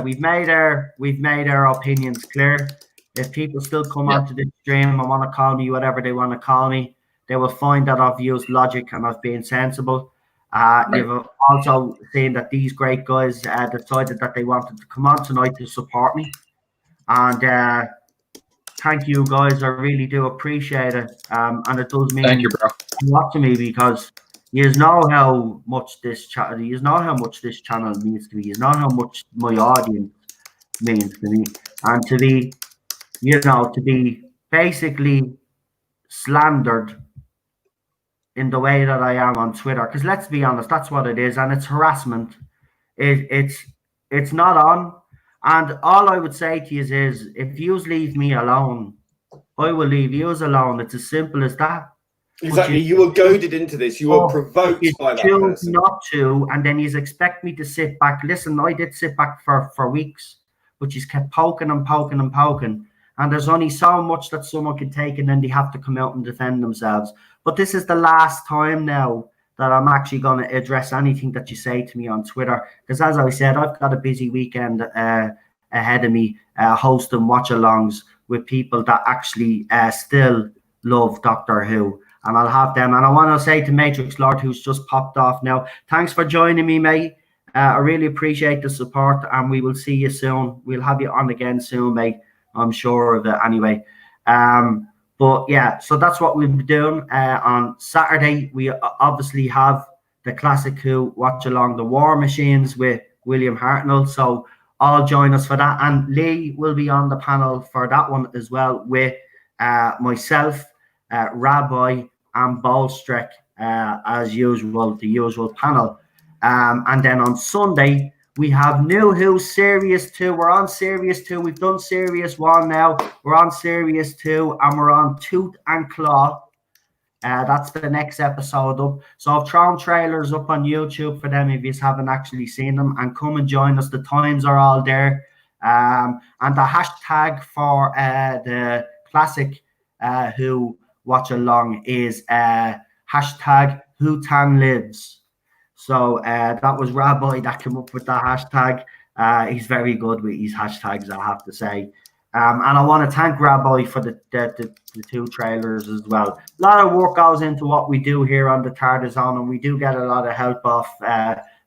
Speaker 1: we've made our opinions clear. If people still come onto this stream and want to call me whatever they want to call me, they will find that I've used logic and I've been sensible. You've also seen that these great guys decided that they wanted to come on tonight to support me, and thank you guys. I really do appreciate it, and it does mean a lot to me because you know how much this channel means to me. You know how much my audience means to me, and to be basically slandered in the way that I am on Twitter, because let's be honest, that's what it is, and it's harassment. It's not on. And all I would say to you is, if you leave me alone, I will leave you alone. It's as simple as that.
Speaker 3: Exactly. You were goaded into this. You were provoked by that person.
Speaker 1: Not to, and then you expect me to sit back. Listen, I did sit back for weeks, but you kept poking and poking and poking. And there's only so much that someone can take, and then they have to come out and defend themselves. But this is the last time now that I'm actually going to address anything that you say to me on Twitter. Because as I said, I've got a busy weekend ahead of me, hosting watch-alongs with people that actually still love Doctor Who. And I'll have them. And I want to say to Matrix Lord, who's just popped off now, thanks for joining me, mate. I really appreciate the support, and we will see you soon. We'll have you on again soon, mate. I'm sure of it anyway. But yeah, so that's what we'll be doing. On Saturday, we obviously have the Classic Who Watch Along the War Machines with William Hartnell. So all join us for that. And Lee will be on the panel for that one as well with myself, Rabbi, and Bolstrek, as usual, the usual panel. And then on Sunday, we have New Who Series 2. We're on Series 2. We've done Series 1 now. We're on Series 2, and we're on Tooth and Claw. That's the next episode up. So I've thrown trailers up on YouTube for them if you haven't actually seen them. And come and join us. The times are all there. And the hashtag for the Classic Who Watch Along is hashtag WhoTanLives. So that was Rabbi that came up with that hashtag. He's very good with his hashtags, I have to say. And I want to thank Rabbi for the two trailers as well. A lot of work goes into what we do here on the Tardis Zone, and we do get a lot of help off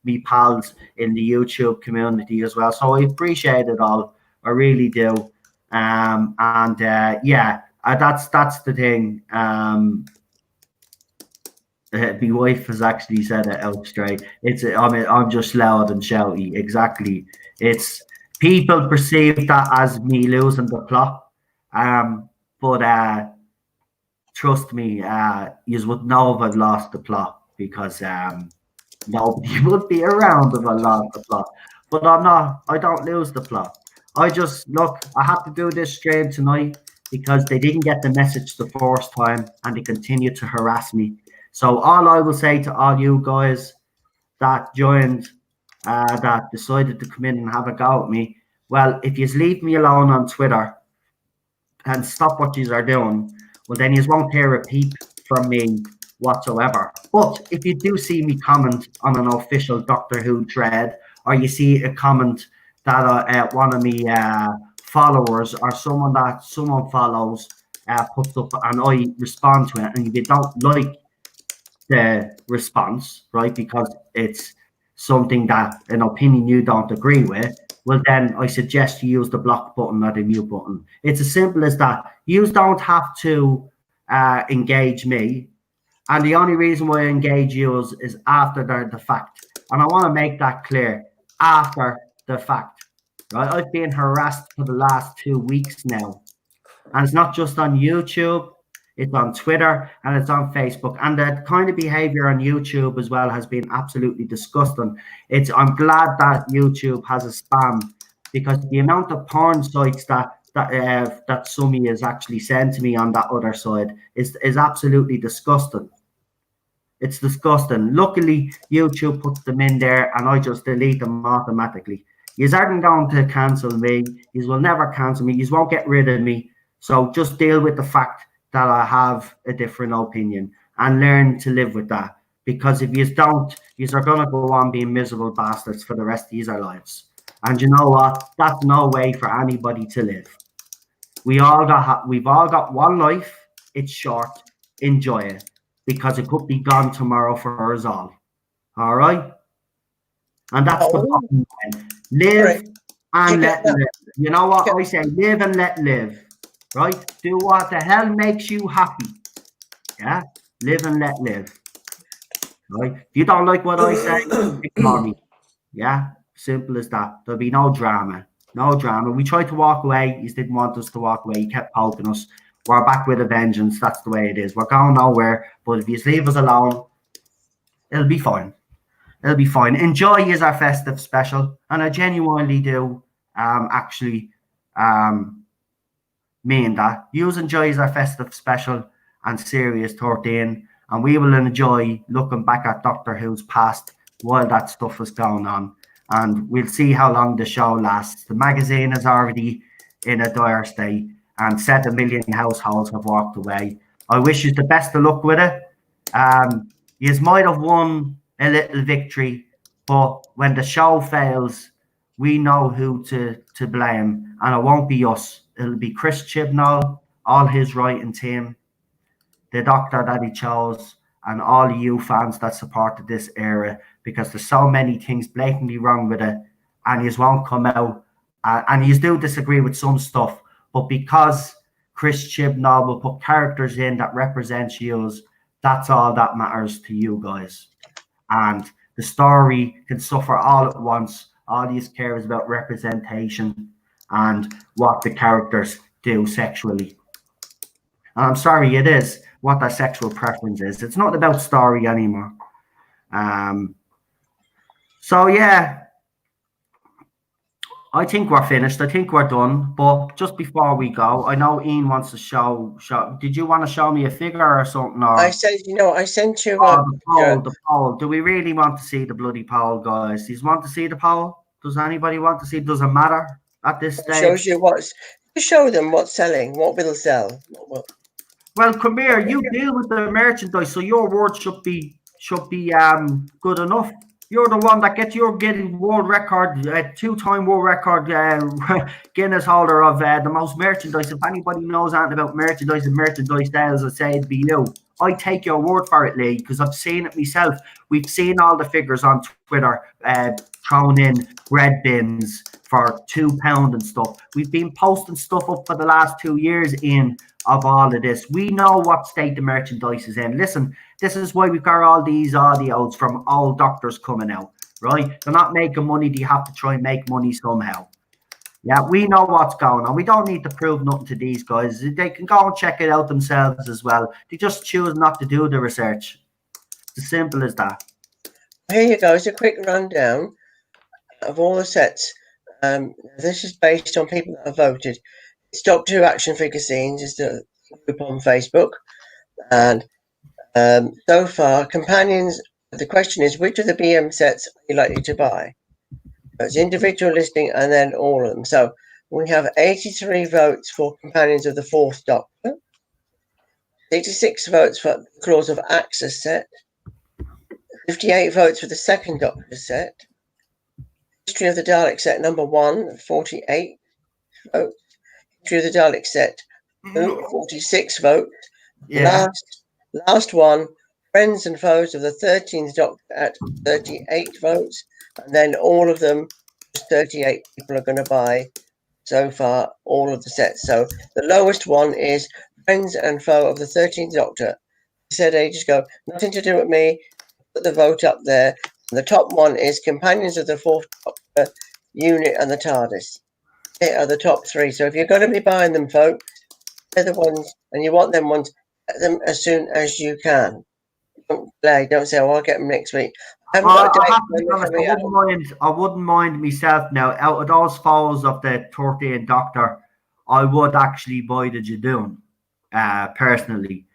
Speaker 1: me pals in the YouTube community as well. So I appreciate it all. I really do. Yeah, that's the thing. My wife has actually said it out straight. I'm just loud and shouty. Exactly. It's people perceive that as me losing the plot. But trust me, you would know if I've lost the plot, because nobody would be around if I lost the plot. But I'm not. I don't lose the plot. I just look. I had to do this stream tonight because they didn't get the message the first time, and they continue to harass me. So all I will say to all you guys that joined, that decided to come in and have a go at me, well, if you leave me alone on Twitter and stop what you are doing, well, then you won't hear a peep from me whatsoever. But if you do see me comment on an official Doctor Who thread, or you see a comment that one of me followers or someone that someone follows puts up, and I respond to it, and if you don't like the response, right, because it's something that an opinion you don't agree with, well, then I suggest you use the block button or the mute button. It's as simple as that. You don't have to engage me, and the only reason why I engage you is after the fact. And I want to make that clear, after the fact, right? I've been harassed for the last 2 weeks now, and it's not just on YouTube. It's on Twitter and it's on Facebook. And the kind of behavior on YouTube as well has been absolutely disgusting. I'm glad that YouTube has a spam, because the amount of porn sites that Sumi has actually sent to me on that other side is absolutely disgusting. It's disgusting. Luckily, YouTube puts them in there and I just delete them automatically. You aren't going to cancel me. You will never cancel me. You won't get rid of me. So just deal with the fact that I have a different opinion and learn to live with that. Because if you don't, you are going to go on being miserable bastards for the rest of your lives. And you know what? That's no way for anybody to live. We've all got one life. It's short. Enjoy it, because it could be gone tomorrow for us all. All right? And that's the bottom line. Live and let live. You know what I say? Live and let live. Right? Do what the hell makes you happy. Yeah? Live and let live. Right? If you don't like what I say, ignore me. Yeah? Simple as that. There'll be no drama. No drama. We tried to walk away. You didn't want us to walk away. You kept poking us. We're back with a vengeance. That's the way it is. We're going nowhere. But if you leave us alone, it'll be fine. It'll be fine. Enjoy our festive special. And I genuinely do actually mean that. You enjoy our festive special and Series 13, and we will enjoy looking back at Doctor Who's past while that stuff is going on, and we'll see how long the show lasts. The magazine is already in a dire state, and 7 million households have walked away. I wish you the best of luck with it. You might have won a little victory, but when the show fails, we know who to blame, and it won't be us. It'll be Chris Chibnall, all his writing team, the doctor that he chose, and all you fans that supported this era, because there's so many things blatantly wrong with it, and you won't come out, and you do disagree with some stuff, but because Chris Chibnall will put characters in that represent you, that's all that matters to you guys. And the story can suffer all at once. All you care is about representation and what the characters do sexually. And I'm sorry, it is what their sexual preference is. It's not about story anymore. So yeah, I think we're finished. I think we're done. But just before we go, I know Ian wants to show. Did you want to show me a figure or something? Or
Speaker 4: I said, I sent you
Speaker 1: the poll. Do we really want to see the bloody poll, guys? Do you want to see the poll? Does anybody want to see? Doesn't matter at this stage.
Speaker 4: Shows you what's. Show them what's selling. What will sell.
Speaker 1: Well, come here. You deal with the merchandise, so your word should be good enough. You're the one that you're getting world record, 2-time world record Guinness holder of the most merchandise. If anybody knows anything about merchandise and merchandise sales, I'd say it'd be you. I take your word for it, Lee, because I've seen it myself. We've seen all the figures on Twitter thrown in bread bins for £2 and stuff. We've been posting stuff up for the last 2 years of all of this. We know what state the merchandise is in. Listen, this is why we've got all these audios from old doctors coming out, right? They're not making money. They have to try and make money somehow. Yeah, we know what's going on. We don't need to prove nothing to these guys. They can go and check it out themselves as well. They just choose not to do the research. It's as simple as that.
Speaker 4: Here you go. It's a quick rundown of all the sets. This is based on people that have voted. It's Doctor Who Action Figure Scenes is the group on Facebook. And so far, companions, the question is, which of the BM sets are you likely to buy? It's individual listing and then all of them. So we have 83 votes for companions of the 4th Doctor, 86 votes for the Claws of Axis set, 58 votes for the 2nd Doctor set, History of the Dalek set number 1, 48 votes, History of the Dalek set 46 votes.
Speaker 1: Yeah.
Speaker 4: Last one, Friends and Foes of the 13th Doctor at 38 votes. And then all of them, 38 people are going to buy so far all of the sets. So the lowest one is Friends and Foe of the 13th Doctor. I said ages ago, nothing to do with me. Put the vote up there. And the top one is Companions of the 4th Doctor, Unit and the Tardis. They are the top 3. So if you're going to be buying them, folks, they're the ones, and you want them ones, get them as soon as you can. Don't play. Don't say, I'll get them next week. I
Speaker 1: wouldn't mind myself now. Out of those foes of the 13th Doctor, I would actually buy the Judoon, personally,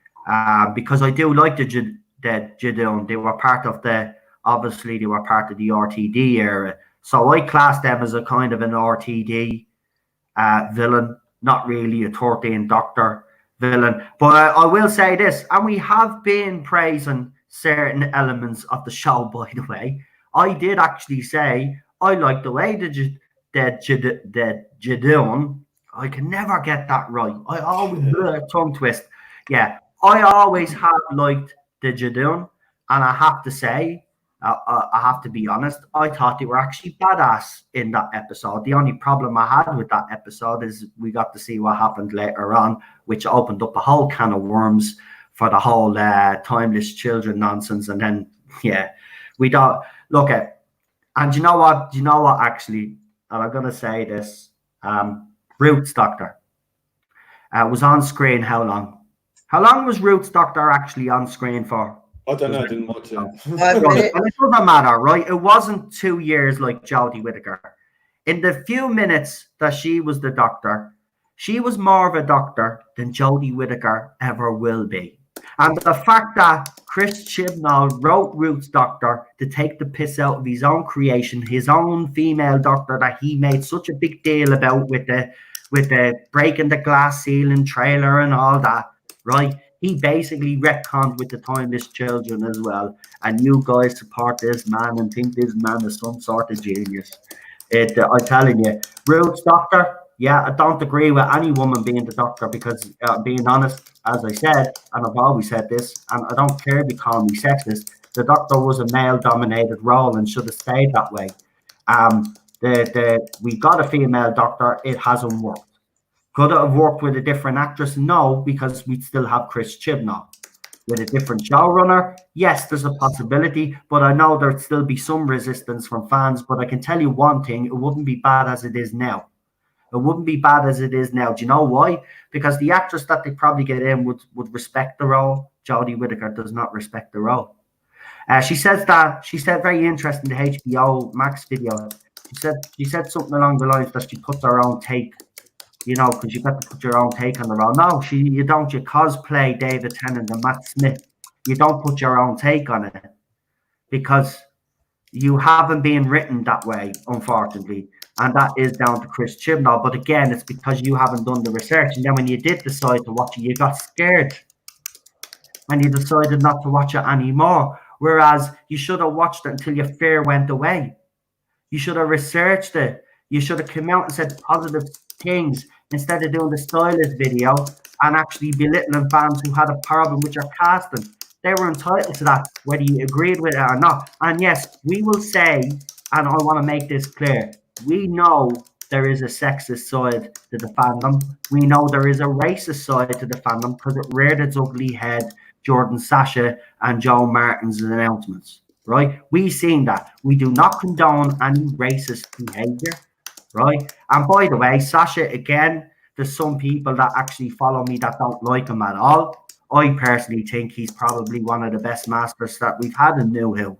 Speaker 1: because I do like the Judoon. They were part of the RTD era, so I class them as a kind of an RTD villain, not really a 13th Doctor villain. But I will say this, and we have been praising certain elements of the show, by the way. I did actually say I like the way the Judoon. I can never get that right. I always tongue twist. Yeah, I always have liked the Judoon, and I have to say, I have to be honest, I thought they were actually badass in that episode. The only problem I had with that episode is we got to see what happened later on, which opened up a whole can of worms for the whole timeless children nonsense. And then, yeah, we don't look at. And you know what? Actually, and I'm going to say this, Roots Doctor was on screen how long? How long was Roots Doctor actually on screen for?
Speaker 3: I don't know. I didn't watch it.
Speaker 1: Right. And it doesn't matter, right? It wasn't 2 years like Jodie Whittaker. In the few minutes that she was the Doctor, she was more of a Doctor than Jodie Whittaker ever will be. And the fact that Chris Chibnall wrote Roots Doctor to take the piss out of his own creation, his own female Doctor that he made such a big deal about with the breaking the glass ceiling trailer and all that, right? he basically retconned with the timeless children as well. And you guys support this man and think this man is some sort of genius. I'm telling you, Ruth's doctor. Yeah, I don't agree with any woman being the doctor because, being honest, as I said, and I've always said this, and I don't care if you call me sexist, the doctor was a male-dominated role and should have stayed that way. We got a female doctor. It hasn't worked. Could it have worked with a different actress? No, because we'd still have Chris Chibnall. With a different showrunner, yes, there's a possibility, but I know there'd still be some resistance from fans. But I can tell you one thing, it wouldn't be bad as it is now. It wouldn't be bad as it is now. Do you know why? Because the actress that they probably get in would respect the role. Jodie Whittaker does not respect the role. She said very interesting, the HBO Max video. She said something along the lines that she puts her own take, you know, because you've got to put your own take on the role. No, you don't. You cosplay David Tennant and Matt Smith. You don't put your own take on it because you haven't been written that way, unfortunately. And that is down to Chris Chibnall. But again, it's because you haven't done the research. And then when you did decide to watch it, you got scared. And you decided not to watch it anymore. Whereas you should have watched it until your fear went away. You should have researched it. You should have come out and said positive things instead of doing the stylist video and actually belittling fans who had a problem with your casting. They were entitled to that, whether you agreed with it or not. And yes, we will say, and I want to make this clear, we know there is a sexist side to the fandom. We know there is a racist side to the fandom because it reared its ugly head Jordan Sasha and Joe Martin's announcements, right? We've seen that. We do not condone any racist behavior, right? And by the way, Sasha, again, there's some people that actually follow me that don't like him at all. I personally think he's probably one of the best masters that we've had in New Who.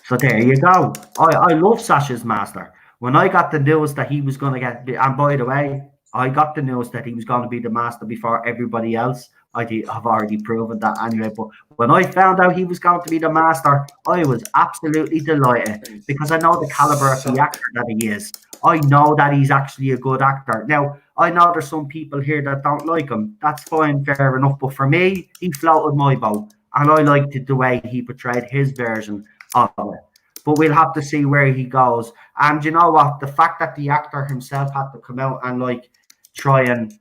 Speaker 1: So there you go. I love Sasha's master. When I got the news that he was going to get, and by the way, I got the news that he was going to be the master before everybody else. I've already proven that anyway. But when I found out he was going to be the master, I was absolutely delighted because I know the caliber of the actor that he is. I know that he's actually a good actor. Now, I know there's some people here that don't like him. That's fine, fair enough. But for me, he floated my boat. And I liked the way he portrayed his version of it. But we'll have to see where he goes. And you know what? The fact that the actor himself had to come out and try and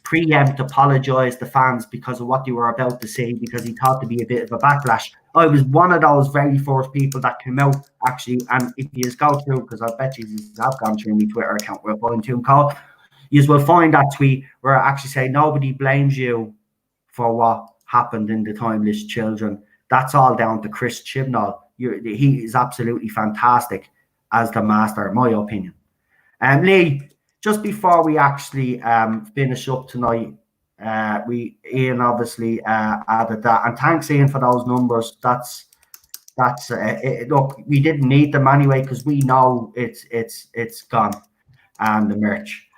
Speaker 1: preempt apologize to fans because of what you were about to say, because he thought to be a bit of a backlash. I was one of those very first people that came out actually, and if you just go through, because I bet you have gone through my Twitter account where I'm to call, you will find that tweet where I actually say nobody blames you for what happened in the Timeless Children. That's all down to Chris Chibnall. He is absolutely fantastic as the master, in my opinion. And Lee, just before we actually finish up tonight, Ian obviously added that, and thanks Ian for those numbers. That's look, we didn't need them anyway because we know it's gone, and the merch,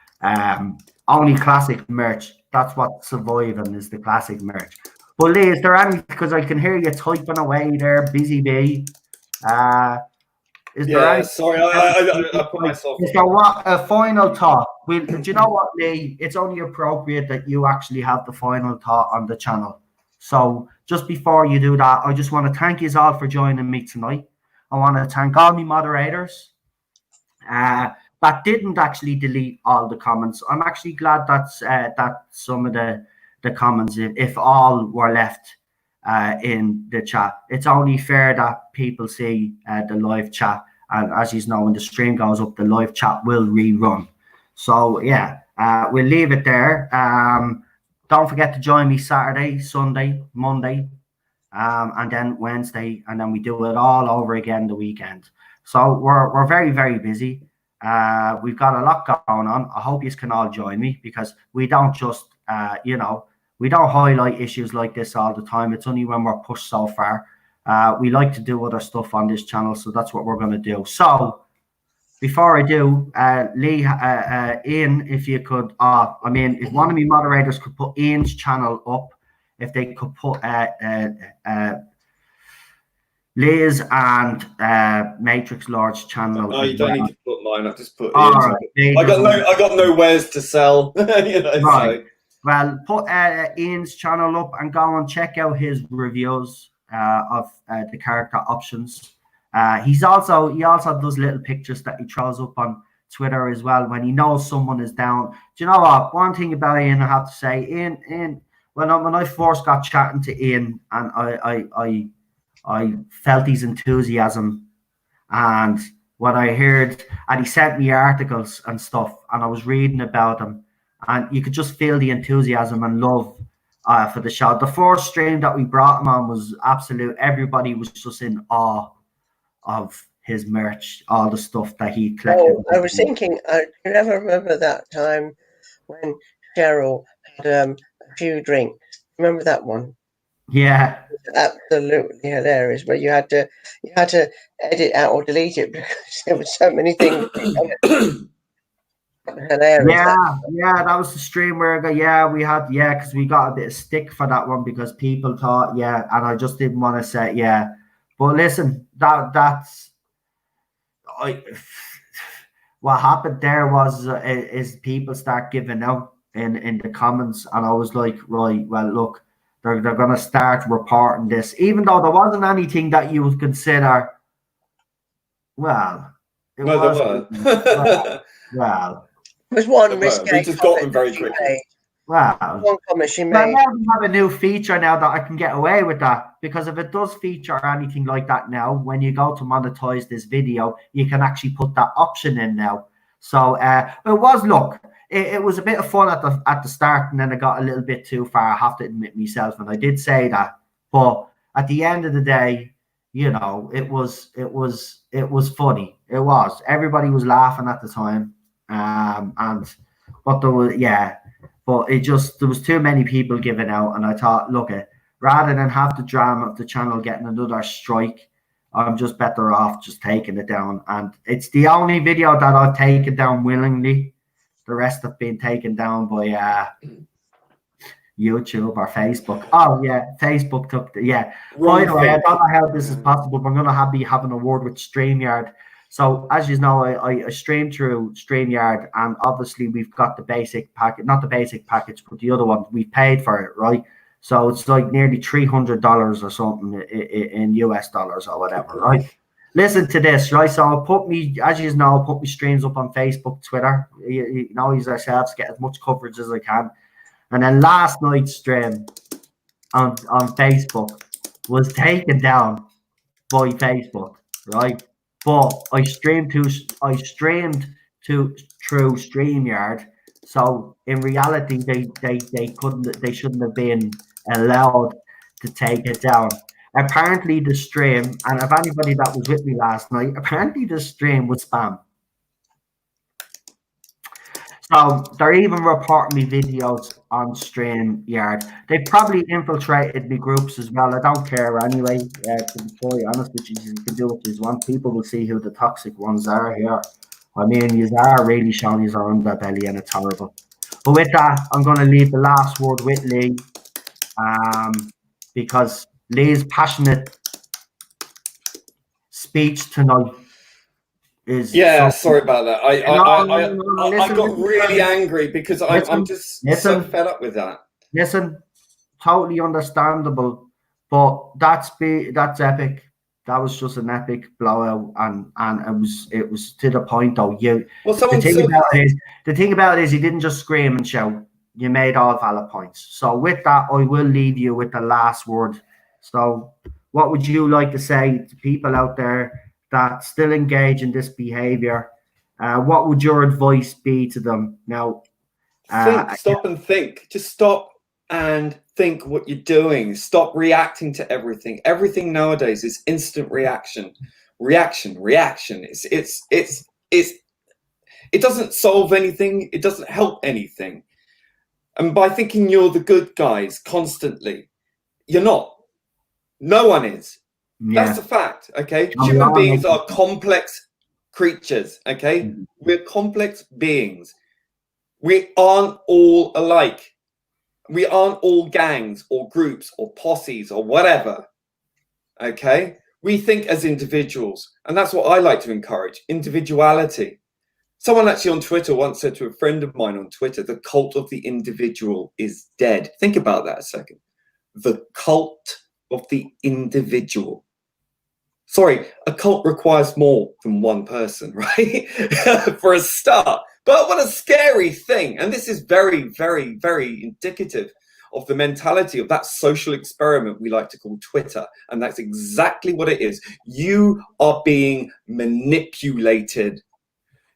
Speaker 1: only classic merch. That's what's surviving is the classic merch. But Lee, is there any? Because I can hear you typing away there, busy bee. Is there
Speaker 3: sorry, I put myself.
Speaker 1: Is there a final thought? Do you know what, Lee? It's only appropriate that you actually have the final thought on the channel. So just before you do that, I just want to thank you all for joining me tonight. I want to thank all my moderators that didn't actually delete all the comments. I'm actually glad that some of the comments, if all were left in the chat. It's only fair that people see the live chat, and as you know, when the stream goes up, the live chat will rerun. So yeah, we'll leave it there. Don't forget to join me Saturday, Sunday, Monday, and then Wednesday, and then we do it all over again the weekend. So we're very, very busy. We've got a lot going on. I hope you can all join me because we don't just we don't highlight issues like this all the time. It's only when we're pushed so far. We like to do other stuff on this channel, so that's what we're going to do. So before I do, Lee, Ian, if you could, if one of my moderators could put Ian's channel up, if they could put Liz and Matrix Lord's channel.
Speaker 3: No, you don't need to put mine. I just put Ian's. Right. I got nowheres to sell.
Speaker 1: Right. So. Well, put Ian's channel up and go and check out his reviews of the character options. He also does little pictures that he throws up on Twitter as well when he knows someone is down. Do you know what? One thing about Ian, I have to say, Ian, when I first got chatting to Ian, and I felt his enthusiasm, and when I heard, and he sent me articles and stuff, and I was reading about him, and you could just feel the enthusiasm and love for the show. The first stream that we brought him on was absolute. Everybody was just in awe of his merch, all the stuff that he collected.
Speaker 4: Oh, I was thinking, I can never remember that time when Cheryl had a few drinks. Remember that one?
Speaker 1: Yeah,
Speaker 4: absolutely hilarious. But you had to edit out or delete it because there were so many things. Hilarious.
Speaker 1: Yeah, that was the stream where because we got a bit of stick for that one because people thought, and I just didn't want to say, but listen, that's what happened there was is people start giving out in the comments, and I was like, right, well, look, they're gonna start reporting this, even though there wasn't anything that you would consider. Well, it was. Well,
Speaker 4: there was one risque.
Speaker 3: We just got them very quickly.
Speaker 1: Well,
Speaker 4: one comment she made.
Speaker 1: Well, now we have a new feature now that I can get away with that, because if it does feature anything like that now, when you go to monetize this video, you can actually put that option in now. So it was a bit of fun at the start, and then it got a little bit too far. I have to admit myself, and I did say that. But at the end of the day, it was funny. It was. Everybody was laughing at the time, but there was But there was too many people giving out, and I thought, look, rather than have the drama of the channel getting another strike, I'm just better off just taking it down. And it's the only video that I've taken down willingly. The rest have been taken down by YouTube or Facebook. Oh yeah, Facebook took By the way, I don't know how this is possible, but I'm gonna be having a word with StreamYard. So as you know, I stream through StreamYard, and obviously we've got the basic package, not the basic package, but the other one. We paid for it, right? So it's like nearly $300 or something in US dollars or whatever, right? Listen to this, right? So I'll put me streams up on Facebook, Twitter. You know, use ourselves, get as much coverage as I can. And then last night's stream on Facebook was taken down by Facebook, right? But I streamed through StreamYard. So in reality, they shouldn't have been allowed to take it down. Apparently the stream, and if anybody that was with me last night, apparently the stream was spam. So they're even reporting me videos on StreamYard. They probably infiltrated me groups as well. I don't care anyway. To be fully honest with you, you can do what you want. People will see who the toxic ones are here. I mean, you are really showing your underbelly, and it's horrible. But with that, I'm going to leave the last word with Lee, because Lee's passionate speech tonight is
Speaker 3: sorry about that. I got really angry because I'm just so fed up with that.
Speaker 1: Listen, totally understandable, but that's epic. That was just an epic blowout, and it was to the point though. The thing about it is you didn't just scream and shout. You made all valid points. So with that, I will leave you with the last word. So what would you like to say to people out there that still engage in this behavior? What would your advice be to them now?
Speaker 3: Stop and think. Just stop and think what you're doing. Stop reacting to everything. Everything nowadays is instant reaction. Reaction. It doesn't solve anything. It doesn't help anything. And by thinking you're the good guys constantly, you're not. No one is. Yeah. That's a fact, okay? Human beings are complex creatures, okay? Mm-hmm. We're complex beings. We aren't all alike. We aren't all gangs or groups or posses or whatever, okay? We think as individuals, and that's what I like to encourage, individuality. Someone actually on Twitter once said to a friend of mine on Twitter, the cult of the individual is dead. Think about that a second. The cult of the individual. Sorry, a cult requires more than one person, right? For a start. But what a scary thing. And this is very, very, very indicative of the mentality of that social experiment we like to call Twitter. And that's exactly what it is. You are being manipulated.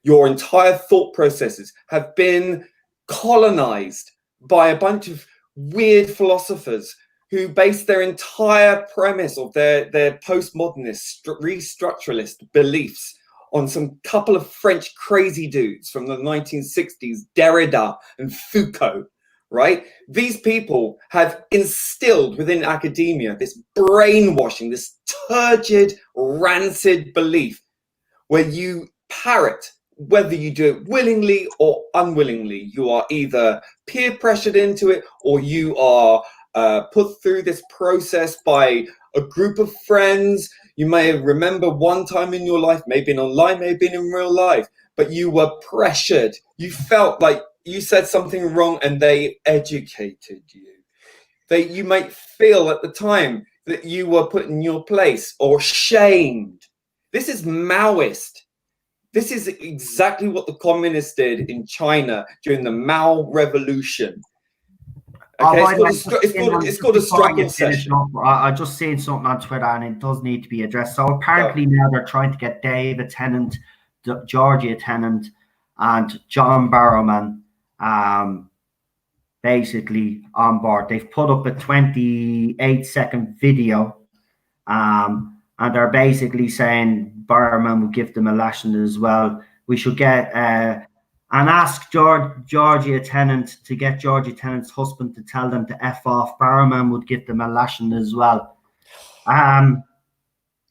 Speaker 3: Your entire thought processes have been colonized by a bunch of weird philosophers who base their entire premise of their postmodernist, restructuralist beliefs on some couple of French crazy dudes from the 1960s, Derrida and Foucault, right? These people have instilled within academia this brainwashing, this turgid, rancid belief where you parrot, whether you do it willingly or unwillingly. You are either peer pressured into it, or you are put through this process by a group of friends. You may remember one time in your life, maybe in online, maybe in real life, but you were pressured. You felt like you said something wrong and they educated you. You might feel at the time that you were put in your place or shamed. This is Maoist. This is exactly what the communists did in China during the Mao Revolution. Okay, it's called a struggle session.
Speaker 1: I just seen something on Twitter and it does need to be addressed. So apparently now they're trying to get David Tennant, Georgia Tennant, and John Barrowman basically on board. They've put up a 28-second video and they're basically saying Barrowman will give them a lashing as well. We should get and ask Georgia Tennant to get Georgia Tennant's husband to tell them to F off. Barrowman would give them a lashing as well.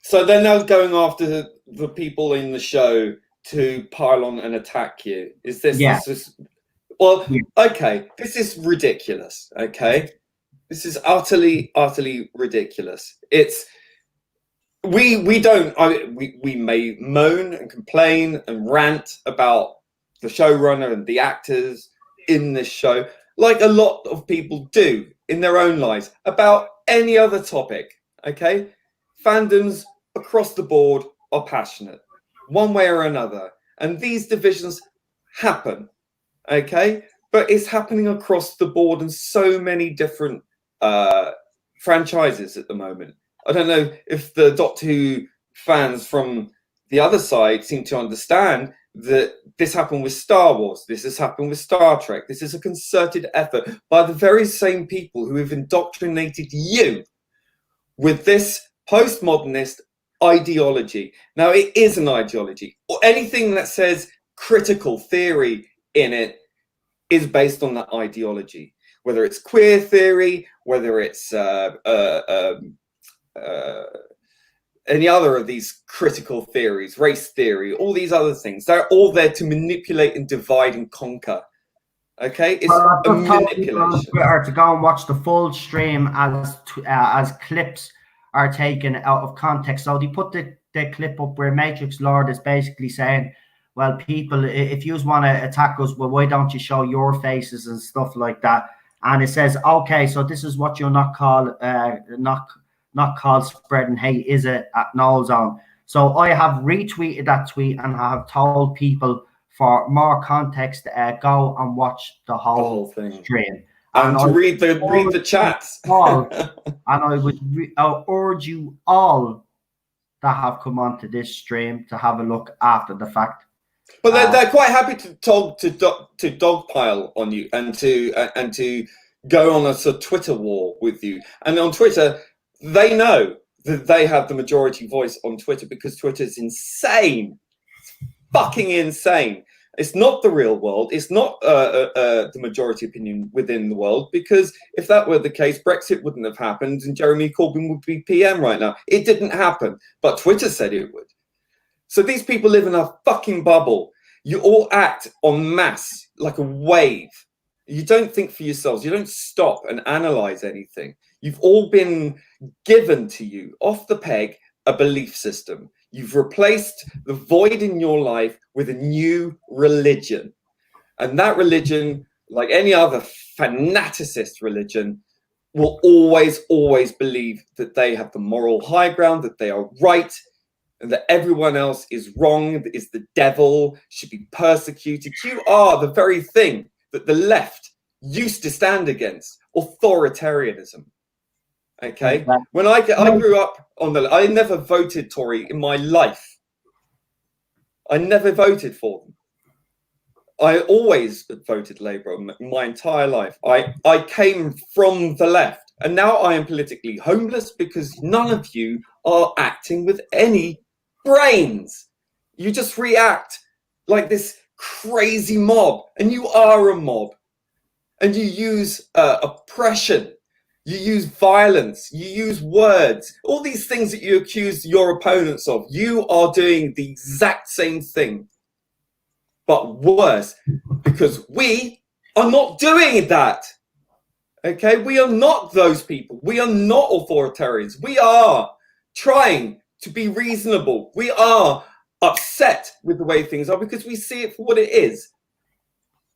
Speaker 3: So they're now going after the people in the show to pile on and attack you. Is this?
Speaker 1: Yeah.
Speaker 3: Okay. This is ridiculous. Okay, this is utterly ridiculous. It's we may moan and complain and rant about the showrunner and the actors in this show, like a lot of people do in their own lives about any other topic. Okay, fandoms across the board are passionate, one way or another, and these divisions happen. Okay, but it's happening across the board in so many different franchises at the moment. I don't know if the Doctor Who fans from the other side seem to understand that this happened with Star Wars. This has happened with Star Trek. This is a concerted effort by the very same people who have indoctrinated you with this postmodernist ideology. Now, it is an ideology, or anything that says critical theory in it is based on that ideology, whether it's queer theory, whether it's any other of these critical theories, race theory, all these other things. They're all there to manipulate and divide and conquer. Okay, it's a manipulation.
Speaker 1: On Twitter to go and watch the full stream as clips are taken out of context. So they put the clip up where Matrix Lord is basically saying, well, people, if you want to attack us, well, why don't you show your faces and stuff like that? And it says, okay, so this is what you'll not call spreading hate, is it, at No Zone? So I have retweeted that tweet and I have told people for more context, go and watch the whole
Speaker 3: thing.
Speaker 1: Stream.
Speaker 3: And to read the chats.
Speaker 1: And I would urge you all that have come onto this stream to have a look after the fact.
Speaker 3: But they're quite happy to dogpile on you and to go on a sort of Twitter war with you. And on Twitter, they know that they have the majority voice on Twitter because Twitter is insane. It's fucking insane. It's not the real world. It's not the majority opinion within the world, because if that were the case, Brexit wouldn't have happened and Jeremy Corbyn would be PM right now. It didn't happen, but Twitter said it would. So these people live in a fucking bubble. You all act en masse like a wave. You don't think for yourselves. You don't stop and analyze anything. You've all been given to you off the peg a belief system. You've replaced the void in your life with a new religion. And that religion, like any other fanaticist religion, will always, always believe that they have the moral high ground, that they are right, and that everyone else is wrong, is the devil, should be persecuted. You are the very thing that the left used to stand against, authoritarianism. Okay?
Speaker 1: Exactly.
Speaker 3: When I grew up I never voted Tory in my life. I never voted for them. I always voted Labour my entire life. I came from the left, and now I am politically homeless because none of you are acting with any brains. You just react like this crazy mob, and you are a mob, and you use oppression, you use violence, you use words, all these things that you accuse your opponents of. You are doing the exact same thing, but worse, because we are not doing that. Okay, we are not those people. We are not authoritarians. We are trying to be reasonable. We are upset with the way things are because we see it for what it is.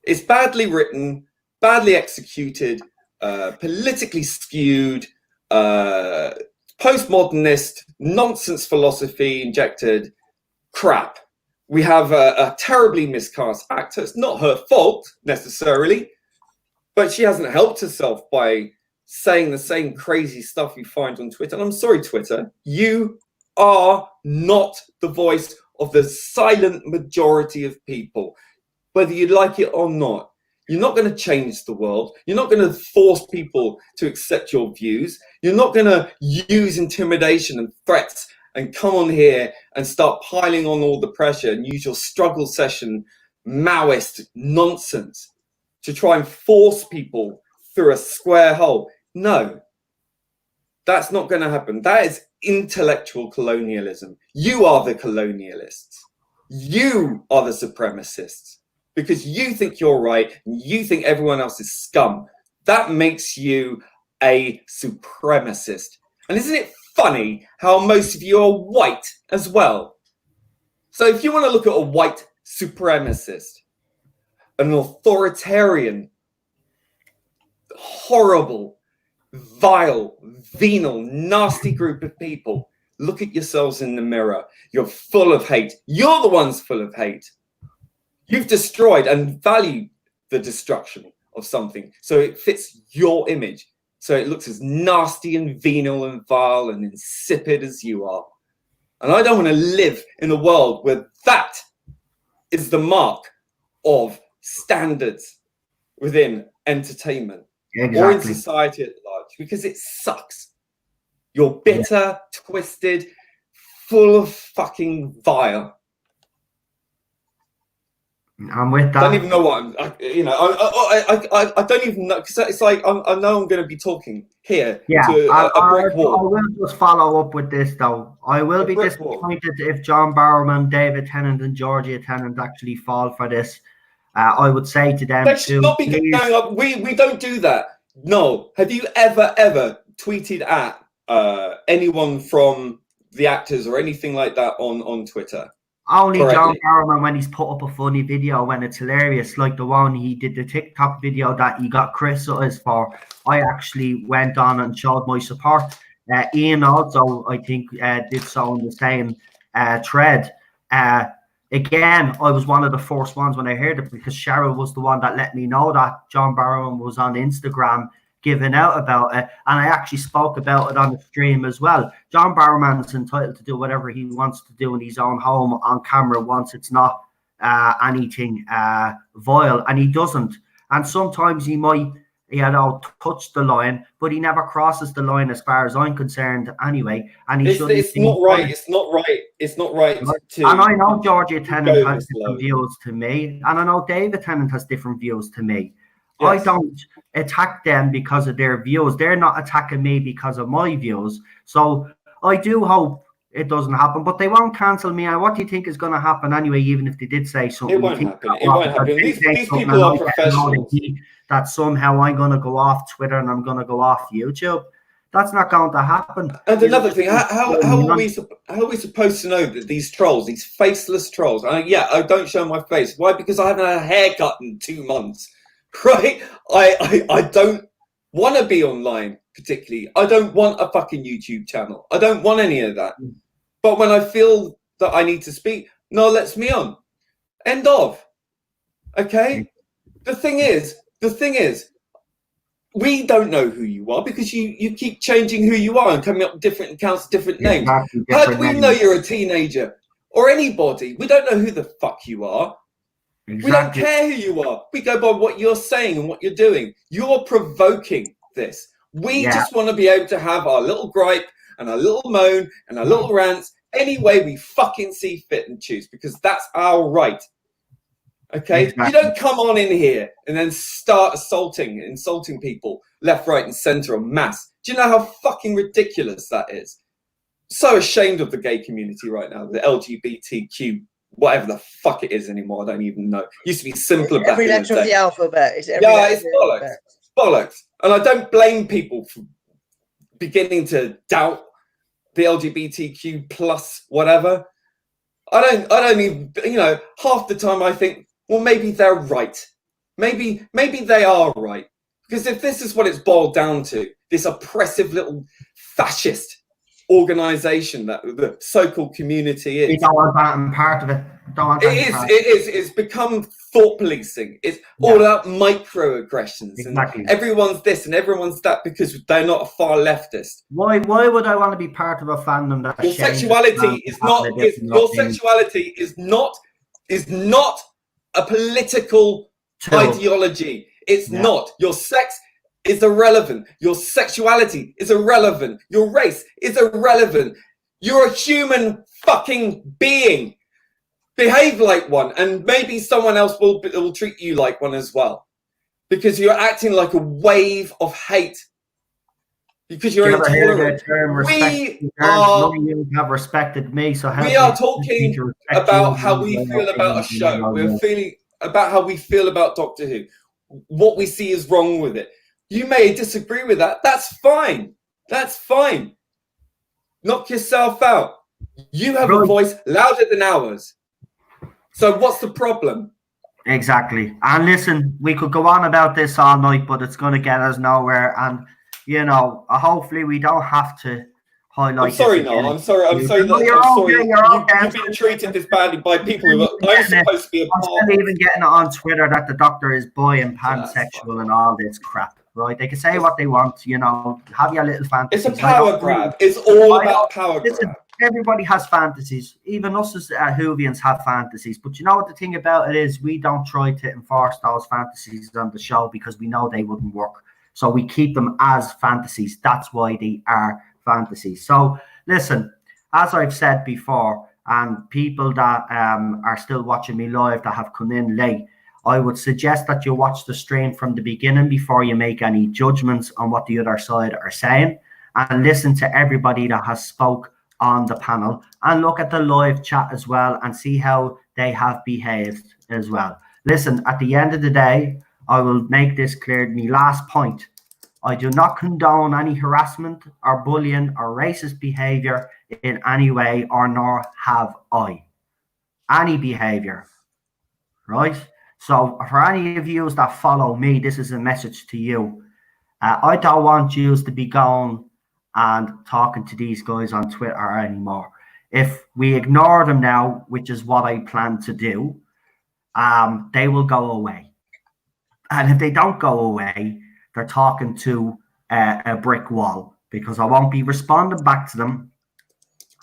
Speaker 3: It's badly written, badly executed, politically skewed, postmodernist, nonsense philosophy injected crap. We have a terribly miscast actor. It's not her fault necessarily, but she hasn't helped herself by saying the same crazy stuff you find on Twitter. And I'm sorry, Twitter, you are not the voice of the silent majority of people, whether you like it or not. You're not going to change the world. You're not going to force people to accept your views. You're not going to use intimidation and threats and come on here and start piling on all the pressure and use your struggle session Maoist nonsense to try and force people through a square hole. No, that's not going to happen. That is intellectual colonialism. You are the colonialists. You are the supremacists because you think you're right and you think everyone else is scum. That makes you a supremacist. And isn't it funny how most of you are white as well? So if you want to look at a white supremacist, an authoritarian, horrible, vile, venal, nasty group of people, look at yourselves in the mirror. You're full of hate. You're the ones full of hate. You've destroyed and valued the destruction of something so it fits your image. So it looks as nasty and venal and vile and insipid as you are. And I don't want to live in a world where that is the mark of standards within entertainment or in society at large, because it sucks. You're bitter, twisted, full of fucking vile.
Speaker 1: I'm with that.
Speaker 3: I don't even know what I don't even know, because it's like I know I'm going to be talking here to a brick wall.
Speaker 1: I will just follow up with this though. I will be disappointed if John Barrowman, David Tennant, and Georgia Tennant actually fall for this. I would say to them,
Speaker 3: they should not be going up. We don't do that. No. Have you ever tweeted at anyone from the actors or anything like that on Twitter?
Speaker 1: Only John Barrowman when he's put up a funny video when it's hilarious, like the one he did, the TikTok video that he got criticized for. I actually went on and showed my support. Ian also, I think, did so in the same thread. Again, I was one of the first ones when I heard it because Cheryl was the one that let me know that John Barrowman was on Instagram giving out about it, and I actually spoke about it on the stream as well. John Barrowman's entitled to do whatever he wants to do in his own home on camera once it's not anything vile, and he doesn't. And sometimes he might, touch the line, but he never crosses the line as far as I'm concerned anyway. And he shouldn't.
Speaker 3: It's not right. It's not right. It's not right.
Speaker 1: And I know Georgia Tennant has different views to me, and I know David Tennant has different views to me. Yes. I don't attack them because of their views. They're not attacking me because of my views. So I do hope it doesn't happen, but they won't cancel me. And what do you think is going to happen anyway, even if they did say something?
Speaker 3: It won't happen. It won't happen. These people are professionals.
Speaker 1: That somehow I'm going to go off Twitter and I'm going to go off YouTube. That's not going to happen.
Speaker 3: And another thing, how are we supposed to know that these trolls, these faceless trolls? I don't show my face. Why? Because I haven't had a haircut in 2 months, right? I don't want to be online particularly. I don't want a fucking YouTube channel. I don't want any of that. But when I feel that I need to speak, no, lets me on. End of. Okay. The thing is, we don't know who you are because you keep changing who you are and coming up with different accounts, different names. How do we know you're a teenager or anybody? We don't know who the fuck you are. Exactly. We don't care who you are. We go by what you're saying and what you're doing. You're provoking this. We just want to be able to have our little gripe and our little moan and our little rants any way we fucking see fit and choose, because that's our right. Okay, exactly. You don't come on in here and then start insulting people left, right, and center en masse. Do you know how fucking ridiculous that is? So ashamed of the gay community right now, the LGBTQ, whatever the fuck it is anymore. I don't even know. It used to be simpler.
Speaker 4: Every letter of the alphabet.
Speaker 3: It's bollocks. Bollocks. And I don't blame people for beginning to doubt the LGBTQ plus whatever. I don't even, half the time I think, well, maybe they're right. Maybe they are right. Because if this is what it's boiled down to, this oppressive little fascist organization that the so-called community is.
Speaker 1: You don't want that and part of it.
Speaker 3: It's become thought policing. It's all about microaggressions.
Speaker 1: Exactly.
Speaker 3: And everyone's this and everyone's that because they're not a far leftist.
Speaker 1: Why would I want to be part of a fandom that
Speaker 3: your sexuality is not a political ideology. It's not. Your sex is irrelevant. Your sexuality is irrelevant. Your race is irrelevant. You're a human fucking being. Behave like one, and maybe someone else will treat you like one as well, because you're acting like a wave of hate. Because you're intolerant.
Speaker 1: You have respected me, so
Speaker 3: we are talking about how we feel about a show. We're feeling about how we feel about Doctor Who. What we see is wrong with it. You may disagree with that. That's fine. That's fine. Knock yourself out. You have a voice louder than ours. So what's the problem?
Speaker 1: Exactly. And listen, we could go on about this all night, but it's going to get us nowhere. And, hopefully we don't have to highlight.
Speaker 3: I'm sorry, no. I'm sorry. You've been treated this badly by people who are supposed to be a part.
Speaker 1: I'm still even getting it on Twitter that the Doctor is boy and pansexual and all this crap. Right? They can say what they want, have your little fantasies.
Speaker 3: It's a power grab. It's all about power grab.
Speaker 1: Everybody has fantasies. Even us as Whovians have fantasies. But you know what the thing about it is? We don't try to enforce those fantasies on the show because we know they wouldn't work. So we keep them as fantasies. That's why they are fantasies. So listen, as I've said before, and people that are still watching me live that have come in late, I would suggest that you watch the stream from the beginning before you make any judgments on what the other side are saying, and listen to everybody that has spoke on the panel, and look at the live chat as well and see how they have behaved as well. Listen, at the end of the day, I will make this clear. My last point, I do not condone any harassment or bullying or racist behavior in any way, or nor have I. Any behavior, right? So for any of you that follow me, this is a message to you. I don't want you to be going and talking to these guys on Twitter anymore. If we ignore them now, which is what I plan to do, they will go away. And if they don't go away, they're talking to a brick wall, because I won't be responding back to them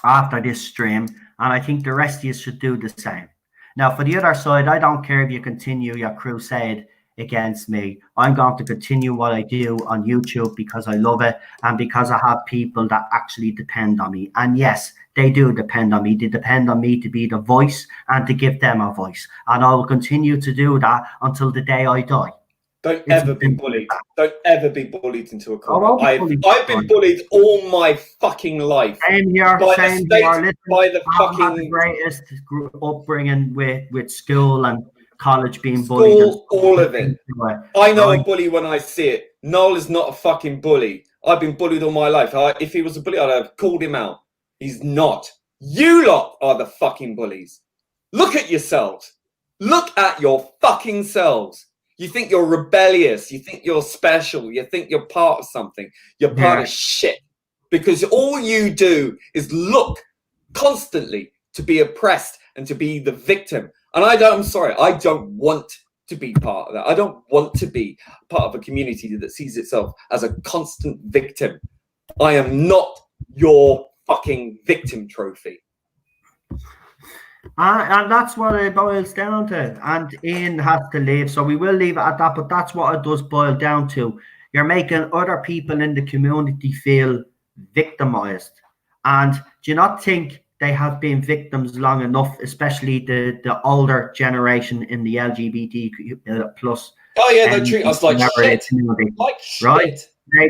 Speaker 1: after this stream. And I think the rest of you should do the same. Now, for the other side, I don't care if you continue your crusade against me. I'm going to continue what I do on YouTube because I love it and because I have people that actually depend on me. And yes, they do depend on me. They depend on me to be the voice and to give them a voice. And I will continue to do that until the day I die.
Speaker 3: Don't ever be bullied. Don't ever be bullied into a corner. I've been bullied all my fucking life.
Speaker 1: Same here.
Speaker 3: By the state, by the fucking
Speaker 1: the greatest upbringing with school and college being bullied.
Speaker 3: All of it. I know a bully when I see it. Noel is not a fucking bully. I've been bullied all my life. If he was a bully, I'd have called him out. He's not. You lot are the fucking bullies. Look at yourselves. Look at your fucking selves. You think you're rebellious. You think you're special. You think you're part of something. You're part of shit. Because all you do is look constantly to be oppressed and to be the victim. And I'm sorry, I don't want to be part of that. I don't want to be part of a community that sees itself as a constant victim. I am not your fucking victim trophy.
Speaker 1: And that's what it boils down to. And Ian has to leave, so we will leave it at that. But that's what it does boil down to. You're making other people in the community feel victimized. And do you not think they have been victims long enough, especially the older generation in the LGBT plus?
Speaker 3: Oh yeah, they treat us like shit. Like shit.
Speaker 1: Right?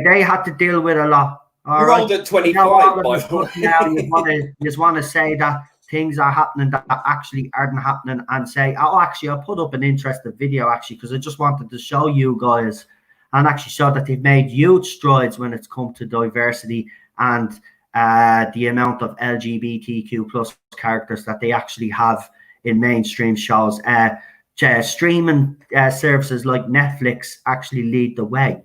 Speaker 1: They had to deal with a lot.
Speaker 3: You're old at 25, by the way.
Speaker 1: Now you just want to say that things are happening that actually aren't happening, and say, oh, actually, I put up an interesting video actually because I just wanted to show you guys and actually show that they've made huge strides when it's come to diversity and the amount of LGBTQ plus characters that they actually have in mainstream shows. Streaming services like Netflix actually lead the way.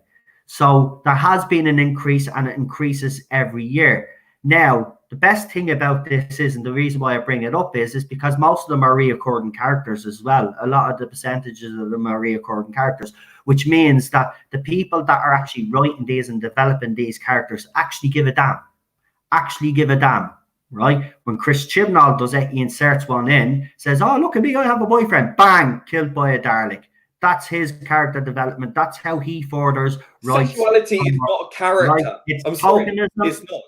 Speaker 1: So there has been an increase, and it increases every year. Now, the best thing about this is, and the reason why I bring it up is because most of them are reoccurring characters as well. A lot of the percentages of them are reoccurring characters, which means that the people that are actually writing these and developing these characters actually give a damn. Right? When Chris Chibnall does it, he inserts one in, says, oh, look at me, I have a boyfriend. Bang, killed by a Dalek. That's his character development. That's how he furthers rights.
Speaker 3: Sexuality is not a character.
Speaker 1: Right? It's tokenism.
Speaker 3: It's not.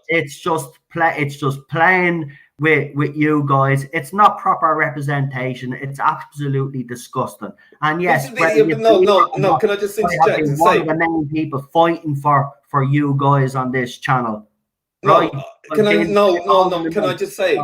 Speaker 1: It's just playing with you guys. It's not proper representation. It's absolutely disgusting. And yes,
Speaker 3: no. Can I just interject and say,
Speaker 1: one of the main people fighting for you guys on this channel. Right?
Speaker 3: Can I just say?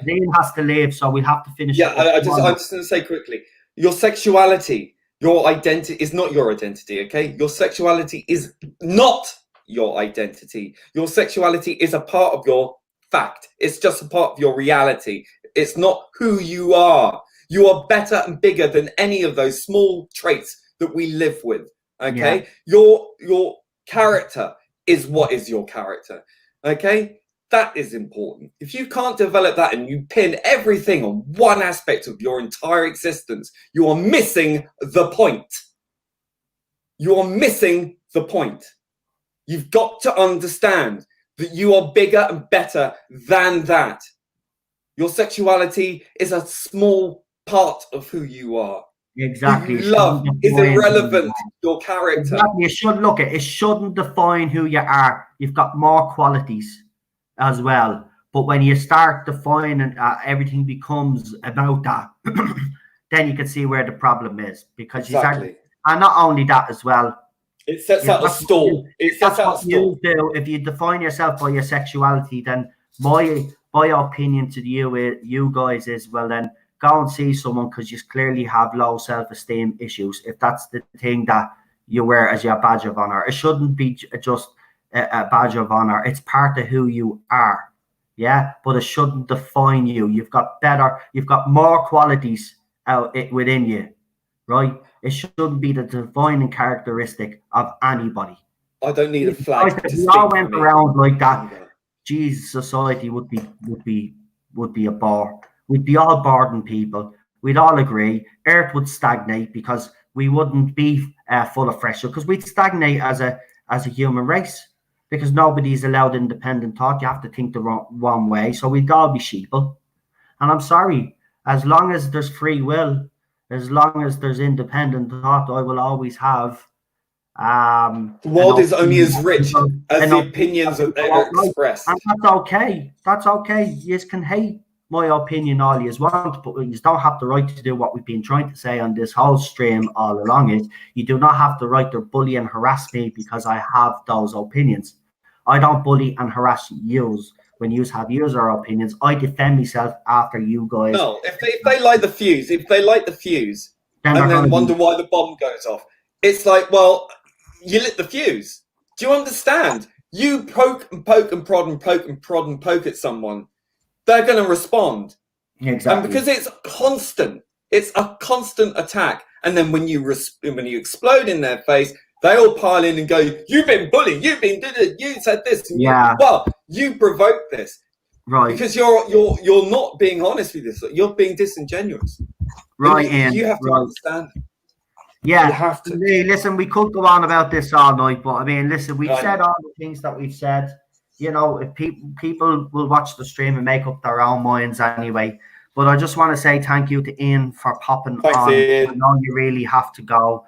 Speaker 1: Dean has to leave, so we have to finish.
Speaker 3: I'm just going to say quickly. Your sexuality, your identity is not your identity, okay? Your sexuality is not your identity. Your sexuality is a part of your fact. It's just a part of your reality. It's not who you are. You are better and bigger than any of those small traits that we live with, okay? Yeah. Your character is what is your character, okay? That is important. If you can't develop that and you pin everything on one aspect of your entire existence, you are missing the point. You are missing the point. You've got to understand that you are bigger and better than that. Your sexuality is a small part of who you are.
Speaker 1: Exactly.
Speaker 3: Love is irrelevant to your character.
Speaker 1: Exactly. It shouldn't define who you are. You've got more qualities as well, but when you start defining everything becomes about that, then you can see where the problem is, because and not only that as well,
Speaker 3: it sets out a stall. It sets out a stall.
Speaker 1: If you define yourself by your sexuality, then my opinion to you guys is, well, then go and see someone, because you clearly have low self-esteem issues. If that's the thing that you wear as your badge of honor, it shouldn't be just a badge of honor. It's part of who you are, but it shouldn't define you. You've got more qualities out within you, right? It shouldn't be the defining characteristic of anybody.
Speaker 3: I don't need a flag.
Speaker 1: If we all went around like that, Jesus, society would be a bore. We'd be all bored people. We'd all agree. Earth would stagnate, because we wouldn't be full of fresh, because we'd stagnate as a human race. Because nobody's allowed independent thought. You have to think the wrong way. So we'd all be sheeple. And I'm sorry, as long as there's free will, as long as there's independent thought, I will always have.
Speaker 3: The world is only as rich as the opinions that are expressed. And
Speaker 1: that's okay. That's okay. You can hate my opinion all you want, but you don't have the right to do what we've been trying to say on this whole stream all along, is you do not have the right to bully and harass me because I have those opinions. I don't bully and harass yous when yous have user opinions. I defend myself after you guys.
Speaker 3: No, if they light the fuse, and then wonder why the bomb goes off, it's like, well, you lit the fuse. Do you understand? You poke and poke and prod and poke and prod and poke at someone, they're going to respond.
Speaker 1: Exactly.
Speaker 3: And because it's a constant attack. And then when you explode in their face, they all pile in and go, "You've been bullied. You've been did it. You said this." And well, you provoked this,
Speaker 1: right?
Speaker 3: Because you're not being honest with this. You're being disingenuous,
Speaker 1: right? And
Speaker 3: you have to understand.
Speaker 1: Yeah,
Speaker 3: you have to.
Speaker 1: Listen, we could go on about this all night, but I mean, listen, we've said all the things that we've said. You know, if people will watch the stream and make up their own minds anyway. But I just want to say thank you to Ian for popping on.
Speaker 3: Ian.
Speaker 1: I know you really have to go.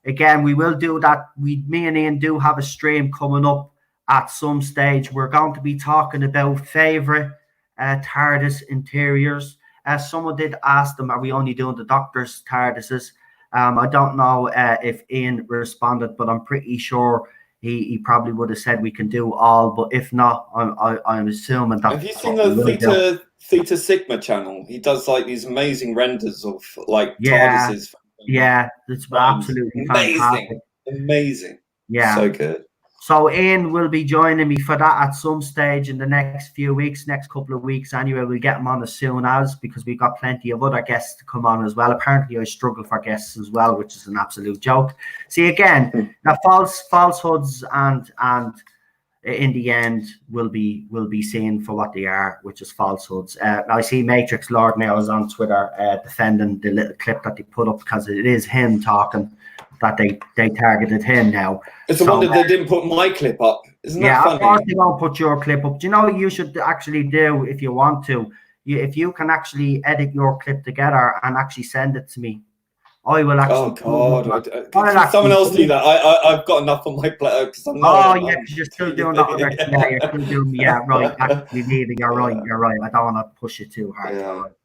Speaker 1: Again, we will do that. Me and Ian do have a stream coming up at some stage. We're going to be talking about favourite TARDIS interiors. Someone did ask them, are we only doing the Doctor's TARDISes? I don't know if Ian responded, but I'm pretty sure he probably would have said we can do all. But if not, I'm assuming that.
Speaker 3: Have you seen the Theta Sigma channel? He does like these amazing renders of like TARDISes.
Speaker 1: Yeah, it's absolutely fantastic.
Speaker 3: Amazing.
Speaker 1: Yeah.
Speaker 3: So good.
Speaker 1: So Ian will be joining me for that at some stage in the next few weeks, next couple of weeks anyway. We'll get him on as soon as, because we've got plenty of other guests to come on as well. Apparently I struggle for guests as well, which is an absolute joke. See, again, the falsehoods and in the end will be seen for what they are, which is falsehoods. I see Matrix Lord now is on Twitter defending the little clip that they put up, because it is him talking, that they targeted him now.
Speaker 3: It's a wonder they didn't put my clip up. Isn't that funny?
Speaker 1: Yeah, of course they won't put your clip up. Do you know what you should actually do if you want to? If you can actually edit your clip together and actually send it to me, I will actually.
Speaker 3: Oh God! Can someone else do that? I've got enough on my plate because I'm not.
Speaker 1: Oh yeah, because you're still doing that. Yeah, you're still doing. Yeah, right. Actually, neither. You're right. You're right. I don't want to push it too hard.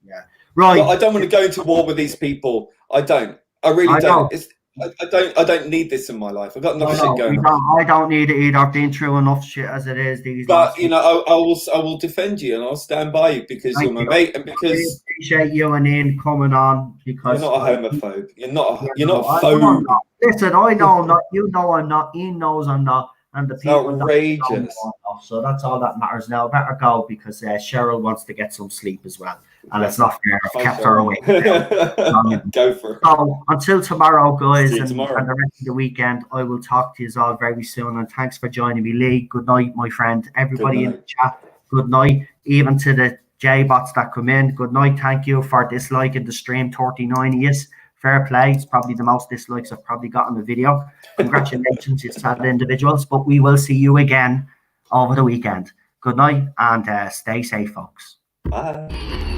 Speaker 1: Yeah. Right.
Speaker 3: But I don't want to go into war with these people. I don't. I really don't. I don't need this in my life. I've got enough shit going on.
Speaker 1: I don't need it either. I've been through enough shit as it is.
Speaker 3: But you know, I will defend you and I'll stand by you because you're my mate and because
Speaker 1: I appreciate you and Ian coming on, because
Speaker 3: you're not a homophobe. You're not a phobe.
Speaker 1: Listen, I know I'm not. You know I'm not. Ian knows I'm not. And the people
Speaker 3: outrageous.
Speaker 1: So that's all that matters now. I better go because Cheryl wants to get some sleep as well. And it's not fair. I've kept her awake.
Speaker 3: Go for it.
Speaker 1: So until tomorrow, guys, and
Speaker 3: tomorrow.
Speaker 1: And the rest of the weekend, I will talk to you all very soon. And thanks for joining me, Lee. Good night, my friend. Everybody in the chat, good night. Even to the J-bots that come in, good night. Thank you for disliking the stream. 39 years. Fair play. It's probably the most dislikes I've probably got on the video. Congratulations, it's sad individuals. But we will see you again over the weekend. Good night and stay safe, folks.
Speaker 3: Bye.